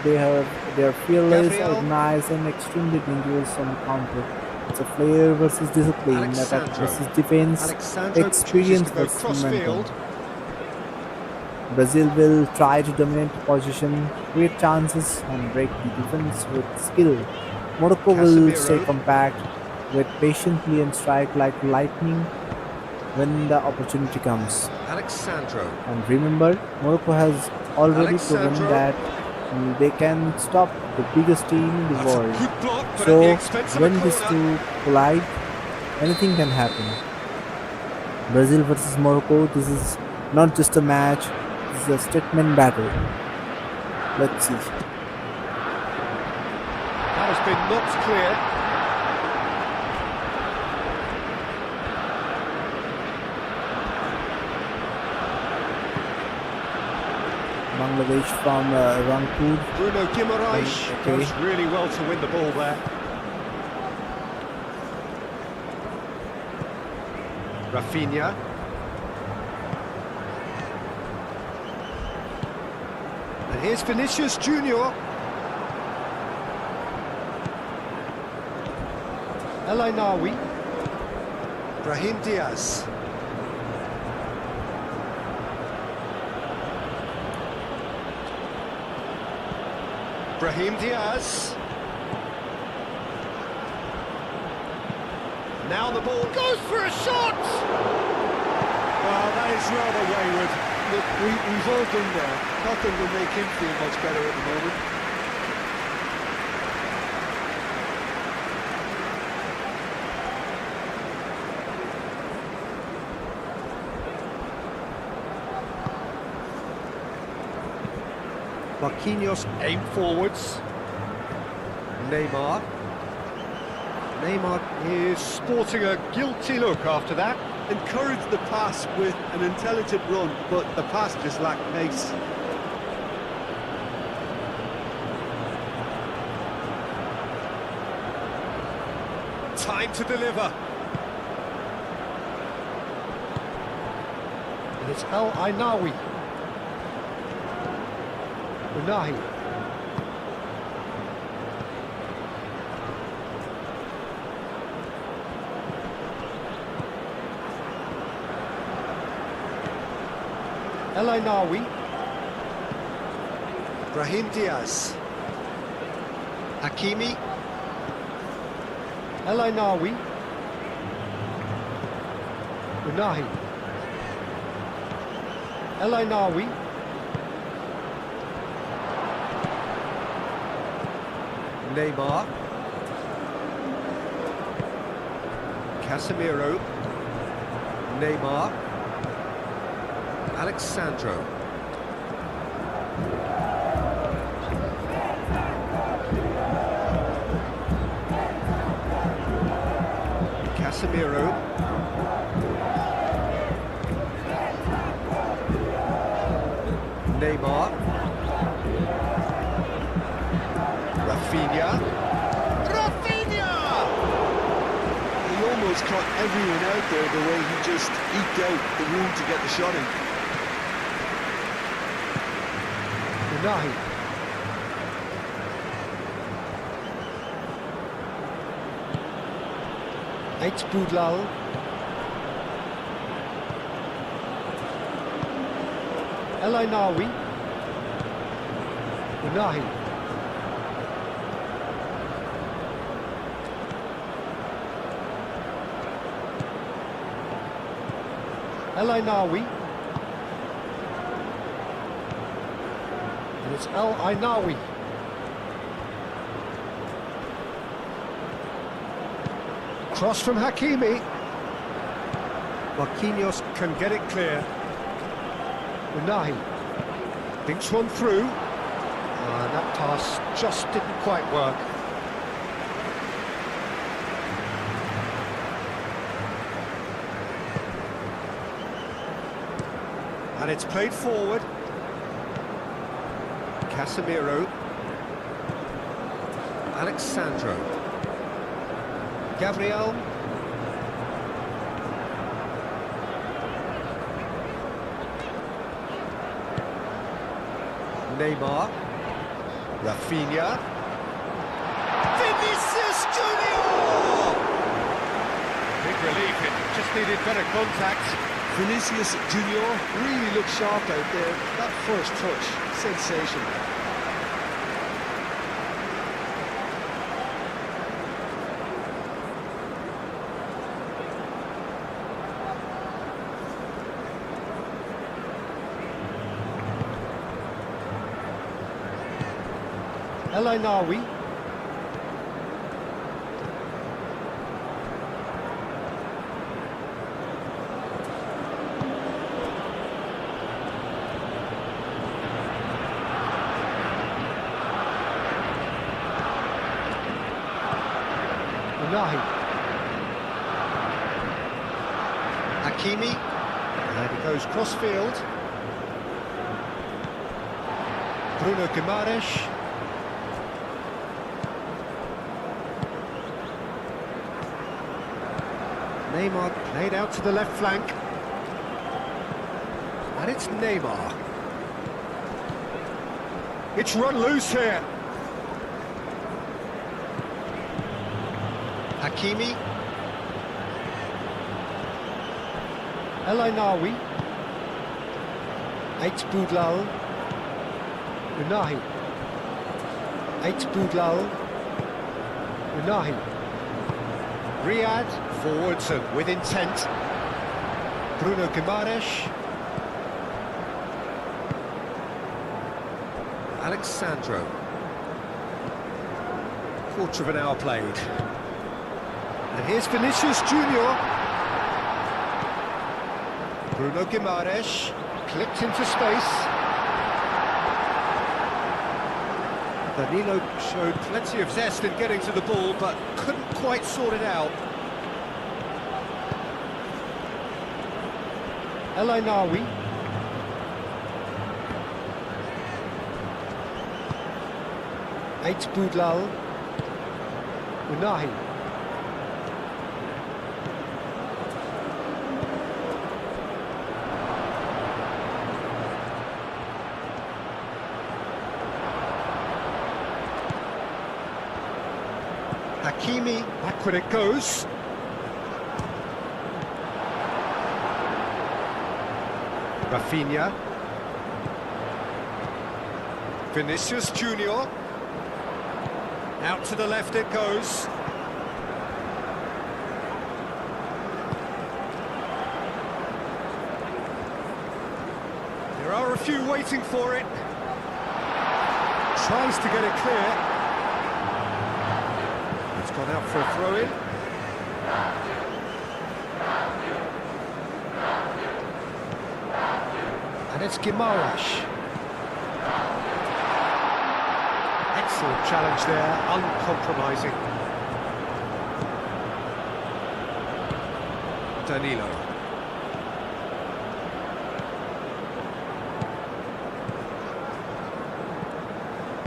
they are fearless, Gabriel, organized, and extremely dangerous on the counter. It's a flair versus discipline, attack Alexandro. versus defense, Alexandro chooses experience to go versus momentum. cross-field. Brazil will try to dominate the position, create chances, and break the defense with skill. Morocco will stay Casemiro. compact, wait patiently, and strike like lightning when the opportunity comes. Alexandro. And remember, Morocco has already proven Alexandro. that they can stop the biggest team in the That's a world. good block, but at the So, expense of a when these corner. two collide, anything can happen. Brazil versus Morocco, this is not just a match, this is a statement battle. Let's see. That has been knocked clear. Bangladesh from Rangpur. Bruno Guimaraes Okay. does really well to win the ball there. Rafinha. And here's Vinicius Junior. El Ainawi. Brahim Diaz. Brahim Diaz. Now the ball goes for a shot! Well, that is rather wayward. Look, we've all been there. Nothing will make him feel much better at the moment. Marquinhos aim forwards. Neymar. Neymar is sporting a guilty look after that. Encouraged the pass with an intelligent run, but the pass just lacked pace. Time to deliver. And it's El Ainawi. Unahi. El Ainawi. Brahim Diaz. Hakimi. El Ainawi. Unahi. El Ainawi. Neymar. Casemiro. Neymar. Alexandro. Casemiro. Neymar. Rafinha. Rafinha! He almost caught everyone out there the way he just eked out the room to get the shot in. Unahi. Eight Boudlal. El Ainawi. Unahi. El Ainawi. And it's El Ainawi. Cross from Hakimi. Marquinhos can get it clear. Unahi thinks one through. And that pass just didn't quite work. And it's played forward. Casemiro. Alexandro. Gabriel. Neymar. Rafinha. Vinicius Junior! Big relief, it just needed better contact. Vinicius Junior really looked sharp out there. That first touch, sensational. El Ainawi. Unahi. Hakimi. And he goes cross-field. Bruno Guimaraes. Neymar played out to the left flank. And it's Neymar. It's run loose here. Hakimi. El Ainawi. Eight Boudlal. Unahi. Eight Boudlal. Unahi. Riyad, forwards and with intent. Bruno Guimaraes. Alexandro. Quarter of an hour played. And here's Vinicius Junior. Bruno Guimaraes, clipped into space. Danilo showed plenty of zest in getting to the ball, but couldn't quite sort it out. El Ainawi. Eight Boudlal. Unahi. Hakimi, backward it goes. Rafinha. Vinicius Junior. Out to the left it goes. There are a few waiting for it. Tries to get it clear. It's gone out for a throw-in. And it's Guimaraes. Excellent challenge there, uncompromising. Danilo.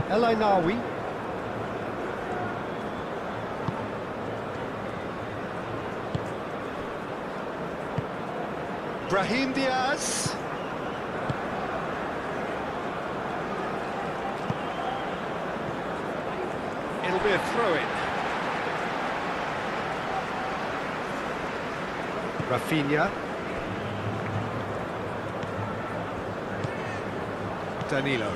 El Ainawi. Brahim Diaz. It'll be a throw-in. Rafinha. Danilo.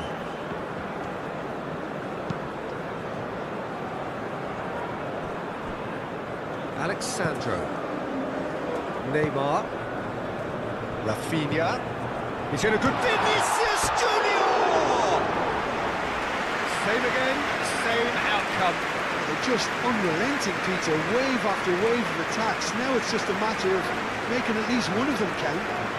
Alexandro. Neymar. Rafinha. He's in a good... Vinicius Junior! Same again, same outcome. They're just unrelenting, Peter. Wave after wave of attacks. Now it's just a matter of making at least one of them count.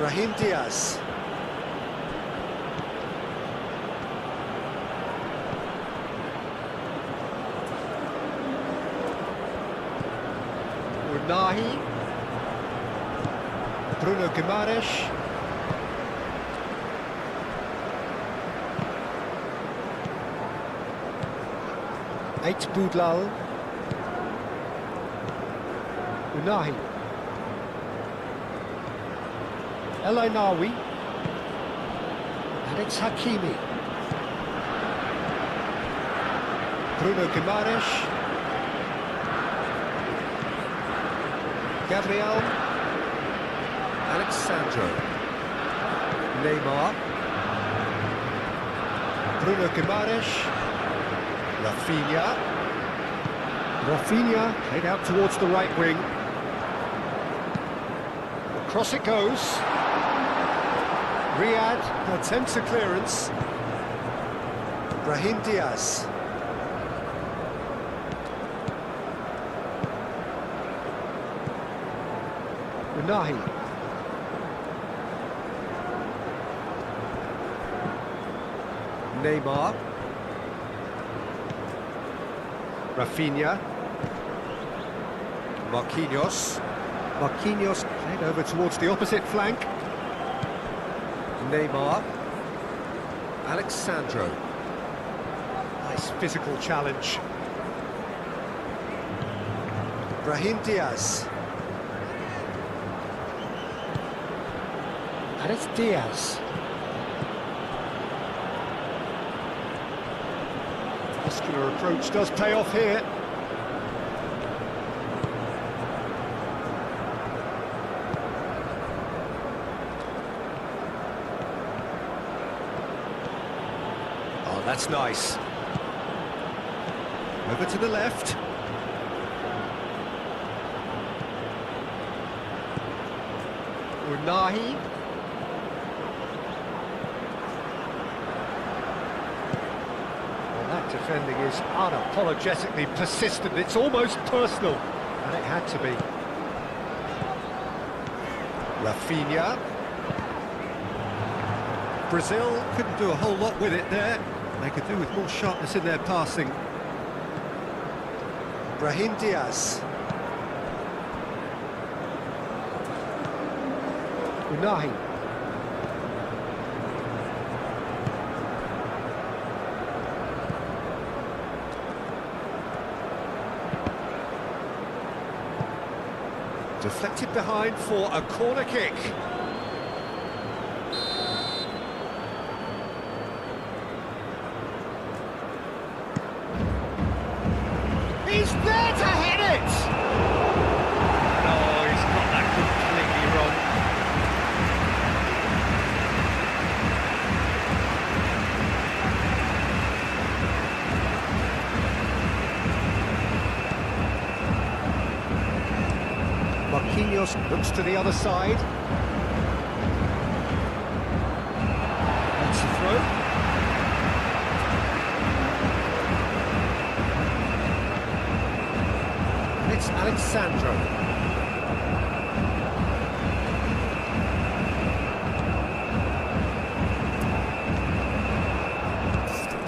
Brahim Diaz. Unahi. Bruno Guimaraes. Eight Boudlal. Unahi. El Ainawi. And it's Hakimi. Bruno Guimaraes. Gabriel. Alexandro. Neymar. Bruno Guimaraes. Rafinha. Rafinha played out towards the right wing. Across it goes. Riyad attempts a clearance. Brahim Diaz. Unahi. Neymar. Rafinha. Marquinhos. Marquinhos played over towards the opposite flank. Neymar. Alexandro. Nice physical challenge. Brahim Diaz. And it's Diaz. Muscular approach does pay off here. Oh, that's nice. Over to the left. Unahi. That defending is unapologetically persistent. It's almost personal, and it had to be. Rafinha. Brazil couldn't do a whole lot with it there. They could do with more sharpness in their passing. Brahim Diaz. Unahi. Deflected behind for a corner kick. He's there to hit it! No, he's got that completely wrong. Marquinhos looks to the other side. That's the throw. And it's Alexandro.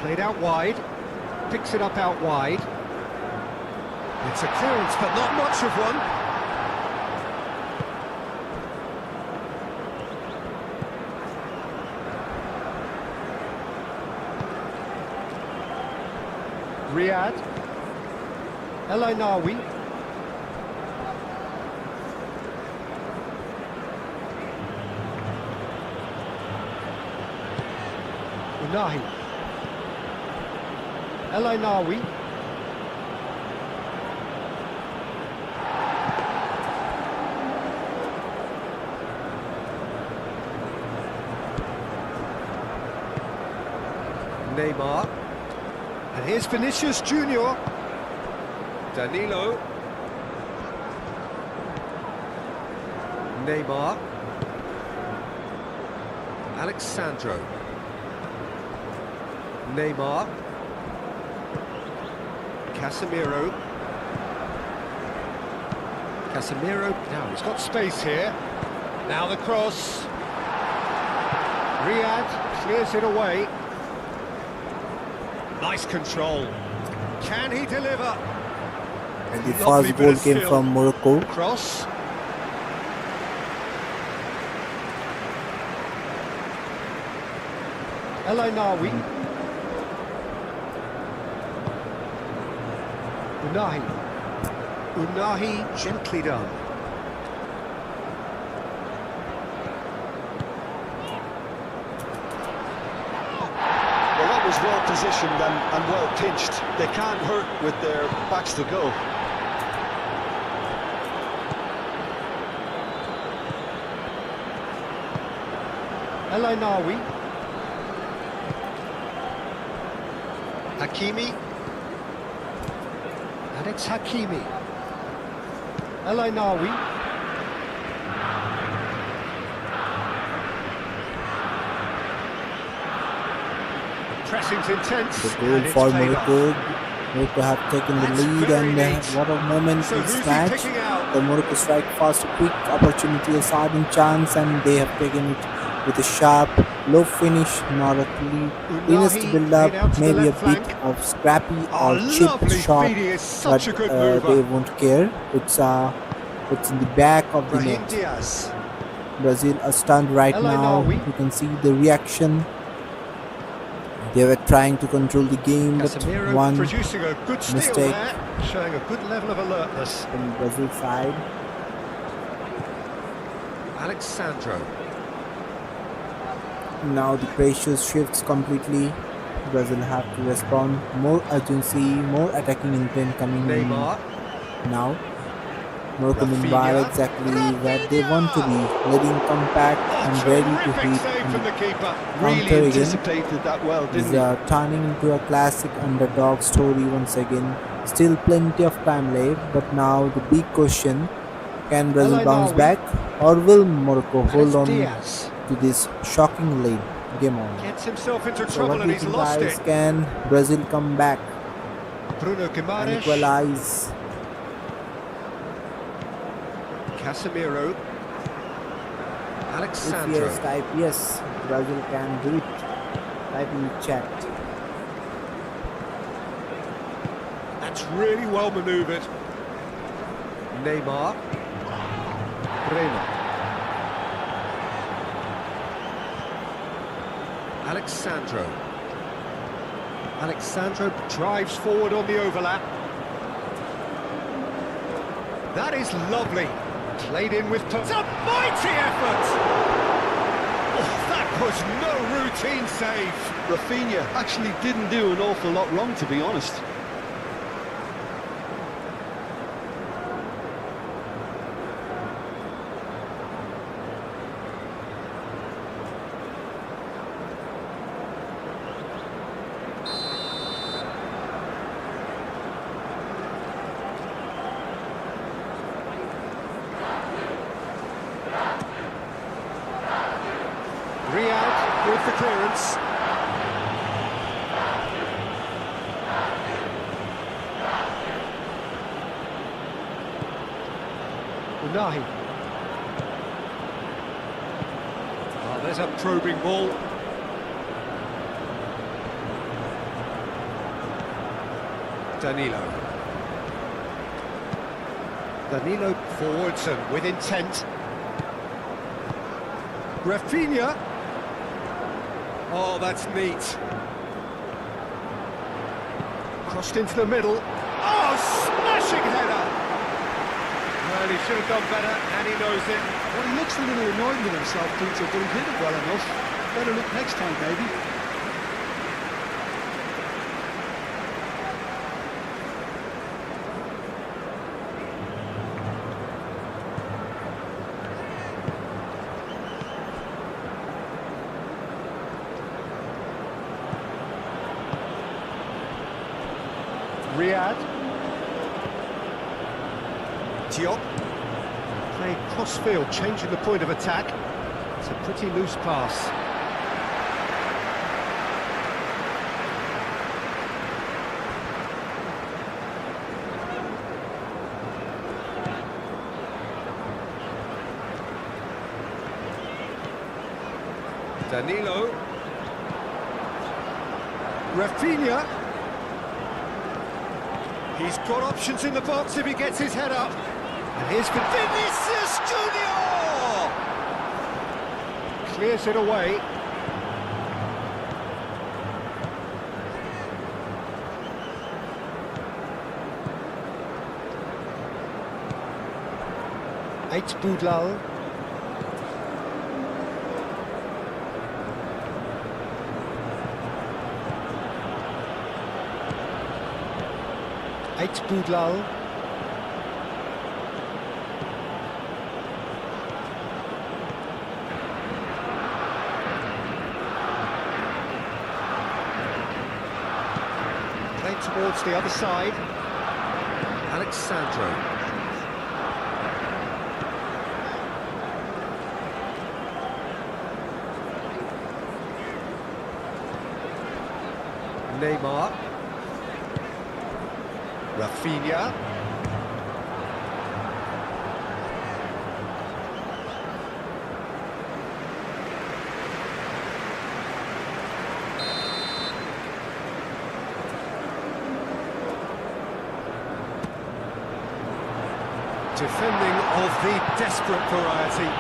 Played out wide. Picks it up out wide. It's a clearance, but not much of one. Riyad. El Ainawi. Unahi. El Ainawi. Neymar. And here's Vinicius Junior. Danilo. Neymar. Alexandro. Neymar. Casemiro. Casemiro. Now he's got space here. Now the cross. Riyad clears it away. Nice control. Can he deliver? And the Lovely first bit goal of came skill. from Morocco. Cross. El Ainawi. Unahi. Unahi gently done. Well, that was well positioned and well pinched. They can't hurt with their backs to goal. El Ainawi. Hakimi. And it's Hakimi. El Ainawi. Pressing's intense. The goal and it's for paid off. Morocco. Morocco have taken the That's lead, very and neat. what a moment So in who's this he match. picking out? The Morocco strike fast, a quick opportunity, a sudden chance, and they have taken it with a sharp, low finish, not a cleanest Unahi build laid out up, to the maybe a left bit flank. of scrappy Oh, or chip lovely shot, feeding is but such a good they mover. won't care. It's in the back of the Brahim net. Diaz. Brazil are stunned right El now. Ainawi. You can see the reaction. They were trying to control the game, but Casemiro one producing a good steal mistake there, showing a good level of alertness. from Brazil side. Alexandro. Now the pressure shifts completely. Brazil have to respond. More urgency, more attacking intent coming in Neymar. now. Morocco Rafinha. meanwhile exactly where they want to be, leading compact and Oh, ready to terrific hit save on from the the keeper. Really counter again. anticipated that well, Is didn't he? turning into a classic underdog story once again. Still plenty of time left, but now the big question: can El Brazil bounce Ainawi. back, or will Morocco And hold it's on Diaz. to this shocking lead? Game on. Gets himself into So trouble what do and you he's think, lost guys? it. Can Brazil come back Bruno and Guimaraes. equalize? Casemiro. If Alexandro. yes, type yes. Brazil can do it. Type in the chat. That's really well manoeuvred. Neymar. Breno. Alexandro. Alexandro drives forward on the overlap. That is lovely. Played in with... It's a mighty effort! Oh, that was no routine save. Rafinha actually didn't do an awful lot wrong, to be honest. Riyad with the clearance. Unahi. Oh, there's a probing ball. Danilo. Danilo forwards and with intent. Rafinha. Oh, that's neat. Crossed into the middle. Oh, smashing header! Well, he should have done better, and he knows it. Well, he looks a little annoyed with himself, Peter, but he did it well enough. Better look next time, maybe. Riyad. Diop. Played cross-field, changing the point of attack. It's a pretty loose pass. Danilo. Rafinha. He's got options in the box if he gets his head up. And here's Vinicius Junior! Clears it away. Boudlal. Boudlal. Played towards the other side. Alexandro. Neymar. Rafinha. Defending of the desperate variety.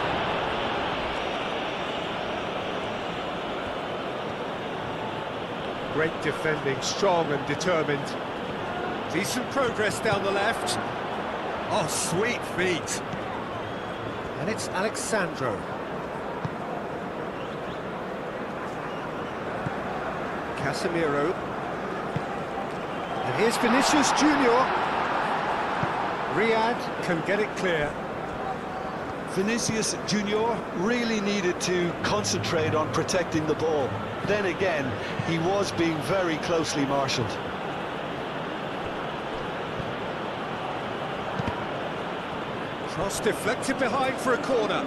Great defending, strong and determined. Decent progress down the left. Oh, sweet feet. And it's Alexandro. Casemiro. And here's Vinicius Junior. Riyad can get it clear. Vinicius Junior really needed to concentrate on protecting the ball. Then again, he was being very closely marshalled. Cross deflected behind for a corner.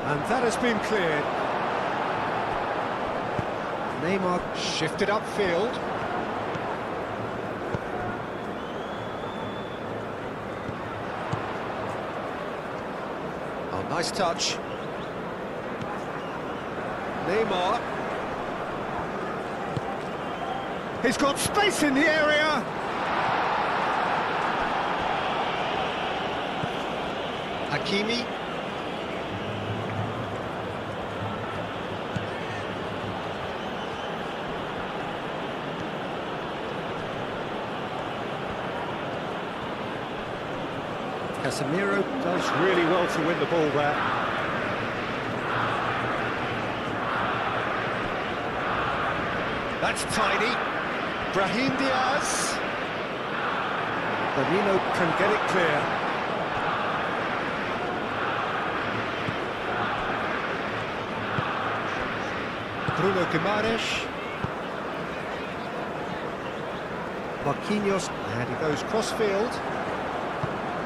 And that has been cleared. Neymar shifted upfield. Oh, nice touch. Neymar. He's got space in the area. Hakimi. Casemiro does really well to win the ball there. That's tiny. Brahim Diaz. Danilo can get it clear. Bruno Guimaraes. Marquinhos, and he goes cross-field.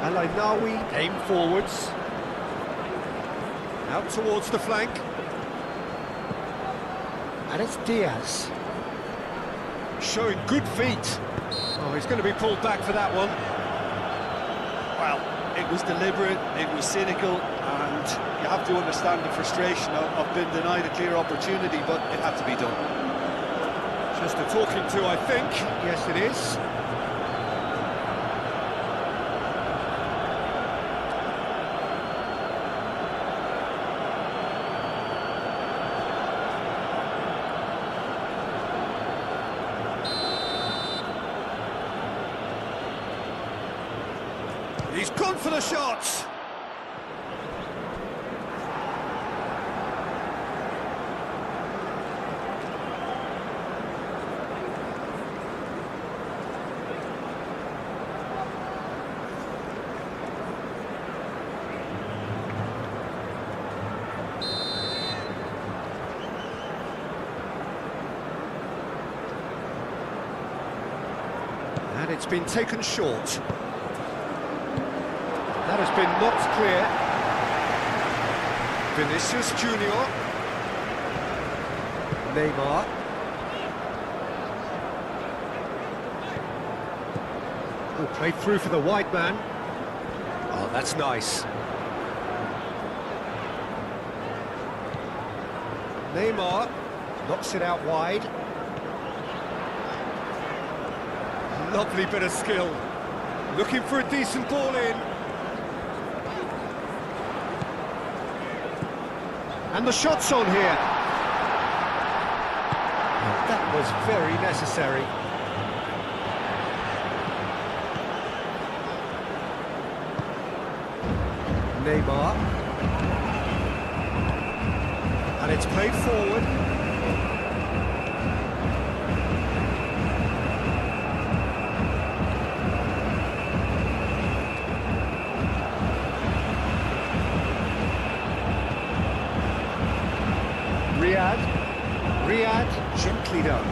Al-Ainawi aim forwards. Out towards the flank. And it's Diaz. Showing good feet. Oh, he's going to be pulled back for that one. Well, it was deliberate, it was cynical, and you have to understand the frustration of being denied a clear opportunity, but it had to be done. Just a talking to, I think. Yes, it is. He's gone for the shot. And it's been taken short. That has been knocked clear. Vinicius Junior. Neymar. Oh, played through for the wide man. Oh, that's nice. Neymar knocks it out wide. Lovely bit of skill. Looking for a decent ball in. And the shot's on here. That was very necessary. Neymar. And it's played forward. Riyad, gently done.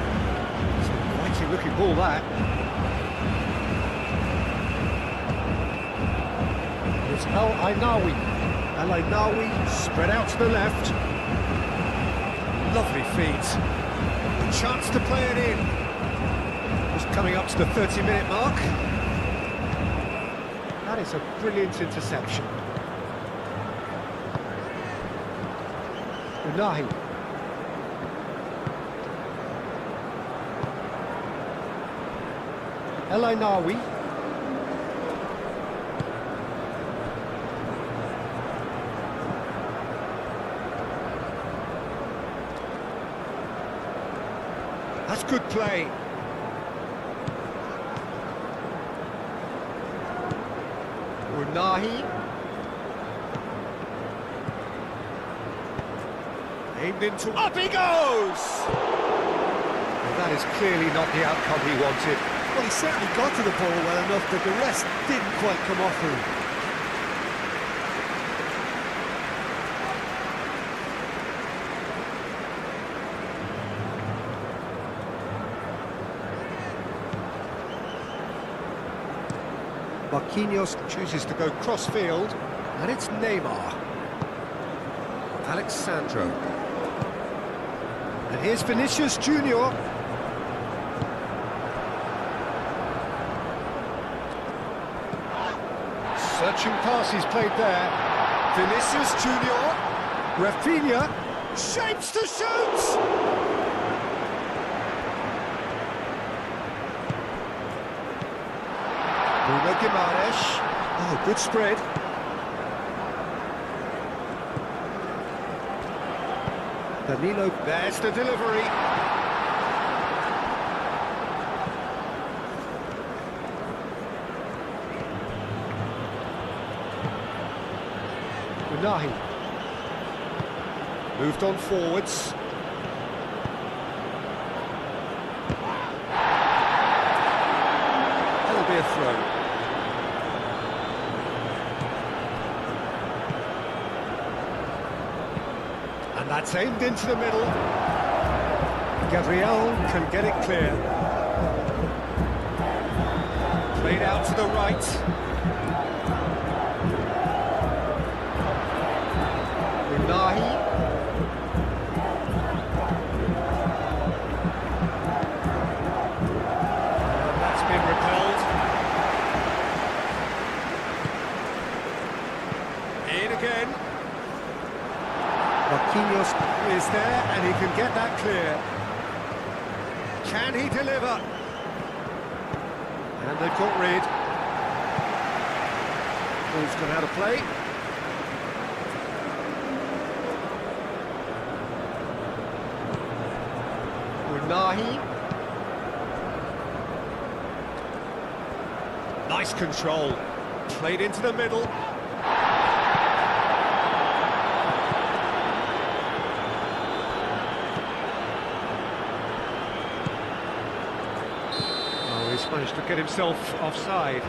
It's a mighty looking ball, that. It's Al Ainawi spread out to the left. Lovely feet. A chance to play it in. Just coming up to the 30-minute mark. That is a brilliant interception. Unahi. El Ainawi. That's good play. Unahi. Aimed into... Up he goes! And that is clearly not the outcome he wanted. Well, he certainly got to the ball well enough, but the rest didn't quite come off him. Marquinhos chooses to go cross-field, and it's Neymar. Alexandro. And here's Vinicius Junior. Searching pass he's played there. Vinicius Junior. Rafinha shapes to shoot! Bruno Guimaraes. Oh, good spread. Danilo, there's the delivery. Unahi. Moved on forwards. That'll be a throw. And that's aimed into the middle. Gabriel can get it clear. Played out to the right. Unahi. And that's been repelled. In again. Marquinhos is there, and he can get that clear. Can he deliver? And they've got rid. Ball's gone out of play. Unahi. Nice control. Played into the middle. He's managed to get himself offside.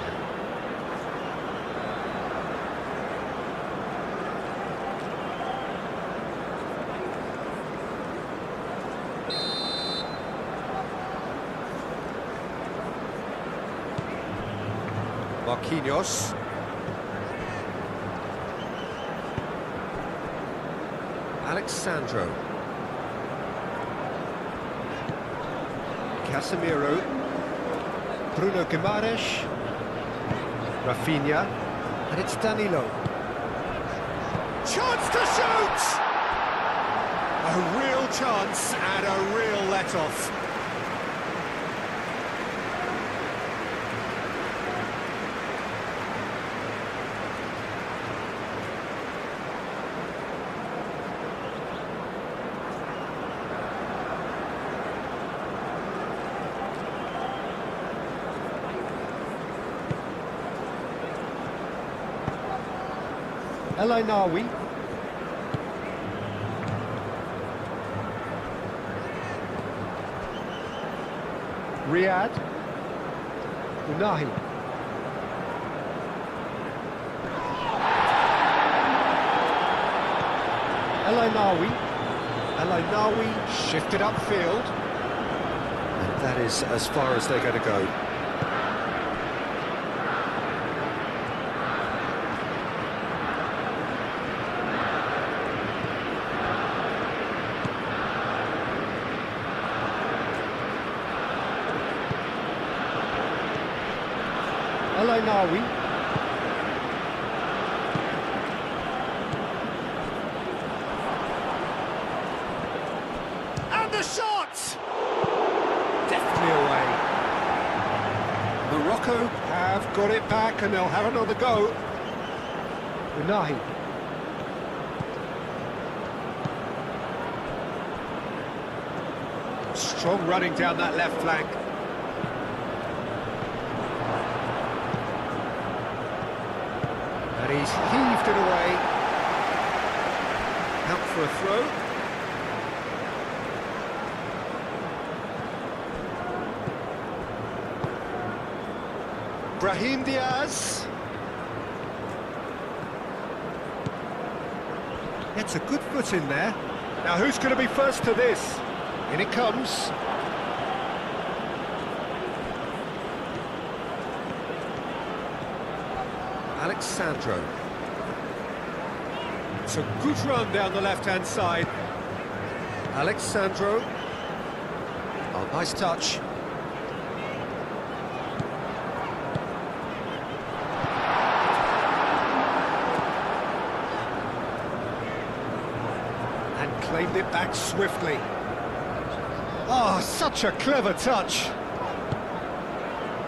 Marquinhos. Alexandro. Casemiro. Bruno Guimaraes. Rafinha, and it's Danilo. Chance to shoot! A real chance and a real let-off. El Ainawi. Riyad. Unahi. El Ainawi. El Ainawi shifted upfield. And that is as far as they're going to go. El Ainawi. And the shot! Definitely away. Morocco have got it back and they'll have another go. Unahi. Strong running down that left flank. And he's heaved it away. Out for a throw. Brahim Diaz. Gets a good foot in there. Now who's going to be first to this? In it comes. Alexandro. It's a good run down the left-hand side. Alexandro. Oh, nice touch. And claimed it back swiftly. Oh, such a clever touch.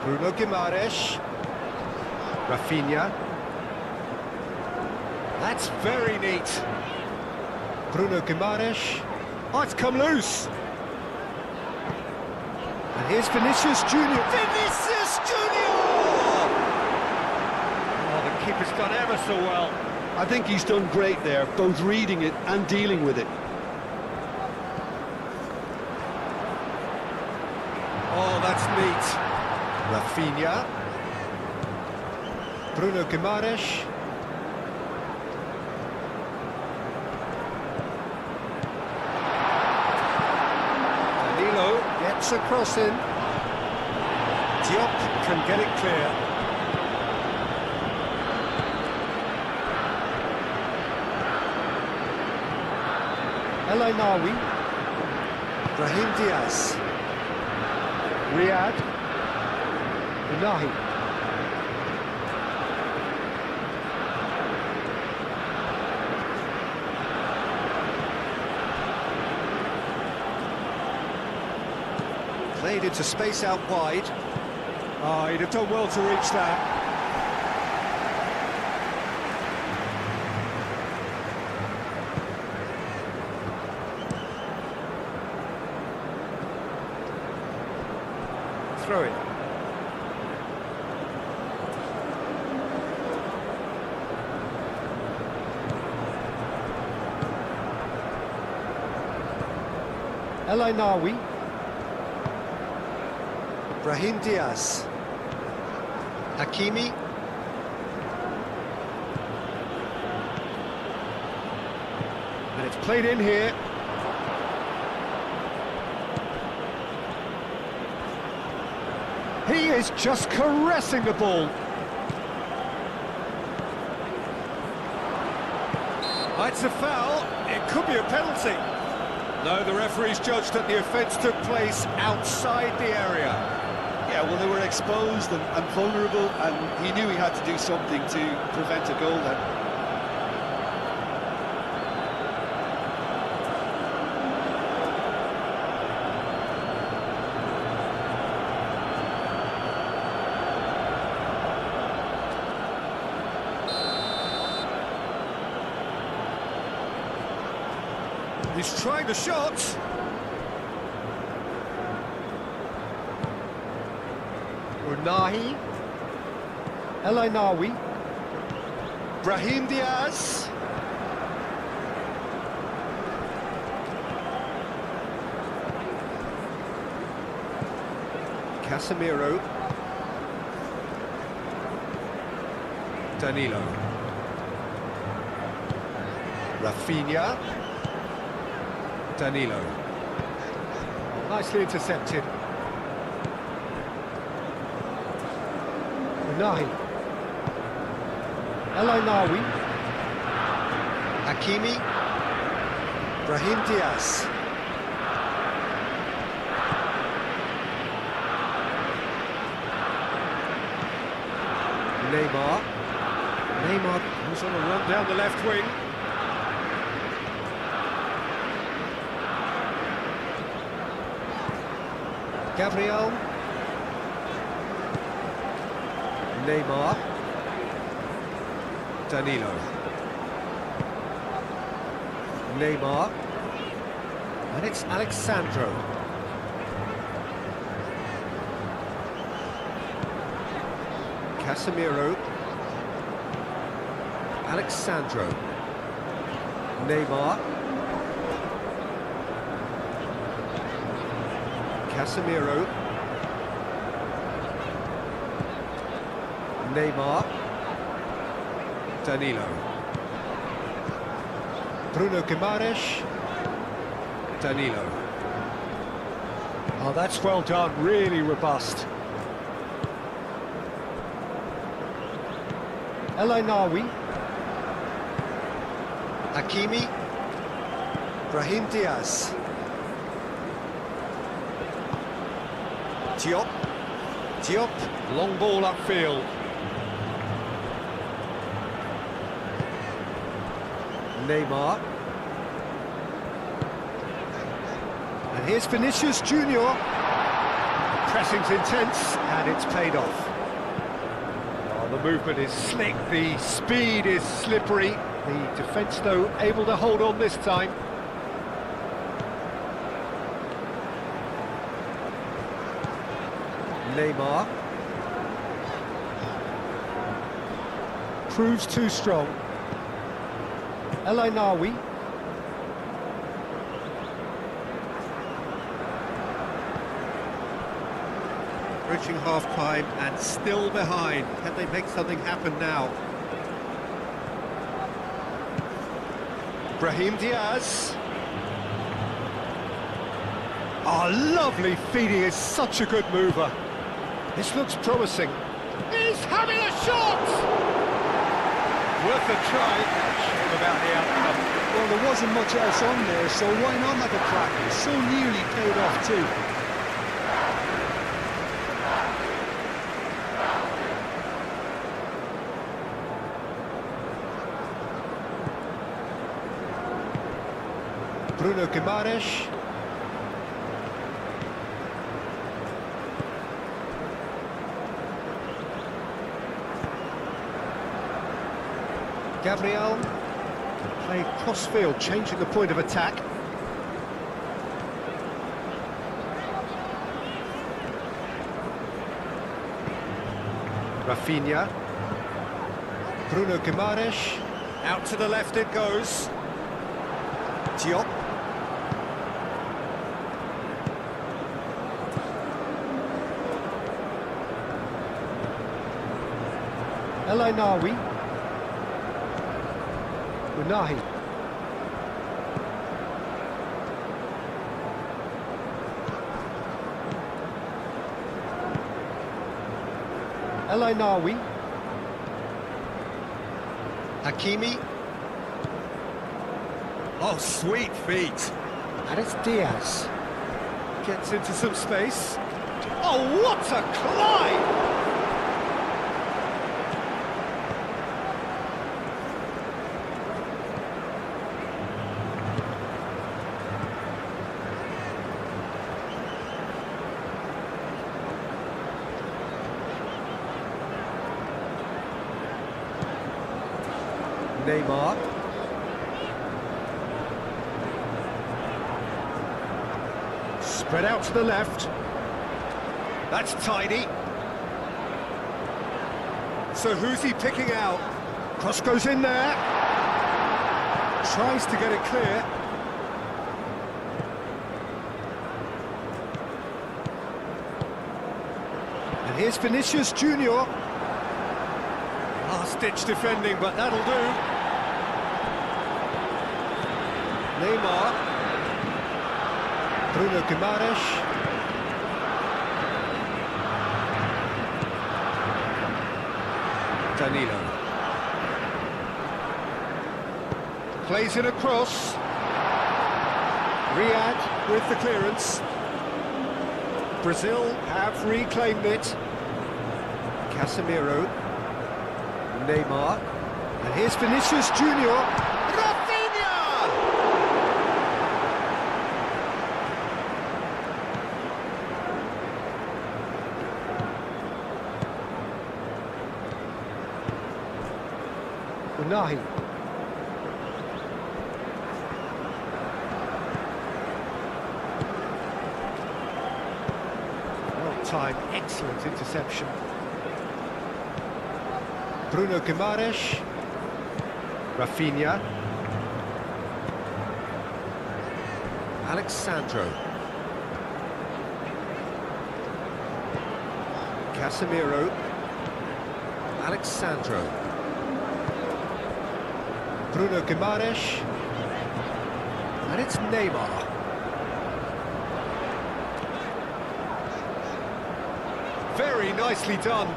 Bruno Guimaraes. Rafinha. That's very neat. Bruno Guimaraes. Oh, it's come loose. And here's Vinicius Junior. Vinicius Junior! Oh, the keeper's done ever so well. I think he's done great there, both reading it and dealing with it. Oh, that's neat. Rafinha. Bruno Guimaraes. Danilo gets a cross in. Diop can get it clear. El Ainawi. Brahim Diaz. Riyad. Unahi. Played into space out wide. Oh, he'd have done well to reach that. Throw it. El Ainawi. Brahim Diaz. Hakimi. And it's played in here. He is just caressing the ball. It's a foul. It could be a penalty. No, the referee's judged that the offence took place outside the area. Yeah, well, they were exposed and vulnerable, and he knew he had to do something to prevent a goal then. He's trying the shot. Unahi. El Ainawi. Brahim Diaz. Casemiro. Danilo. Rafinha. Danilo. Nicely intercepted. Unahi. El Ainawi. Hakimi. Brahim Diaz. Neymar. Neymar goes on a run down the left wing. Gabriel. Neymar. Danilo. Neymar. And it's Alexandro. Casemiro. Alexandro. Neymar. Casemiro. Neymar. Danilo. Bruno Guimaraes. Danilo. Oh, that's well done, really robust. El Ainawi. Hakimi. Brahim Diaz. Diop. Diop. Long ball upfield. Neymar. And here's Vinicius Junior. The pressing's intense and it's paid off. Oh, the movement is slick, the speed is slippery. The defence, though, able to hold on this time. Neymar. Proves too strong. El Ainawi. Reaching half-time and still behind. Can they make something happen now? Brahim Diaz. Oh, lovely feet. He is such a good mover. This looks promising. He's having a shot! Worth a try. Shame about the outcome. Well, there wasn't much else on there, so why not have a crack? It's so nearly paid off too. Bruno Guimaraes. Gabriel. Play cross-field, changing the point of attack. Rafinha. Bruno Guimaraes. Out to the left it goes. Diop. El Ainawi. Unahi. El Ainawi. Hakimi. Oh, sweet feet. And it's Diaz. Gets into some space. Oh, what a climb! Neymar. Spread out to the left. That's tidy. So who's he picking out? Cross goes in there. Tries to get it clear. And here's Vinicius Junior. Last-ditch defending, but that'll do. Neymar. Bruno Guimaraes. Danilo. Plays it across. Riyad with the clearance. Brazil have reclaimed it. Casemiro. Neymar. And here's Vinicius Junior. Rafinha! Unahi. Well-timed, excellent interception. Bruno Guimaraes. Rafinha. Alexandro. Casemiro. Alexandro. Bruno Guimaraes. And it's Neymar. Very nicely done.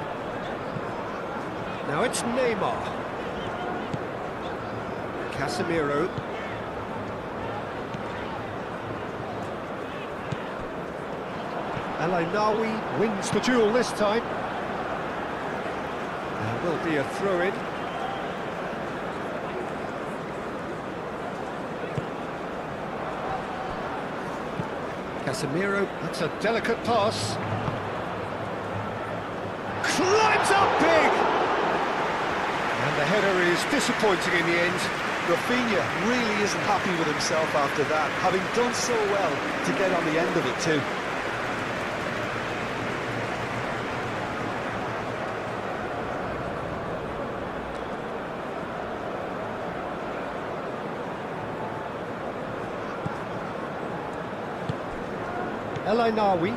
Now it's Neymar. Casemiro. El Ainaoui wins the duel this time. There will be a throw-in. Casemiro, that's a delicate pass. Climbs up big! And the header is disappointing in the end. Rafinha really isn't happy with himself after that, having done so well to get on the end of it too. El Ainaoui.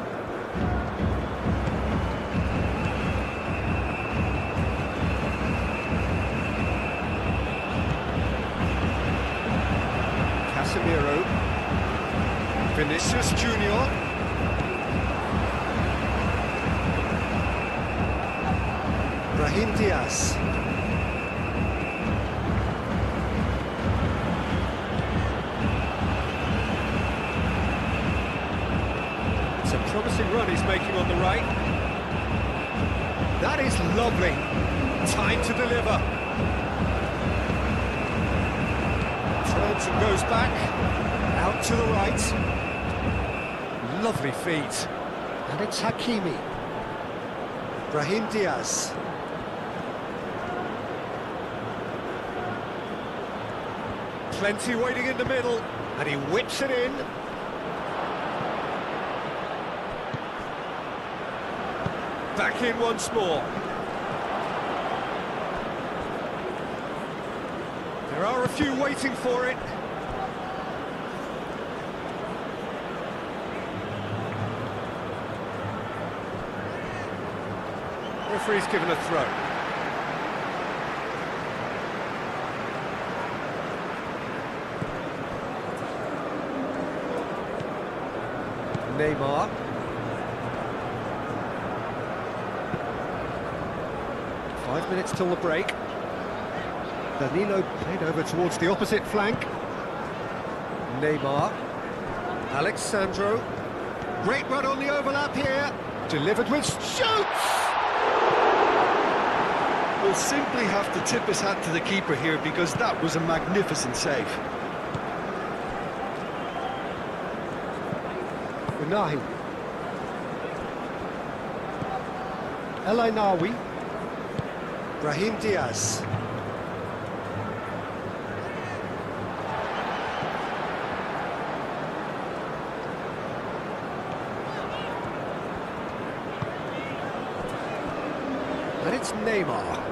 Casemiro. Vinicius Junior. Brahim Diaz. It's a promising run he's making on the right. That is lovely. Time to deliver. Turns and goes back. Out to the right. Lovely feet. And it's Hakimi. Brahim Diaz. Plenty waiting in the middle. And he whips it in. Back in once more. There are a few waiting for it. Referee's given a throw. Neymar. Five minutes till the break. Danilo played over towards the opposite flank. Neymar. Alexandro. Great run on the overlap here. Delivered with shoots! We'll simply have to tip his hat to the keeper here because that was a magnificent save. Unahi. El Ainawi. Brahim Diaz. And it's Neymar.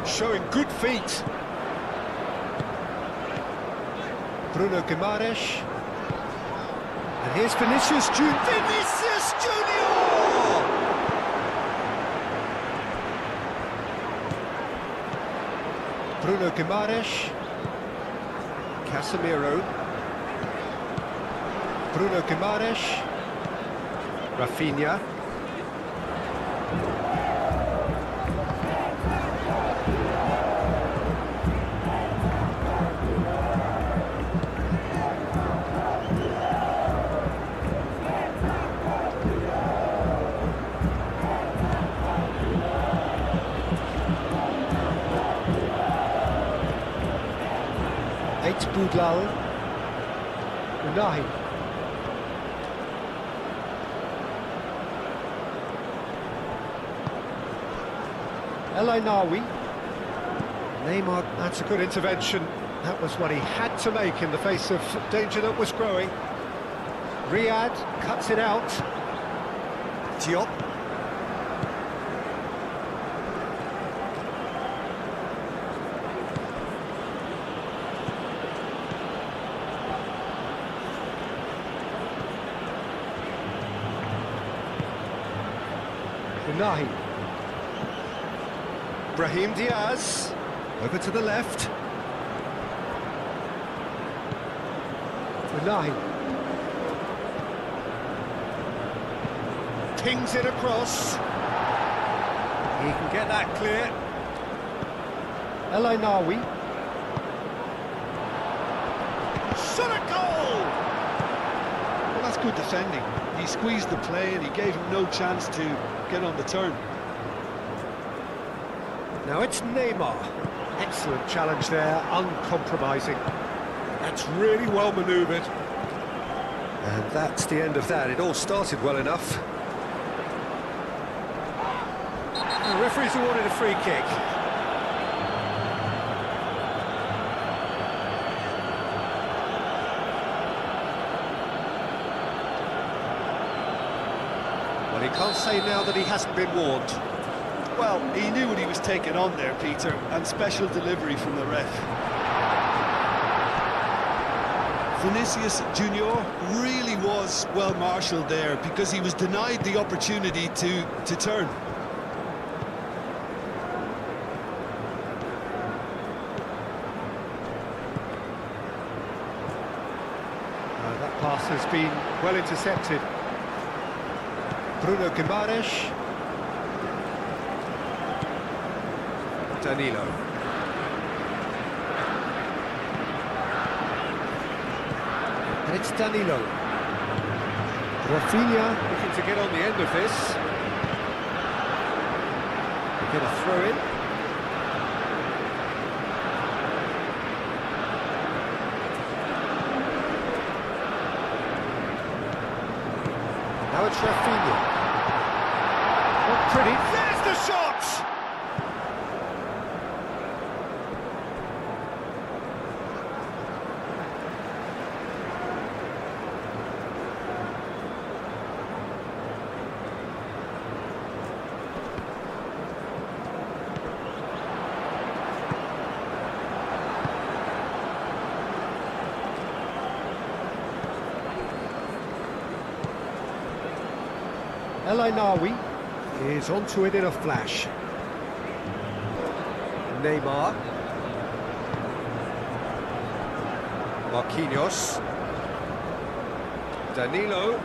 Showing good feet. Bruno Guimaraes. And here's Vinicius Junior. Vinicius Junior! Bruno Guimaraes. Casemiro. Bruno Guimaraes. Rafinha. Boudlal. Unahi. El Ainawi. Neymar, that's a good intervention. That was what he had to make in the face of danger that was growing. Riyad cuts it out. Diop. Unahi. Brahim Diaz. Over to the left. Unahi. Pings it across. He can get that clear. El Ainawi. Shot a goal! Well, that's good defending. He squeezed the play and he gave him no chance to get on the turn. Now it's Neymar. Excellent challenge there, uncompromising. That's really well manoeuvred. And that's the end of that. It all started well enough. The referee's awarded a free kick. Well, he can't say now that he hasn't been warned. Well, he knew what he was taking on there, Peter, and special delivery from the ref. Vinicius Junior really was well marshalled there because he was denied the opportunity to turn. That pass has been well intercepted. Bruno Guimaraes. Danilo. And it's Danilo. Rafinha looking to get on the end of this. Get a throw in. Now it's Rafinha. Not pretty. There's the shot! El Ainawi is onto it in a flash. Neymar. Marquinhos. Danilo.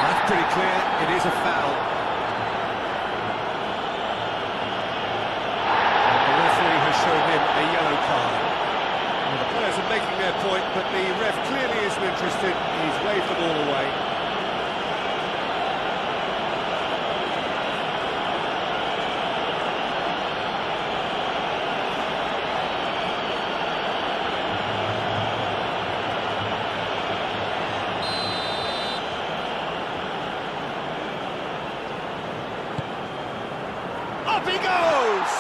That's pretty clear, it is a foul. And the referee has shown him point, but the ref clearly isn't interested. He's waved the ball away. Up he goes!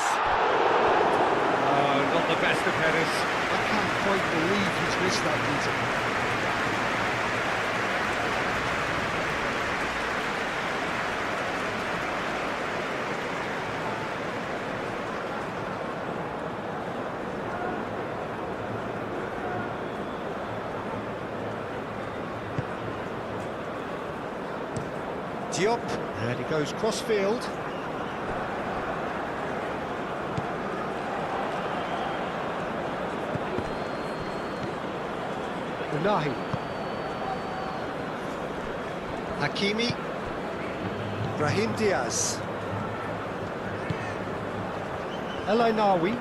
Oh, not the best of headers. I can't quite believe he's missed that, Peter. Diop, and he goes cross-field. Unahi. Hakimi. Brahim Diaz. El Ainawi.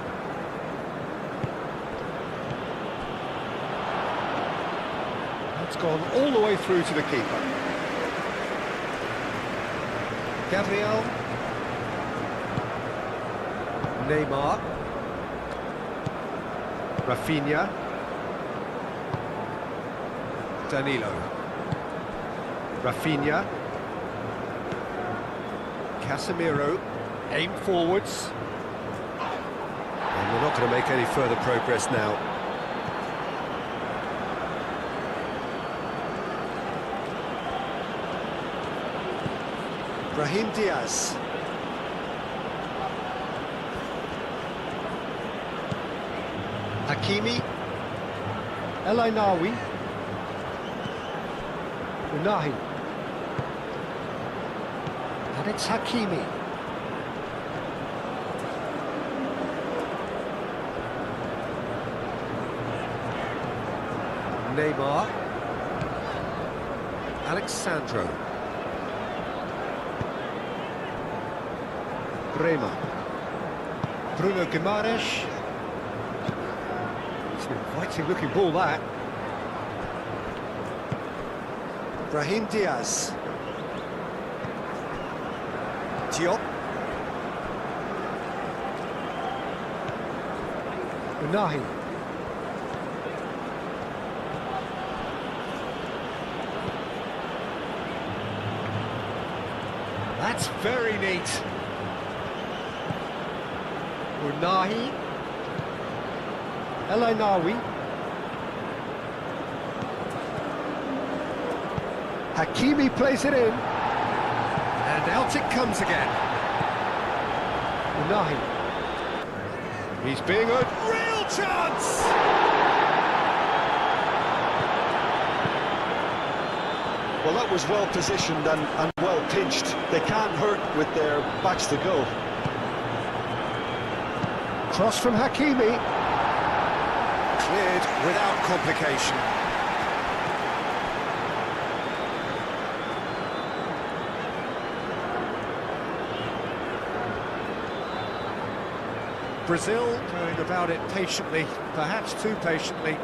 That's gone all the way through to the keeper. Gabriel. Neymar. Rafinha. Danilo. Rafinha. Casemiro. Aim forwards. And we're not going to make any further progress now. Brahim Diaz. Hakimi. El Ainawi. Unahi. And it's Hakimi. Neymar. Alexandro. Bremer. Bruno Guimaraes. It's an inviting looking ball, that. Brahim Diaz. Diop. Unahi. That's very neat. Unahi. El Ainawi. Hakimi plays it in. And out it comes again. Unahi. He's being a real chance! Well, that was well positioned and well pinched. They can't hurt with their backs to go. Cross from Hakimi. Cleared without complication. Brazil going about it patiently, perhaps too patiently.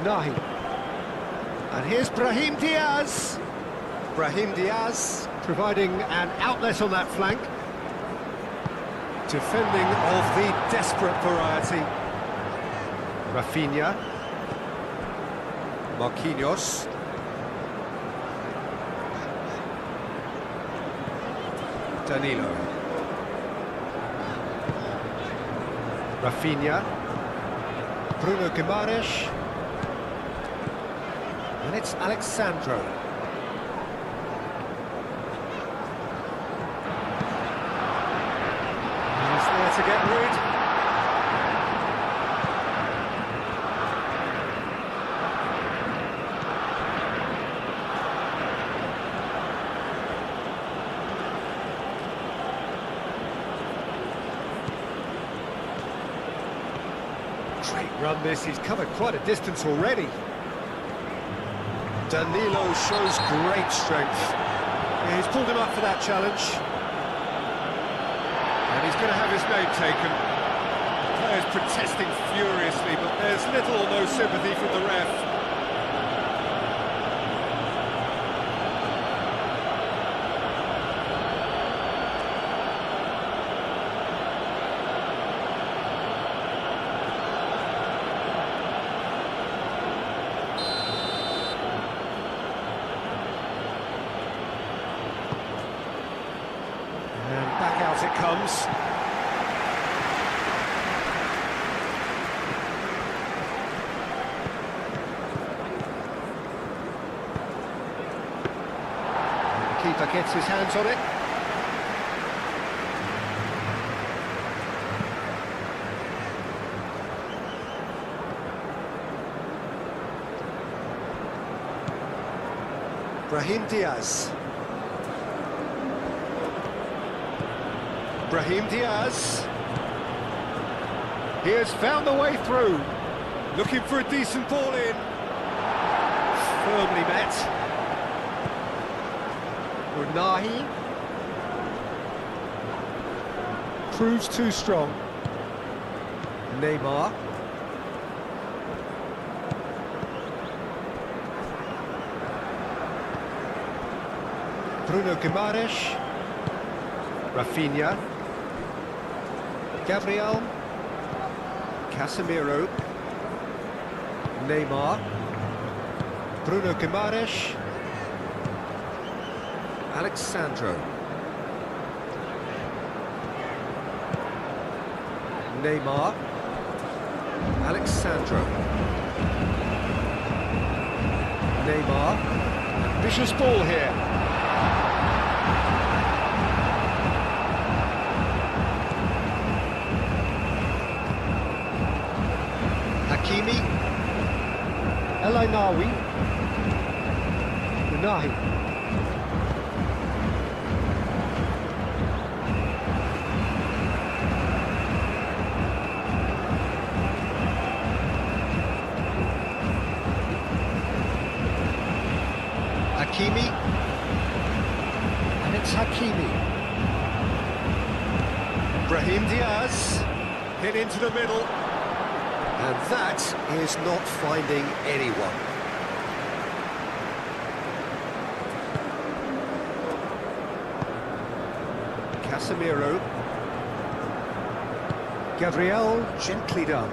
Unahi. And here's Brahim Diaz. Brahim Diaz providing an outlet on that flank. Defending of the desperate variety. Rafinha. Marquinhos. Danilo. Rafinha. Bruno Guimaraes. And it's Alexandro. He's there to get rid. Great run this, he's covered quite a distance already. Danilo shows great strength. Yeah, he's pulled him up for that challenge. And And he's going to have his name taken. Players protesting furiously, but there's little or no sympathy from the ref. And back out it comes. Keeper gets his hands on it. Brahim Diaz. Brahim Diaz. He has found the way through. Looking for a decent ball in. Firmly met. Unahi proves too strong. Neymar. Bruno Guimaraes. Rafinha. Gabriel. Casemiro. Neymar. Bruno Guimaraes. Alexandro. Neymar. Alexandro. Neymar. Ambitious ball here. Hakimi. El Ainawi. Unahi. Hakimi, and it's Hakimi. Brahim Diaz, hit into the middle, and that is not finding anyone. Casemiro. Gabriel, gently done.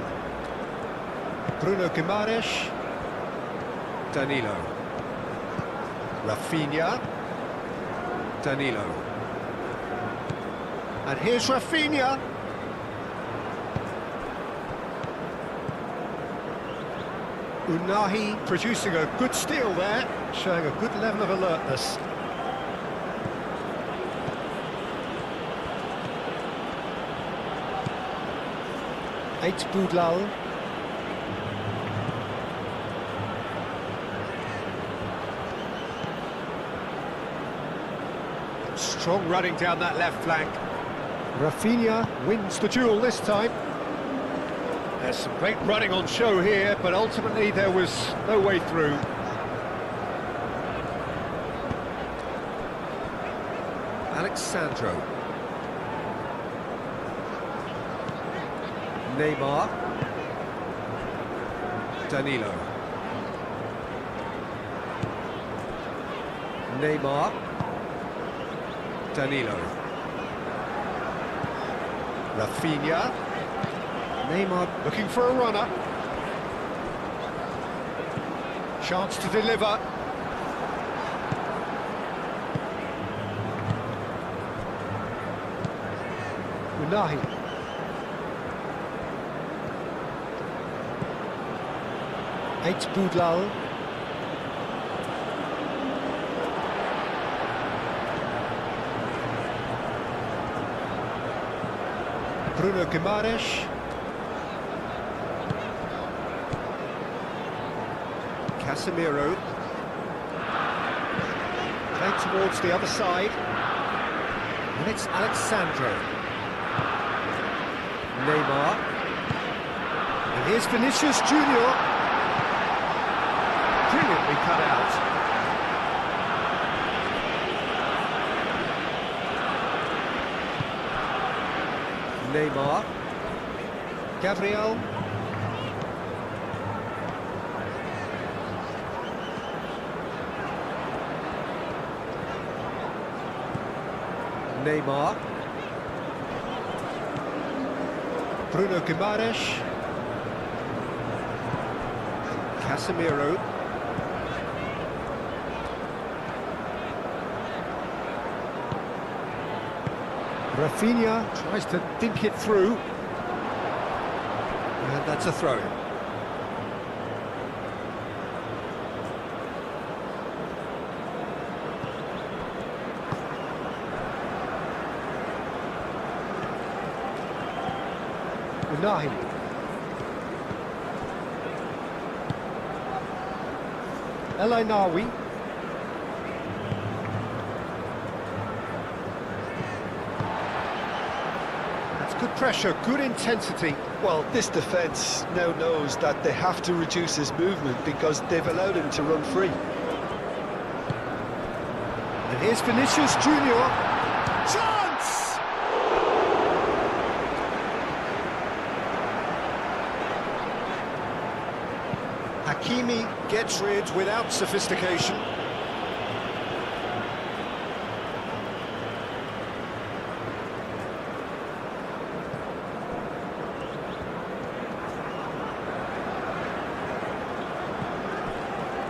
Bruno Guimaraes. Danilo. Rafinha. Danilo. And here's Rafinha. Unahi producing a good steal there, showing a good level of alertness. Eight Boudlal. Strong running down that left flank. Rafinha wins the duel this time. There's some great running on show here, but ultimately there was no way through. Alexandro. Neymar. Danilo. Neymar. Danilo. Rafinha. Neymar looking for a runner. Chance to deliver. Unahi. Eight Boudlal. Bruno Guimaraes. Casemiro. Played towards the other side. And it's Alexandro. Neymar. And here's Vinicius Junior. Brilliantly cut out. Neymar. Gabriel. Neymar. Bruno Guimaraes. Casemiro. Rafinha tries to dink it through. And that's a throw-in. Unahi. El Ainawi. That's good pressure, good intensity. Well, this defence now knows that they have to reduce his movement because they've allowed him to run free. And here's Vinicius Junior. Chance! Hakimi gets rid without sophistication.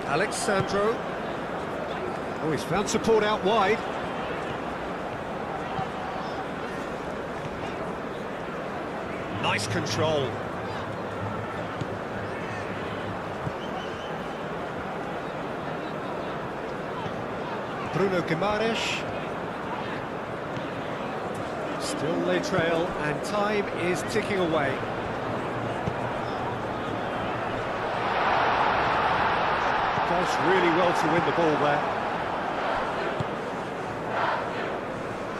Alexandro. Oh, he's found support out wide. Nice control. Bruno Guimaraes. Still they trail, and time is ticking away. Does really well to win the ball there.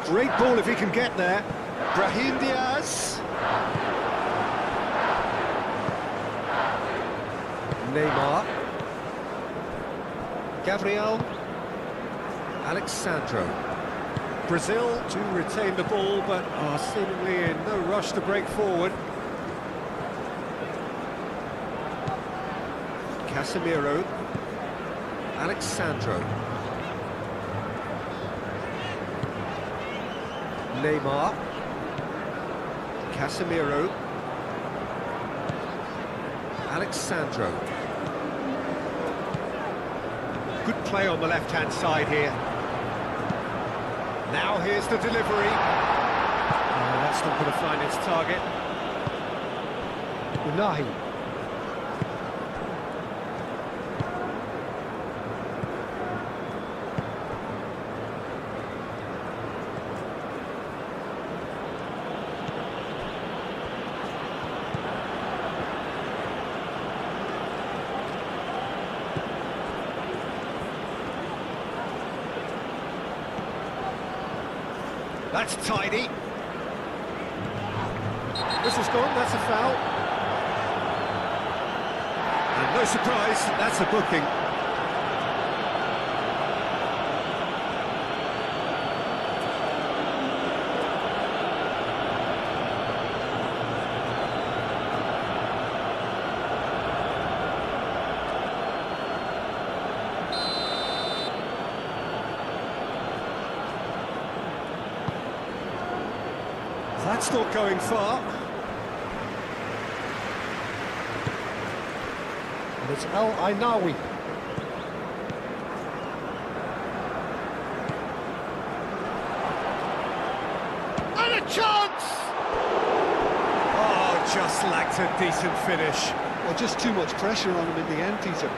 Great ball if he can get there. Brahim Diaz. Neymar. Gabriel. Alexandro. Brazil do retain the ball, but are seemingly in no rush to break forward. Casemiro. Alexandro. Neymar. Casemiro. Alexandro. Good play on the left-hand side here. Now here's the delivery. Oh, that's not going to find its target. Unahi. That's tidy. This is gone, that's a foul. And no surprise, that's a booking. That's not going far. And it's El Ainawi. And a chance! Oh, just lacked a decent finish. Well, just too much pressure on him in the end, Peter.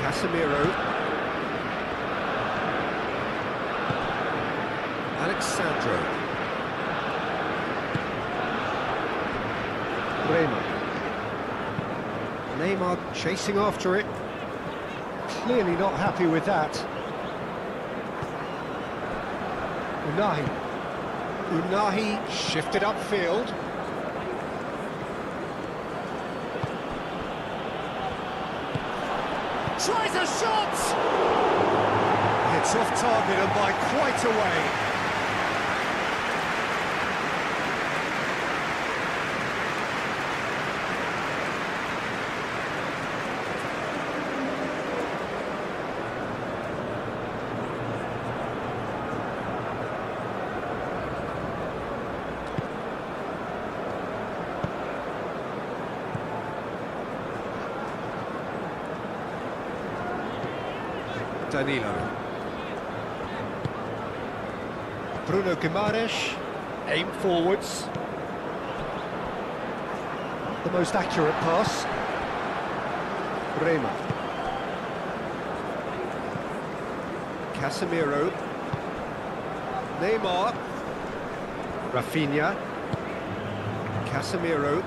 Casemiro. Alexandro. Neymar chasing after it. Clearly not happy with that. Unahi. Unahi shifted upfield. Tries a shot! It's off target and by quite a way. Danilo. Bruno Guimaraes, aim forwards. The most accurate pass. Rema. Casemiro. Neymar. Rafinha. Casemiro.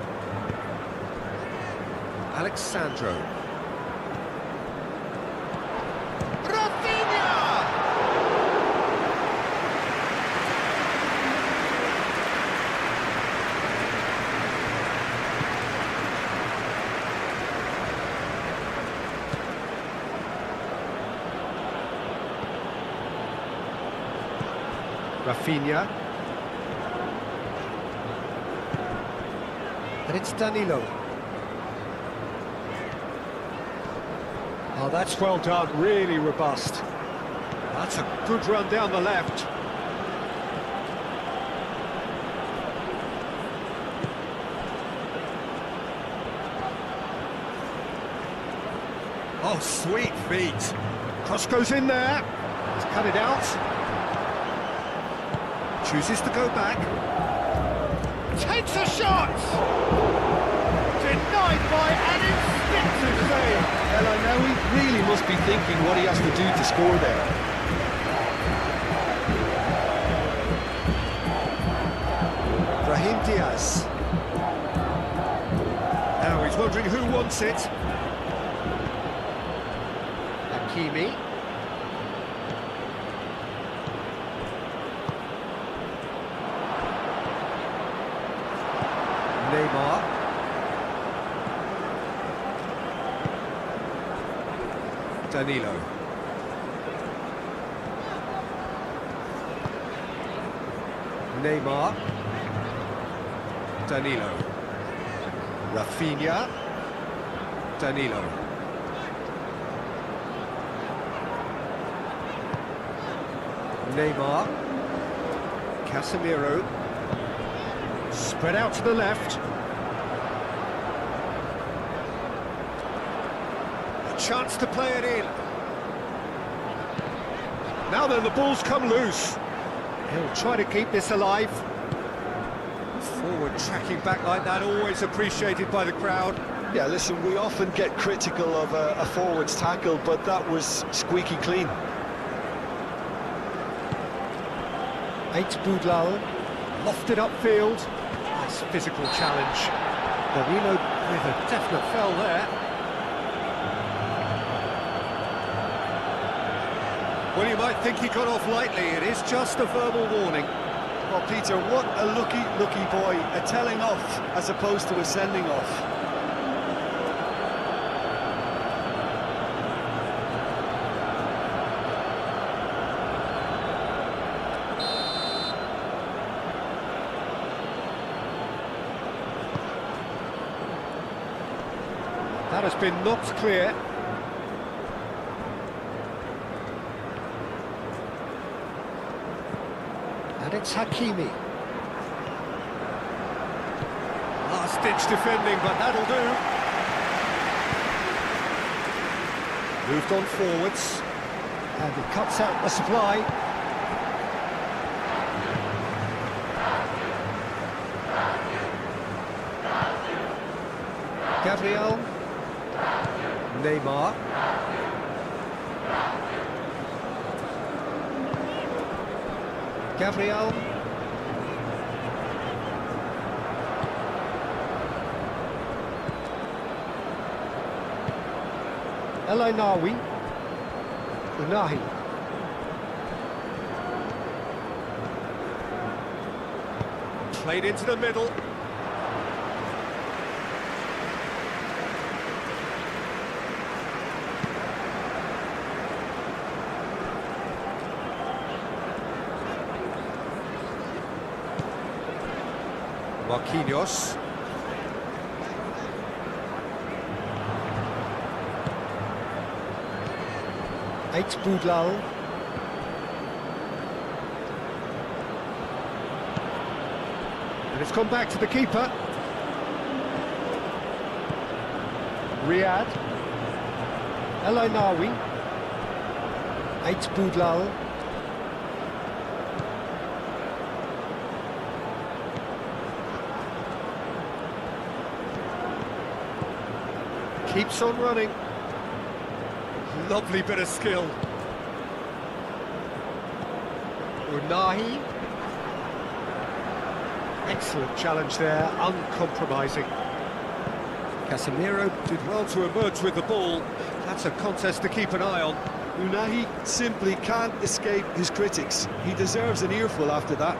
Alexandro. Rafinha. And it's Danilo. Oh, that's well done, really robust. That's a good run down the left. Oh, sweet feet. Cross goes in there. Let's cut it out. Chooses to go back. Takes a shot! Denied by an instinctive save. Well, I know he really must be thinking what he has to do to score there. Brahim Diaz. Now he's wondering who wants it. Hakimi. Neymar. Danilo. Neymar. Danilo. Rafinha. Danilo. Neymar. Casemiro. Spread out to the left. A chance to play it in. Now then, the ball's come loose. He'll try to keep this alive. Forward tracking back like that, always appreciated by the crowd. Yeah, listen, we often get critical of a forward's tackle, but that was squeaky clean. Eight Boudlal, lofted upfield. Nice physical challenge. Danilo with a definite fell there. Well, you might think he got off lightly. It is just a verbal warning. Well, Peter, what a lucky boy. A telling off as opposed to a sending off. That has been knocked clear. And it's Hakimi. Last-ditch defending, but that'll do. Moved on forwards. And he cuts out the supply. Gabriel. Neymar. Gabriel. El Ainawi. Unahi. Played into the middle. Marquinhos. Boudlal. And it's gone back to the keeper. Riyad. El Ainawi. Boudlal. Keeps on running. Lovely bit of skill. Unahi. Excellent challenge there, uncompromising. Casemiro did well to emerge with the ball. That's a contest to keep an eye on. Unahi simply can't escape his critics. He deserves an earful after that.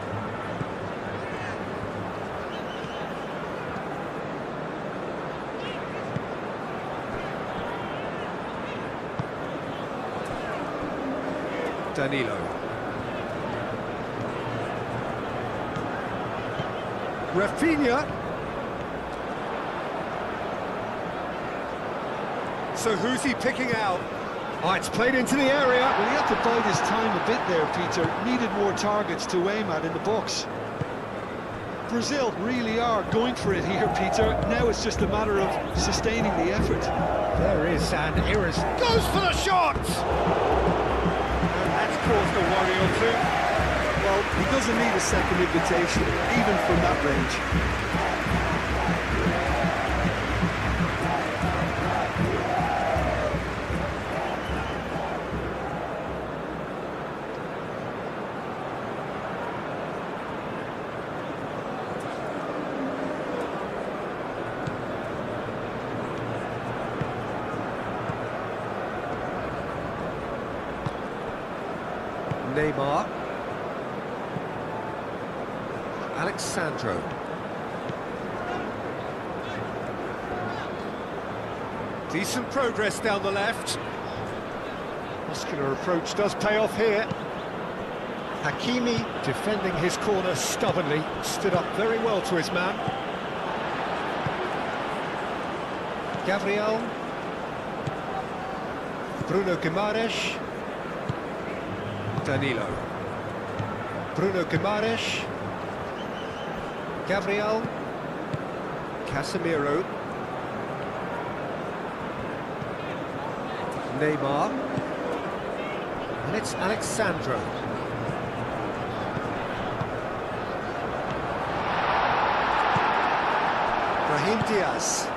Danilo. Rafinha. So who's he picking out? Oh, it's played into the area. Well, he had to bide his time a bit there, Peter. Needed more targets to aim at in the box. Brazil really are going for it here, Peter. Now it's just a matter of sustaining the effort. There is an Iris. Goes for the shot! And that's caused a worry or two. Well, he doesn't need a second invitation, even from that range. Neymar. Alexandro. Decent progress down the left. Muscular approach does pay off here. Hakimi defending his corner stubbornly, stood up very well to his man. Gabriel. Bruno Guimaraes. Danilo. Bruno Guimaraes. Gabriel. Casemiro. Neymar. And it's Alexandro. Brahim Diaz.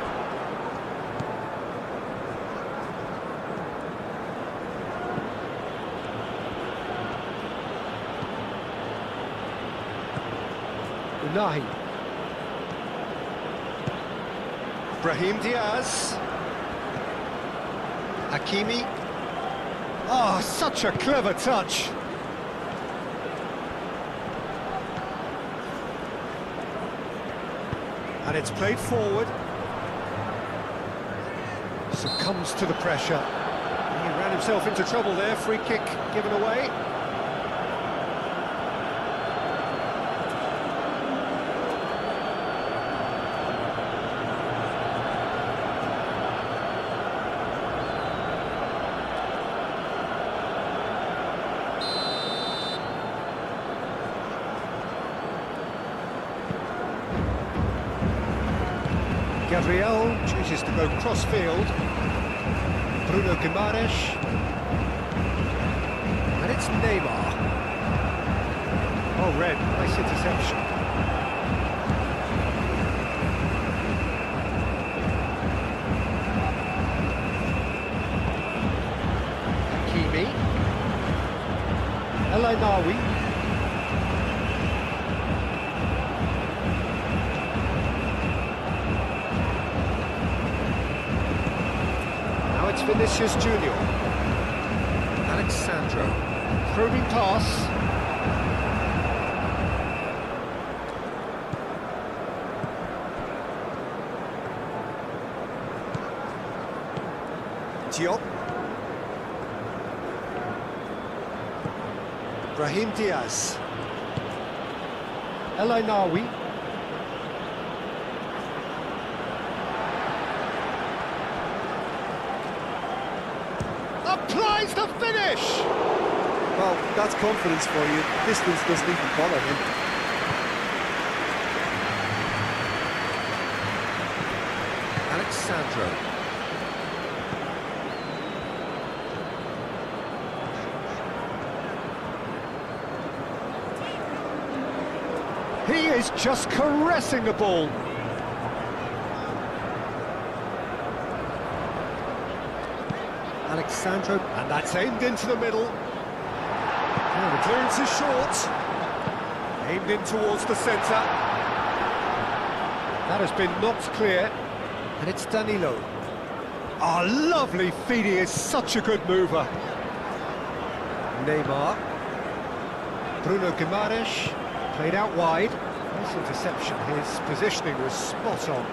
Unahi. Brahim Diaz. Hakimi. Oh, such a clever touch. And it's played forward. Succumbs to the pressure. He ran himself into trouble there. Free kick given away. Gabriel chooses to go cross-field. Bruno Guimaraes. And it's Neymar. Oh, red, nice interception. Hakimi. El Ainawi. It's Vinicius Junior. Alexandro. Probing pass. Diop. Brahim Diaz. El Ainawi. Applies the finish! Well, that's confidence for you. Distance doesn't even bother him. Alexandro. He is just caressing the ball. Alexandro, and that's aimed into the middle. Now the clearance is short. Aimed in towards the centre. That has been knocked clear. And it's Danilo. Oh, lovely feed, he is such a good mover. Neymar. Bruno Guimaraes, played out wide. Nice interception, his positioning was spot on.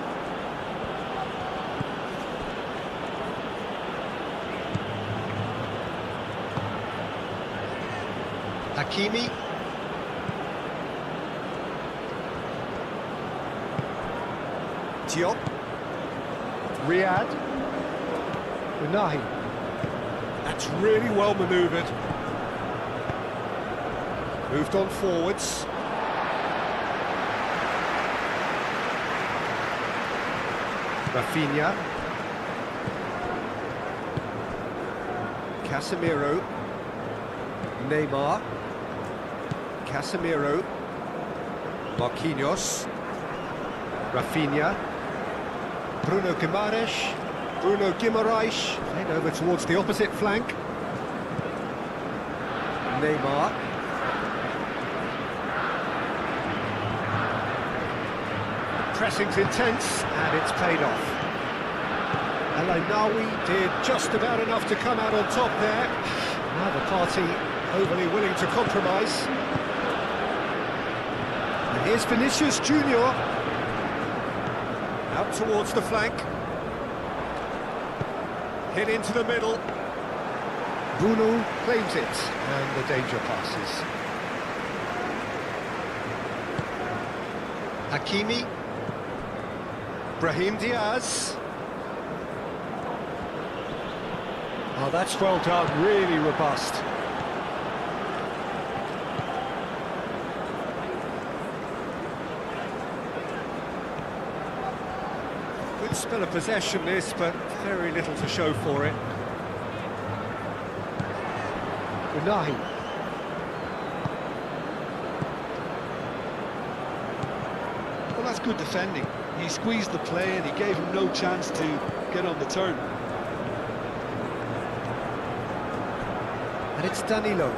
Hakimi. Diop. Riyad. Unahi. That's really well manoeuvred. Moved on forwards. Rafinha. Casemiro. Neymar. Casemiro. Marquinhos. Rafinha. Bruno Guimaraes. Bruno Guimaraes. Played over towards the opposite flank. Neymar. Pressing's intense, and it's paid off. El Ainawi did just about enough to come out on top there. Neither party overly willing to compromise. And here's Vinicius Junior. Out towards the flank. Hit into the middle. Bruno claims it, and the danger passes. Hakimi. Brahim Diaz. Oh, that's well done, really robust. Good spell of possession this, but very little to show for it. Unahi. Well, that's good defending. He squeezed the play and he gave him no chance to get on the turn. And it's Danilo.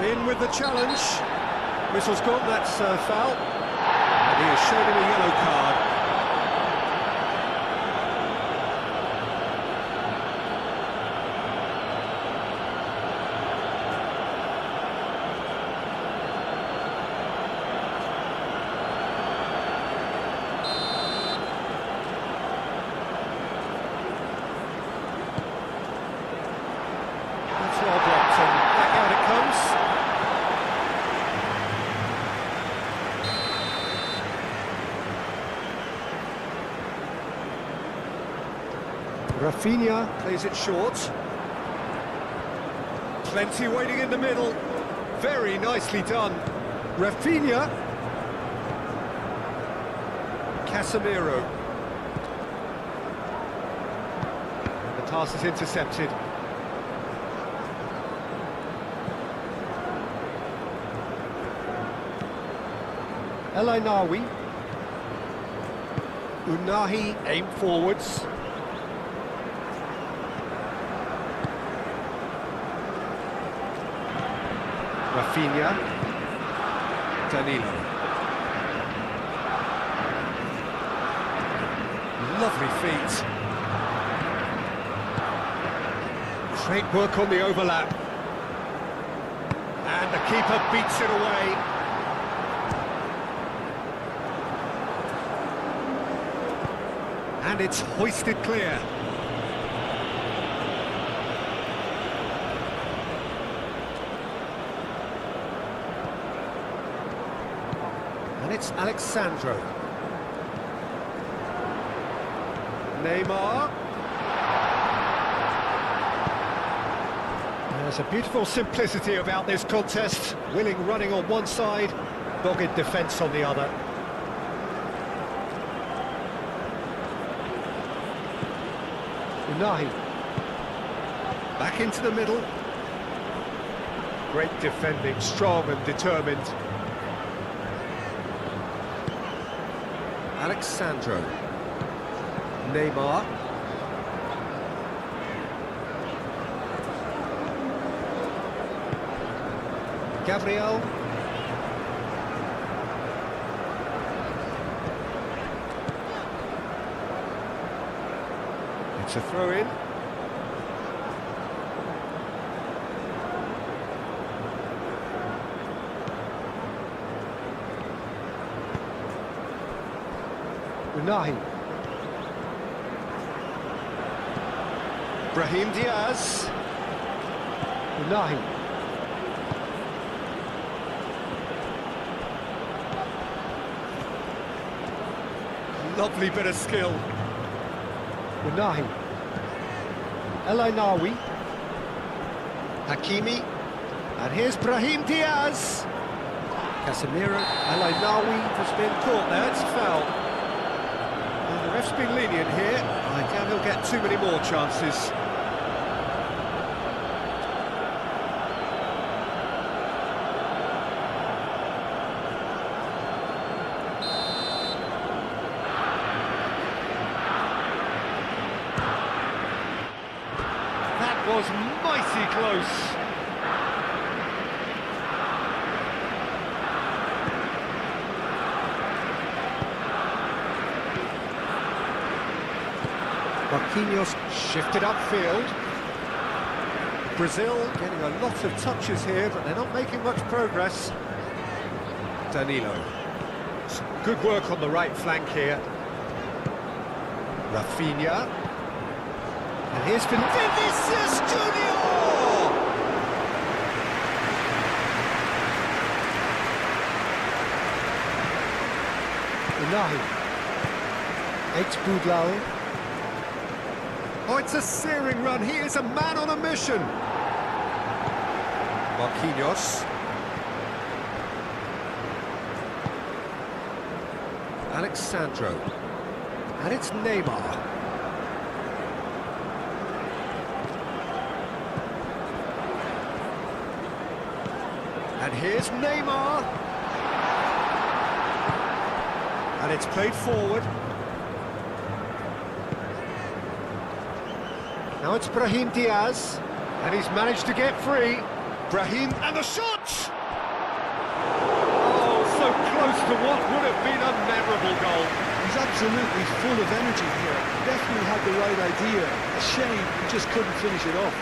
In with the challenge. Whistle's gone, that's a foul. And he is shown him a yellow card. That's well blocked, and back out it comes. Rafinha plays it short. Plenty waiting in the middle. Very nicely done. Rafinha. Casemiro. The pass is intercepted. El Ainawi. Unahi aim forwards. Rafinha. Danilo. Lovely feet. Great work on the overlap. And the keeper beats it away. And it's hoisted clear. And it's Alexandro. Neymar. There's a beautiful simplicity about this contest. Willing running on one side, dogged defence on the other. Unahi. Back into the middle. Great defending, strong and determined. Alexandro. Neymar. Gabriel. It's a throw-in. Unahi. Brahim Diaz. Unahi. Lovely bit of skill. Unahi. El Ainawi. Hakimi. And here's Brahim Diaz. Casemiro. El Ainawi has been caught there. It's a foul. Well, the ref's been lenient here. I doubt he'll get too many more chances. That was mighty close. Marquinhos shifted upfield. Brazil getting a lot of touches here, but they're not making much progress. Danilo. Some good work on the right flank here. Rafinha. And here's Vinicius Junior! Unahi. Eight Boudlal. Oh, it's a searing run. He is a man on a mission. Marquinhos. Alexandro. And it's Neymar. And here's Neymar. And it's played forward. Now it's Brahim Diaz, and he's managed to get free. Brahim, and the shot! Oh, so close to what would have been a memorable goal. He's absolutely full of energy here. Definitely had the right idea. A shame he just couldn't finish it off.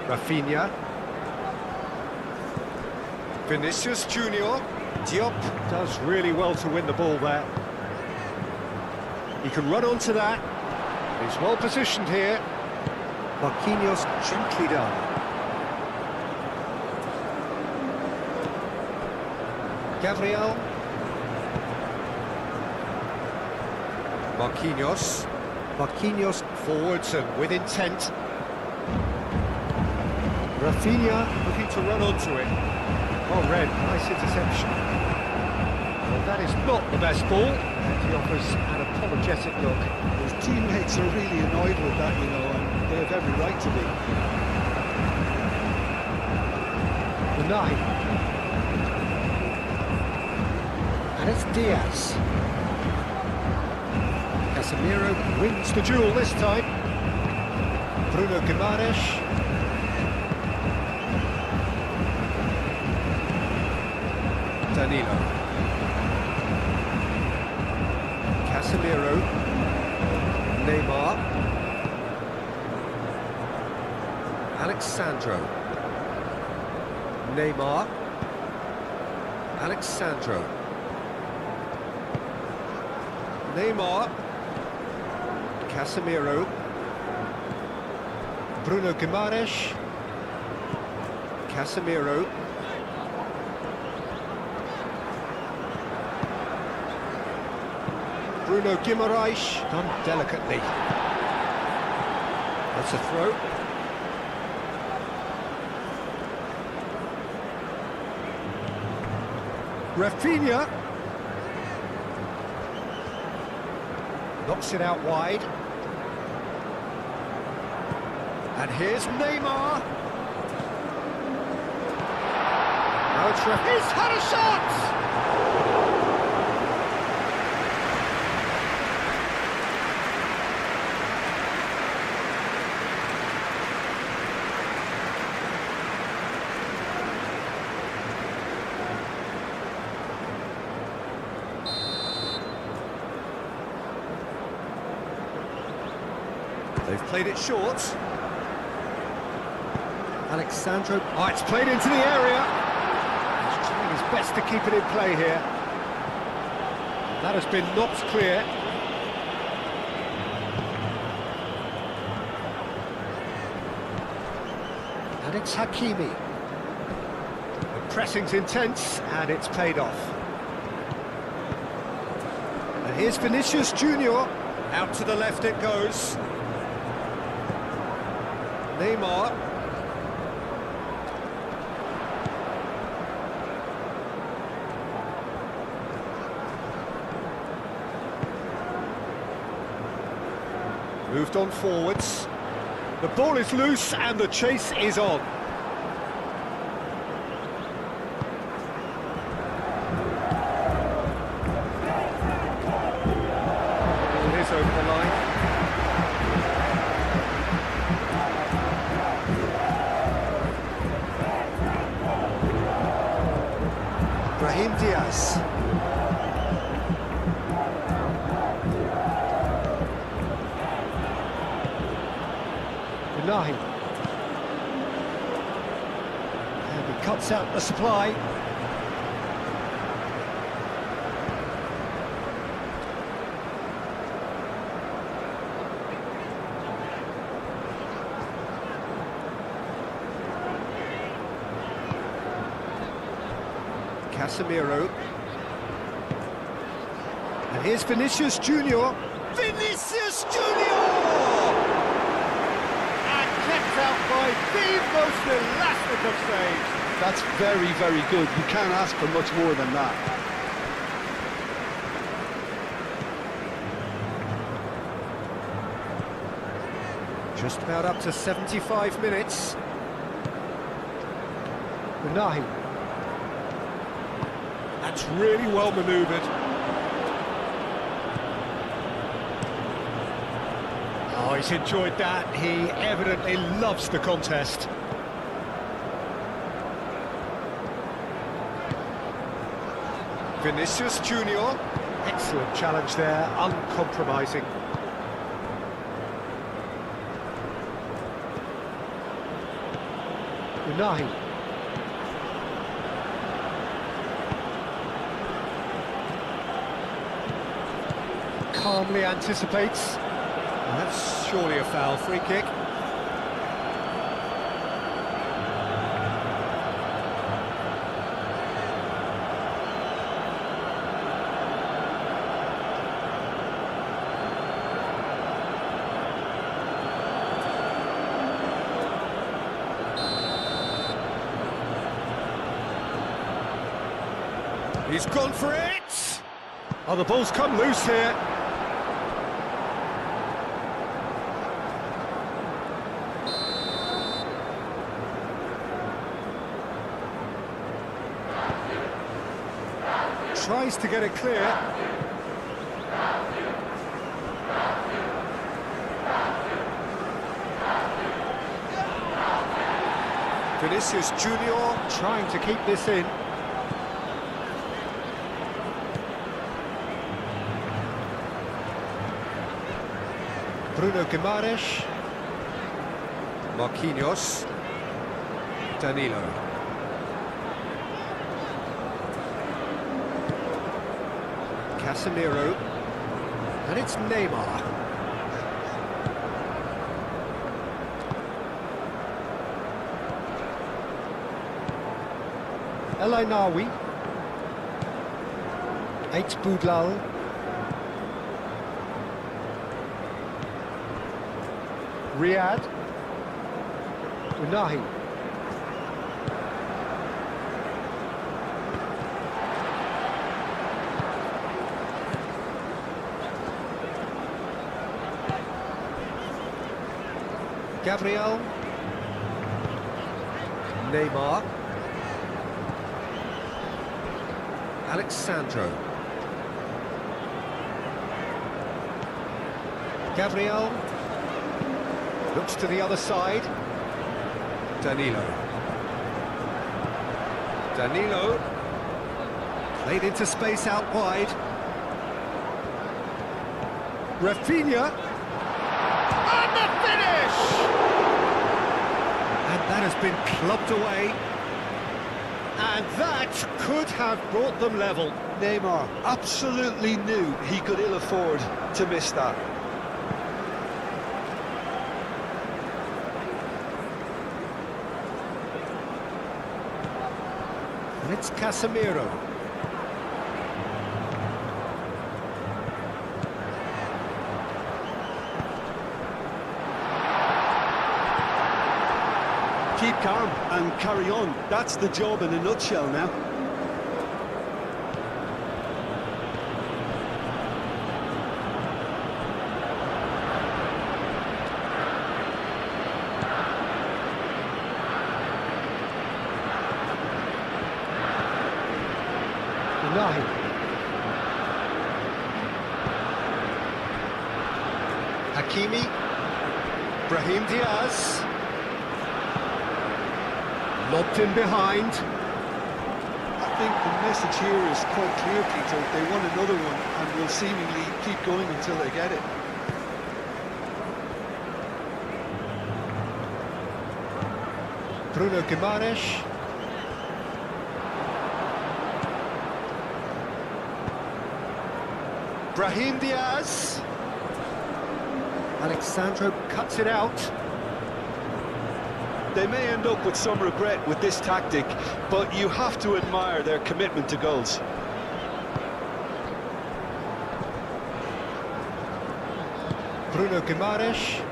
Rafinha. Vinicius Junior. Diop does really well to win the ball there. He can run onto that. He's well positioned here. Marquinhos gently done. Gabriel. Marquinhos. Marquinhos forwards and with intent. Rafinha looking to run onto it. Oh, Red, nice interception. Well, that is not the best ball, and he offers an apologetic look. His teammates are really annoyed with that, you know, and they have every right to be. Unai. And it's Diaz. Casemiro wins the duel this time. Bruno Guimaraes. Danilo. Casemiro. Neymar. Alexandro. Neymar. Alexandro. Neymar. Casemiro. Bruno Guimaraes. Casemiro. Bruno Guimaraes, done delicately. That's a throw. Rafinha. Knocks it out wide. And here's Neymar. Now it's He's had a shot! They've played it short. Alexandro. Oh, it's played into the area. He's trying his best to keep it in play here. That has been knocked clear. And it's Hakimi. The pressing's intense, and it's paid off. And here's Vinicius Junior. Out to the left it goes. Neymar. Moved on forwards. The ball is loose and the chase is on. It is over the line. Brahim Diaz. Nahi. And he cuts out the supply. Casemiro. And here's Vinicius Junior. Vinicius Junior! Out by the most elastic of saves. That's very, very good. You can't ask for much more than that. Just about up to 75 minutes. Nahi. That's really well manoeuvred. Oh, he's enjoyed that. He evidently loves the contest. Vinicius Junior. Excellent challenge there, uncompromising. Nahi. Calmly anticipates. That's surely a foul. Free kick. He's gone for it! Oh, the ball's come loose here. Tries to get it clear. Vinicius Junior trying to keep this in. Bruno Guimaraes. Marquinhos. Danilo. Casemiro. And it's Neymar. El Ainaoui. Boudlal. Riyad. Unahi. Gabriel. Neymar. Alexandro. Gabriel. Looks to the other side. Danilo. Danilo. Played into space out wide. Rafinha. And the finish! And that has been clubbed away. And that could have brought them level. Neymar absolutely knew he could ill afford to miss that. And it's Casemiro. Keep calm and carry on. That's the job in a nutshell now. Unahi. Hakimi. Brahim Diaz. Lobbed in behind. I think the message here is quite clear, Peter. They want another one and will seemingly keep going until they get it. Bruno Guimaraes. Brahim Diaz. Alexandro cuts it out. They may end up with some regret with this tactic, but you have to admire their commitment to goals. Bruno Guimaraes.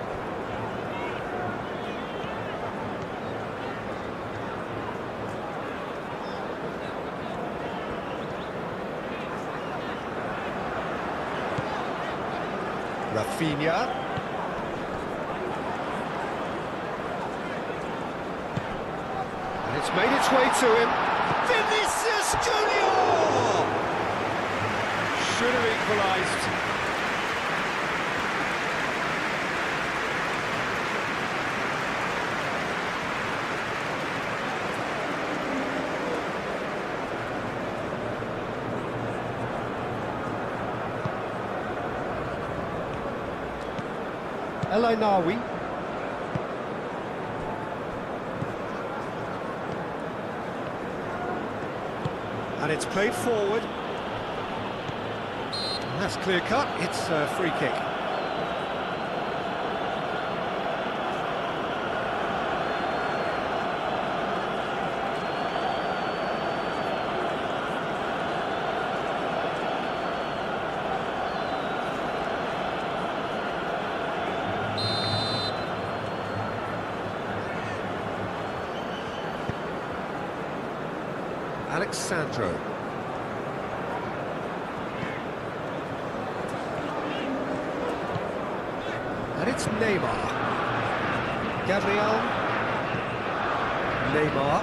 Rafinha. And it's made its way to him. Vinicius Junior! Should have equalised. El Ainaoui. And it's played forward. And that's clear cut. It's a free kick. Alexandro. And it's Neymar. Gabriel. Neymar.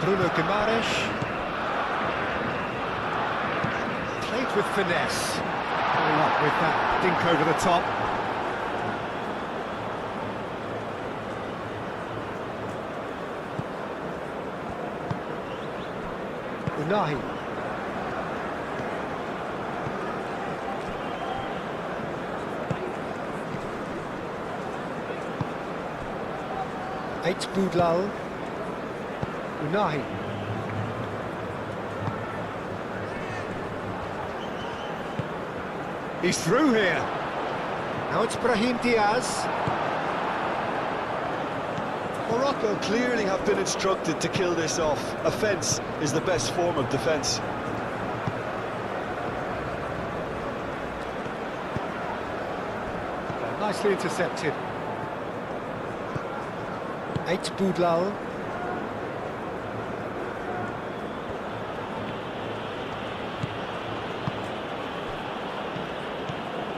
Bruno Guimaraes. Played with finesse. All up with that dink over the top. Unahi. Boudlal. Unahi. He's through here. Now it's Brahim Diaz. Morocco clearly have been instructed to kill this off. Offence is the best form of defence. Nicely intercepted. 8 Boudlal.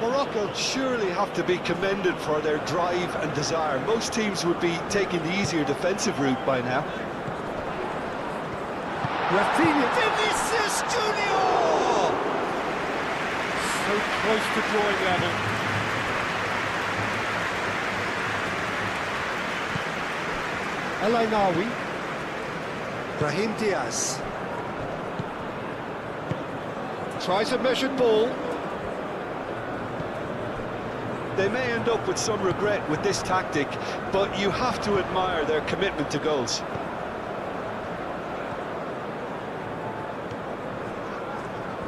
Morocco surely have to be commended for their drive and desire. Most teams would be taking the easier defensive route by now. Rafinha. Vinicius Junior! So close to drawing level. El Ainawi. Brahim Diaz. Tries a measured ball. They may end up with some regret with this tactic, but you have to admire their commitment to goals.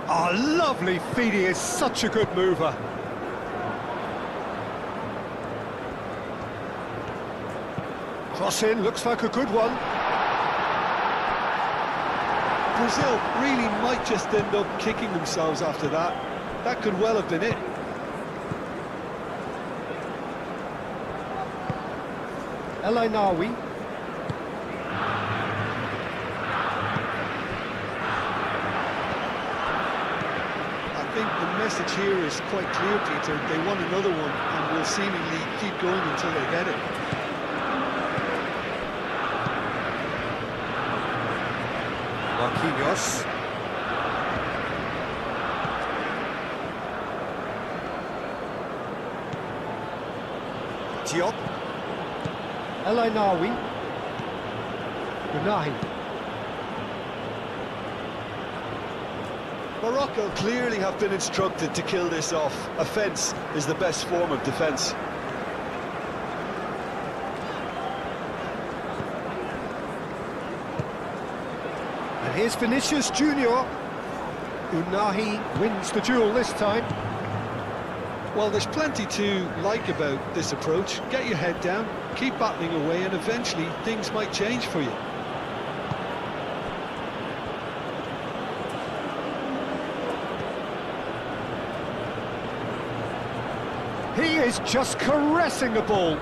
Oh, lovely feed, he is such a good mover. Cross in, looks like a good one. Brazil really might just end up kicking themselves after that. That could well have been it. El Ainawi. I think the message here is quite clear, Peter. They want another one and will seemingly keep going until they get it. Marquinhos. Diop. El Ainawi. Unahi. Morocco clearly have been instructed to kill this off. Offence is the best form of defence. And here's Vinicius Junior. Unahi wins the duel this time. Well, there's plenty to like about this approach. Get your head down, keep battling away, and eventually things might change for you. He is just caressing the ball.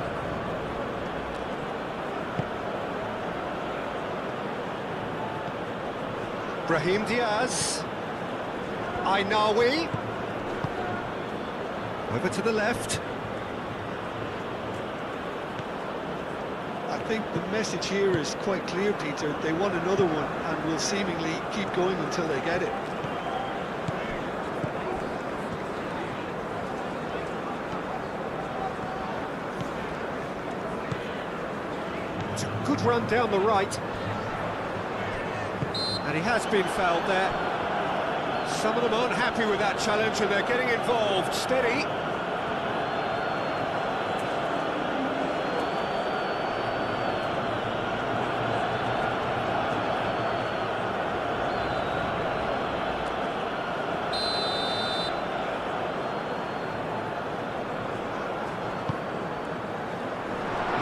Brahim Diaz. Ainawi. Over to the left. I think the message here is quite clear, Peter. They want another one and will seemingly keep going until they get it. It's a good run down the right. And he has been fouled there. Some of them aren't happy with that challenge and they're getting involved. Steady.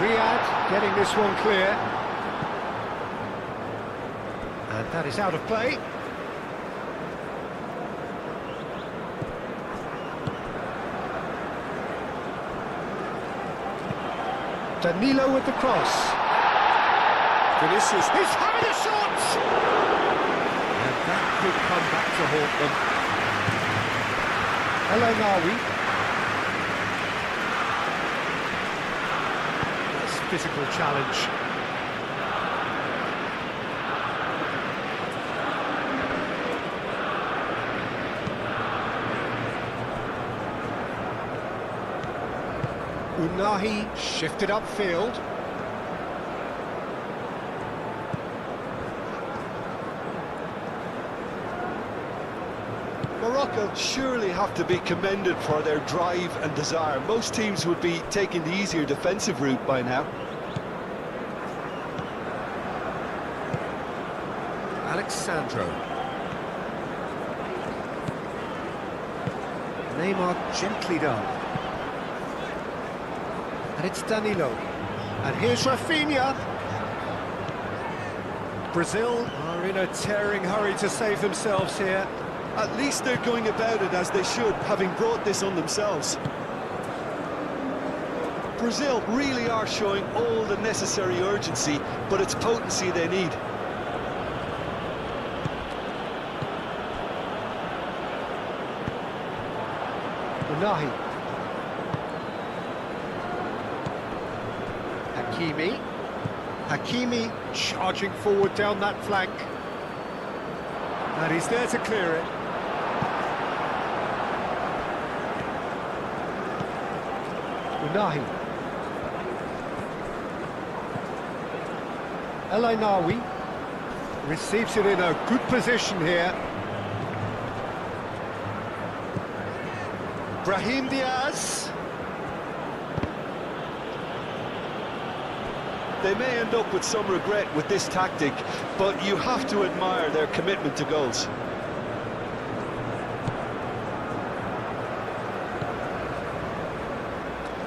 Riyad getting this one clear. And that is out of play. Danilo with the cross. Vinicius, he's having a shot! And that could come back to haunt them. El Ainawi. Nice physical challenge. Unahi shifted upfield. Morocco surely have to be commended for their drive and desire. Most teams would be taking the easier defensive route by now. Alexandro. Neymar gently done. And it's Danilo. And here's Rafinha. Brazil are in a tearing hurry to save themselves here. At least they're going about it as they should, having brought this on themselves. Brazil really are showing all the necessary urgency, but it's potency they need. Unahi. Hakimi. Hakimi charging forward down that flank. And he's there to clear it. Unahi. El Ainawi receives it in a good position here. Brahim Diaz. They may end up with some regret with this tactic, but you have to admire their commitment to goals.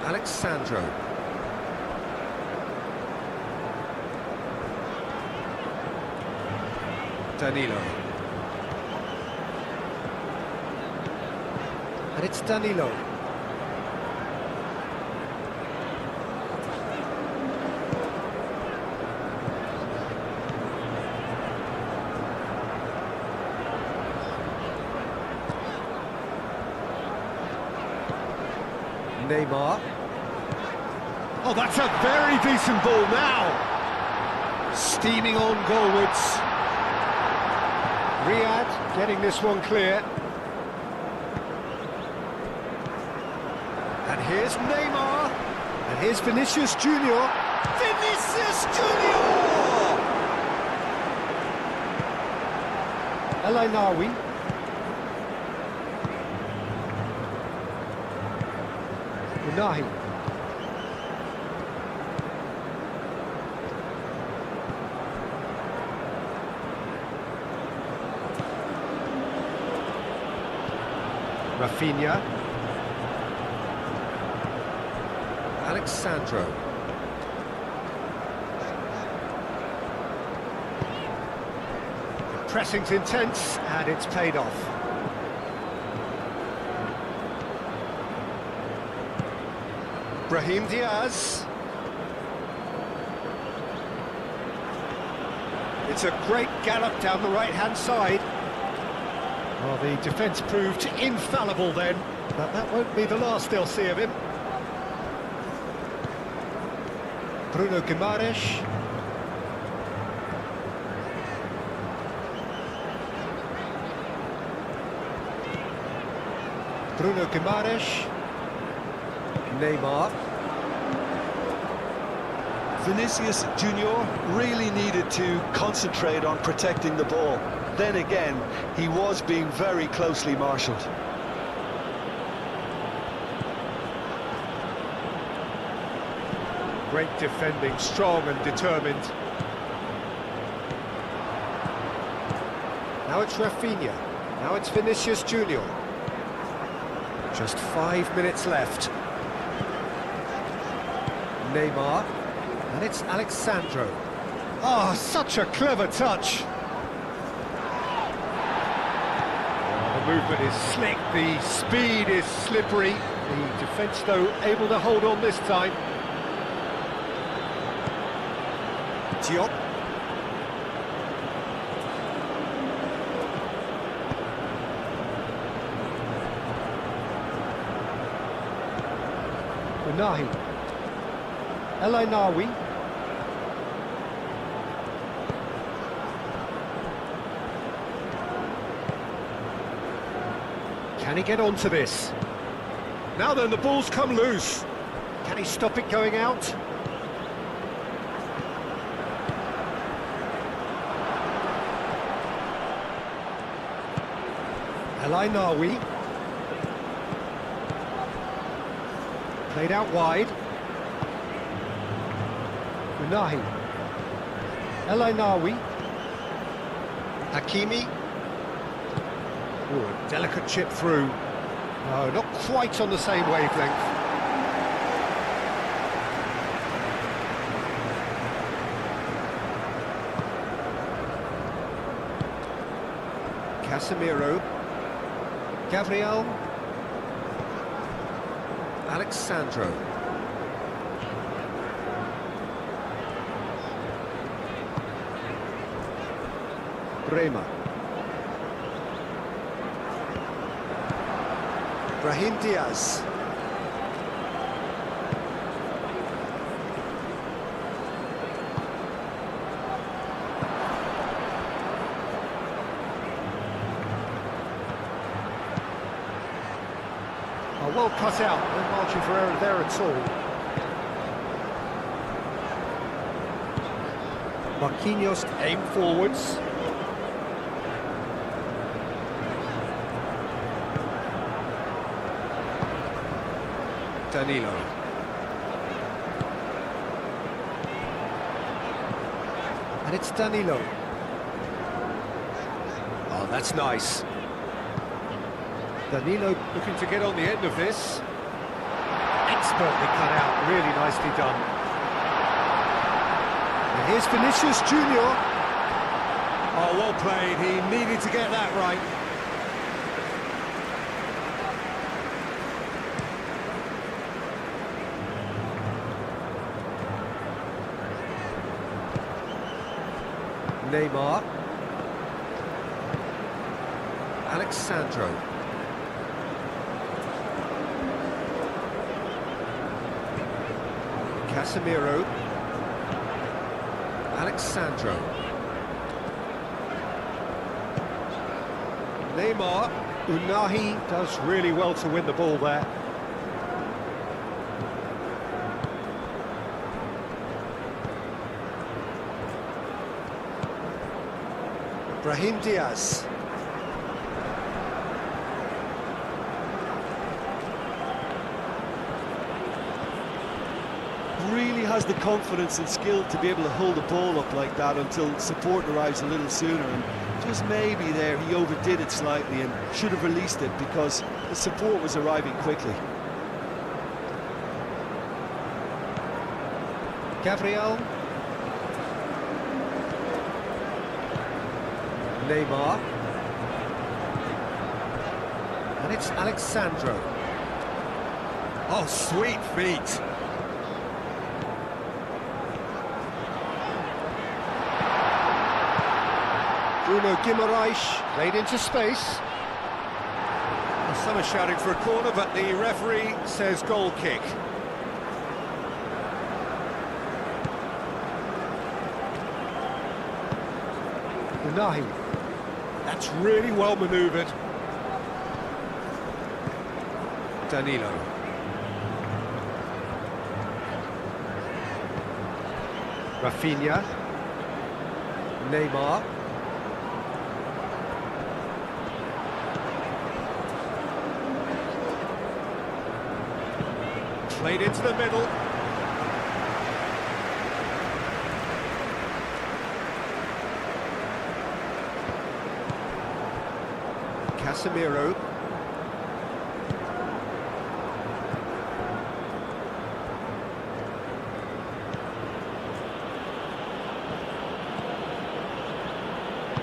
Alexandro. Danilo. And it's Danilo. Neymar. Oh, that's a very decent ball now. Steaming on goalwards. Riyad getting this one clear. And here's Neymar. And here's Vinicius Junior. Vinicius Junior! El Ainawi. Unahi. Rafinha. Alexandro. Pressing's intense, and it's paid off. Brahim Diaz. It's a great gallop down the right-hand side. Well, the defence proved infallible then, but that won't be the last they'll see of him. Bruno Guimaraes. Bruno Guimaraes. Neymar. Vinicius Junior really needed to concentrate on protecting the ball. Then again, he was being very closely marshalled. Great defending, strong and determined. Now it's Rafinha. Now it's Vinicius Junior. Just 5 minutes left. Neymar. And it's Alexandro. Oh, such a clever touch. The movement is slick, the speed is slippery. The defence, though, able to hold on this time. Diop. Unahi. El Ainawi. Can he get onto this? Now then, the ball's come loose. Can he stop it going out? El Ainawi. Played out wide. Unahi. El Ainawi. Hakimi. Ooh, a delicate chip through. No, not quite on the same wavelength. Casemiro. Gabriel. Alexandro. Bremer. Brahim Diaz. Oh, well cut out, no margin for error there at all. Marquinhos aim forwards. Danilo. And it's Danilo. Oh, that's nice. Danilo looking to get on the end of this. Expertly cut out, really nicely done. And here's Vinicius Junior. Oh, well played, he needed to get that right. Neymar. Alexandro. Casemiro. Alexandro. Neymar. Unahi does really well to win the ball there. Brahim Diaz. Really has the confidence and skill to be able to hold the ball up like that until support arrives a little sooner, and just maybe there he overdid it slightly and should have released it because the support was arriving quickly. Gabriel. Neymar. And it's Alexandro. Oh, sweet feet. Bruno Guimaraes played into space. Well, some are shouting for a corner, but the referee says goal kick. Unahi. That's really well manoeuvred. Danilo. Rafinha. Neymar. Played into the middle. Casemiro.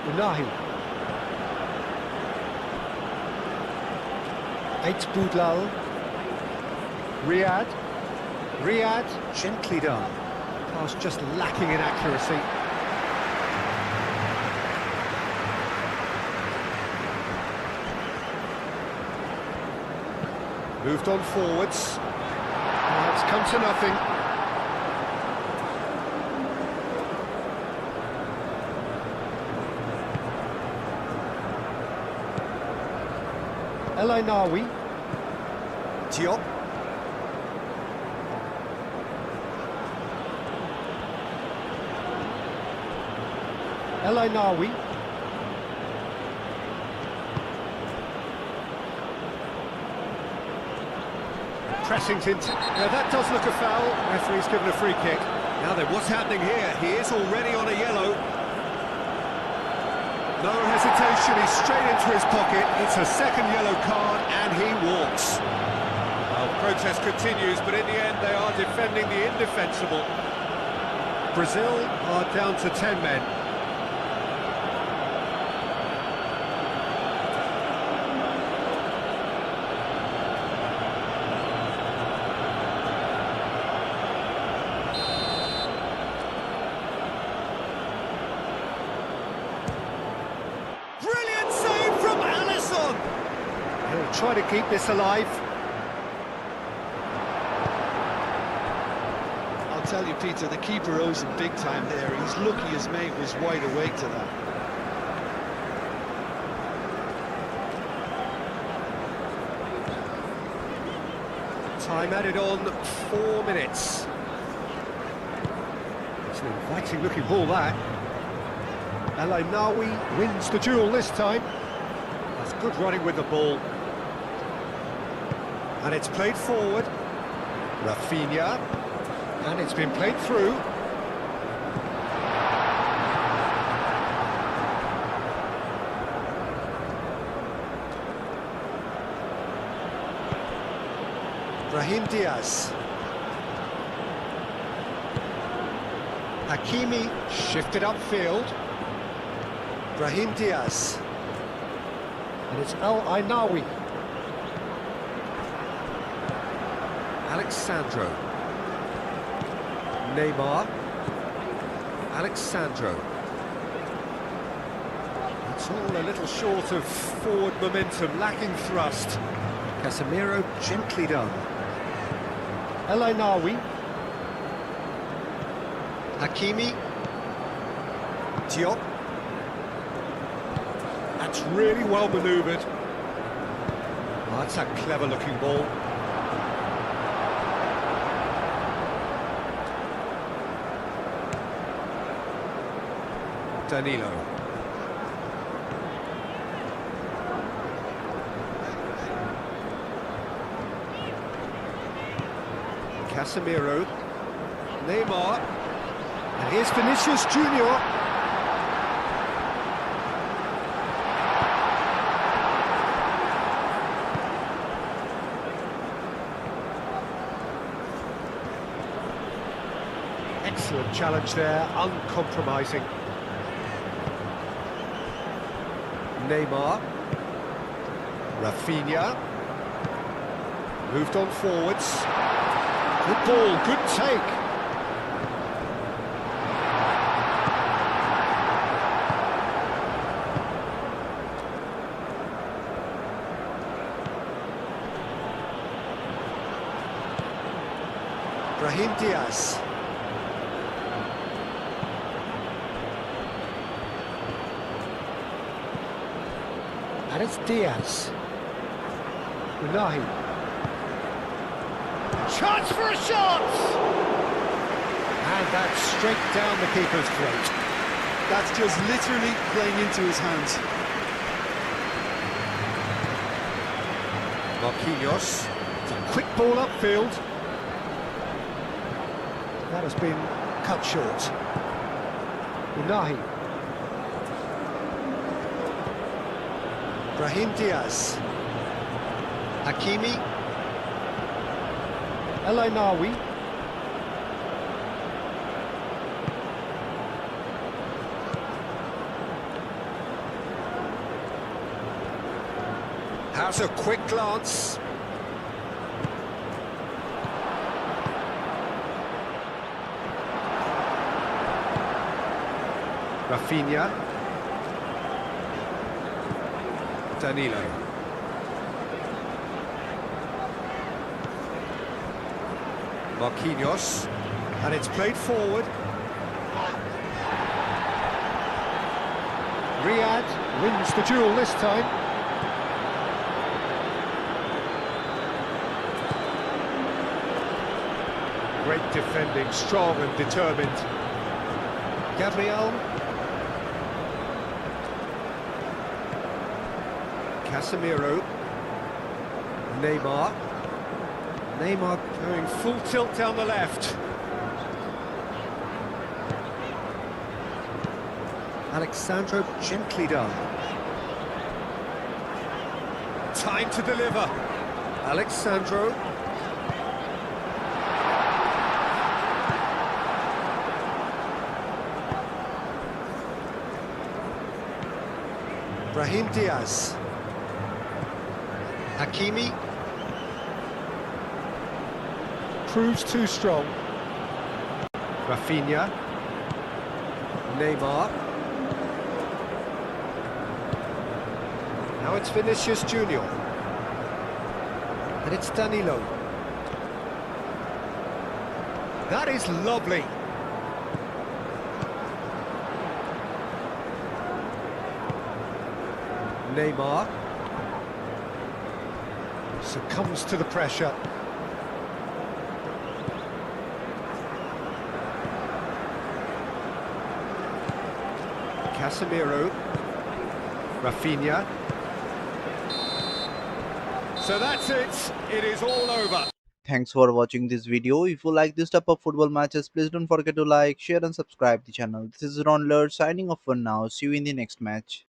Unahi. Eight Boudlal. Riyad. Riyad, gently done. Pass just lacking in accuracy. Moved on forwards. Now it's come to nothing. El Ainawi. Diop. El Ainawi. Pressington. Now that does look a foul. Referee's given a free kick. Now then, what's happening here? He is already on a yellow. No hesitation, he's straight into his pocket. It's a second yellow card and he walks. Well, protest continues, but in the end they are defending the indefensible. Brazil are down to 10 men. Brilliant save from Alisson! He'll try to keep this alive. I'll tell you, Peter, the keeper owes him big time there. He's lucky his mate was wide awake to that. Time added on, 4 minutes. It's an inviting looking ball, that. El Nawi wins the duel this time. That's good running with the ball. And it's played forward. Rafinha. And it's been played through. Brahim Diaz. Hakimi shifted upfield. Brahim Diaz. And it's El Nawi. Alexandro. Neymar. Alexandro. It's all a little short of forward momentum, lacking thrust. Casemiro gently done. El Nawi. Hakimi. Diop. That's really well manoeuvred. Oh, that's a clever looking ball. Danilo. Casemiro. Neymar. And here's Vinicius Junior. Excellent challenge there, uncompromising. Neymar. Rafinha. Moved on forwards. Good ball, good take. Brahim Diaz. And it's Diaz. Unahi. Chance for a shot! And that's straight down the keeper's throat. That's just literally playing into his hands. Marquinhos. It's a quick ball upfield. That has been cut short. Unahi. Brahim Diaz. Hakimi. El Nawi. Has a quick glance. Rafinha. Danilo. Marquinhos. And it's played forward. Riyad wins the duel this time. Great defending, strong and determined. Gabriel. Casemiro. Neymar. Neymar going full tilt down the left. Alexandro gently done. Time to deliver. Alexandro. Brahim Diaz. Hakimi. Proves too strong. Rafinha. Neymar. Now it's Vinicius Junior. And it's Danilo. That is lovely. Neymar succumbs to the pressure. Casemiro. Rafinha. So that's it. It is all over. Thanks for watching this video. If you like this type of football matches, please don't forget to like, share and subscribe the channel. This is Raundler signing off for now. See you in the next match.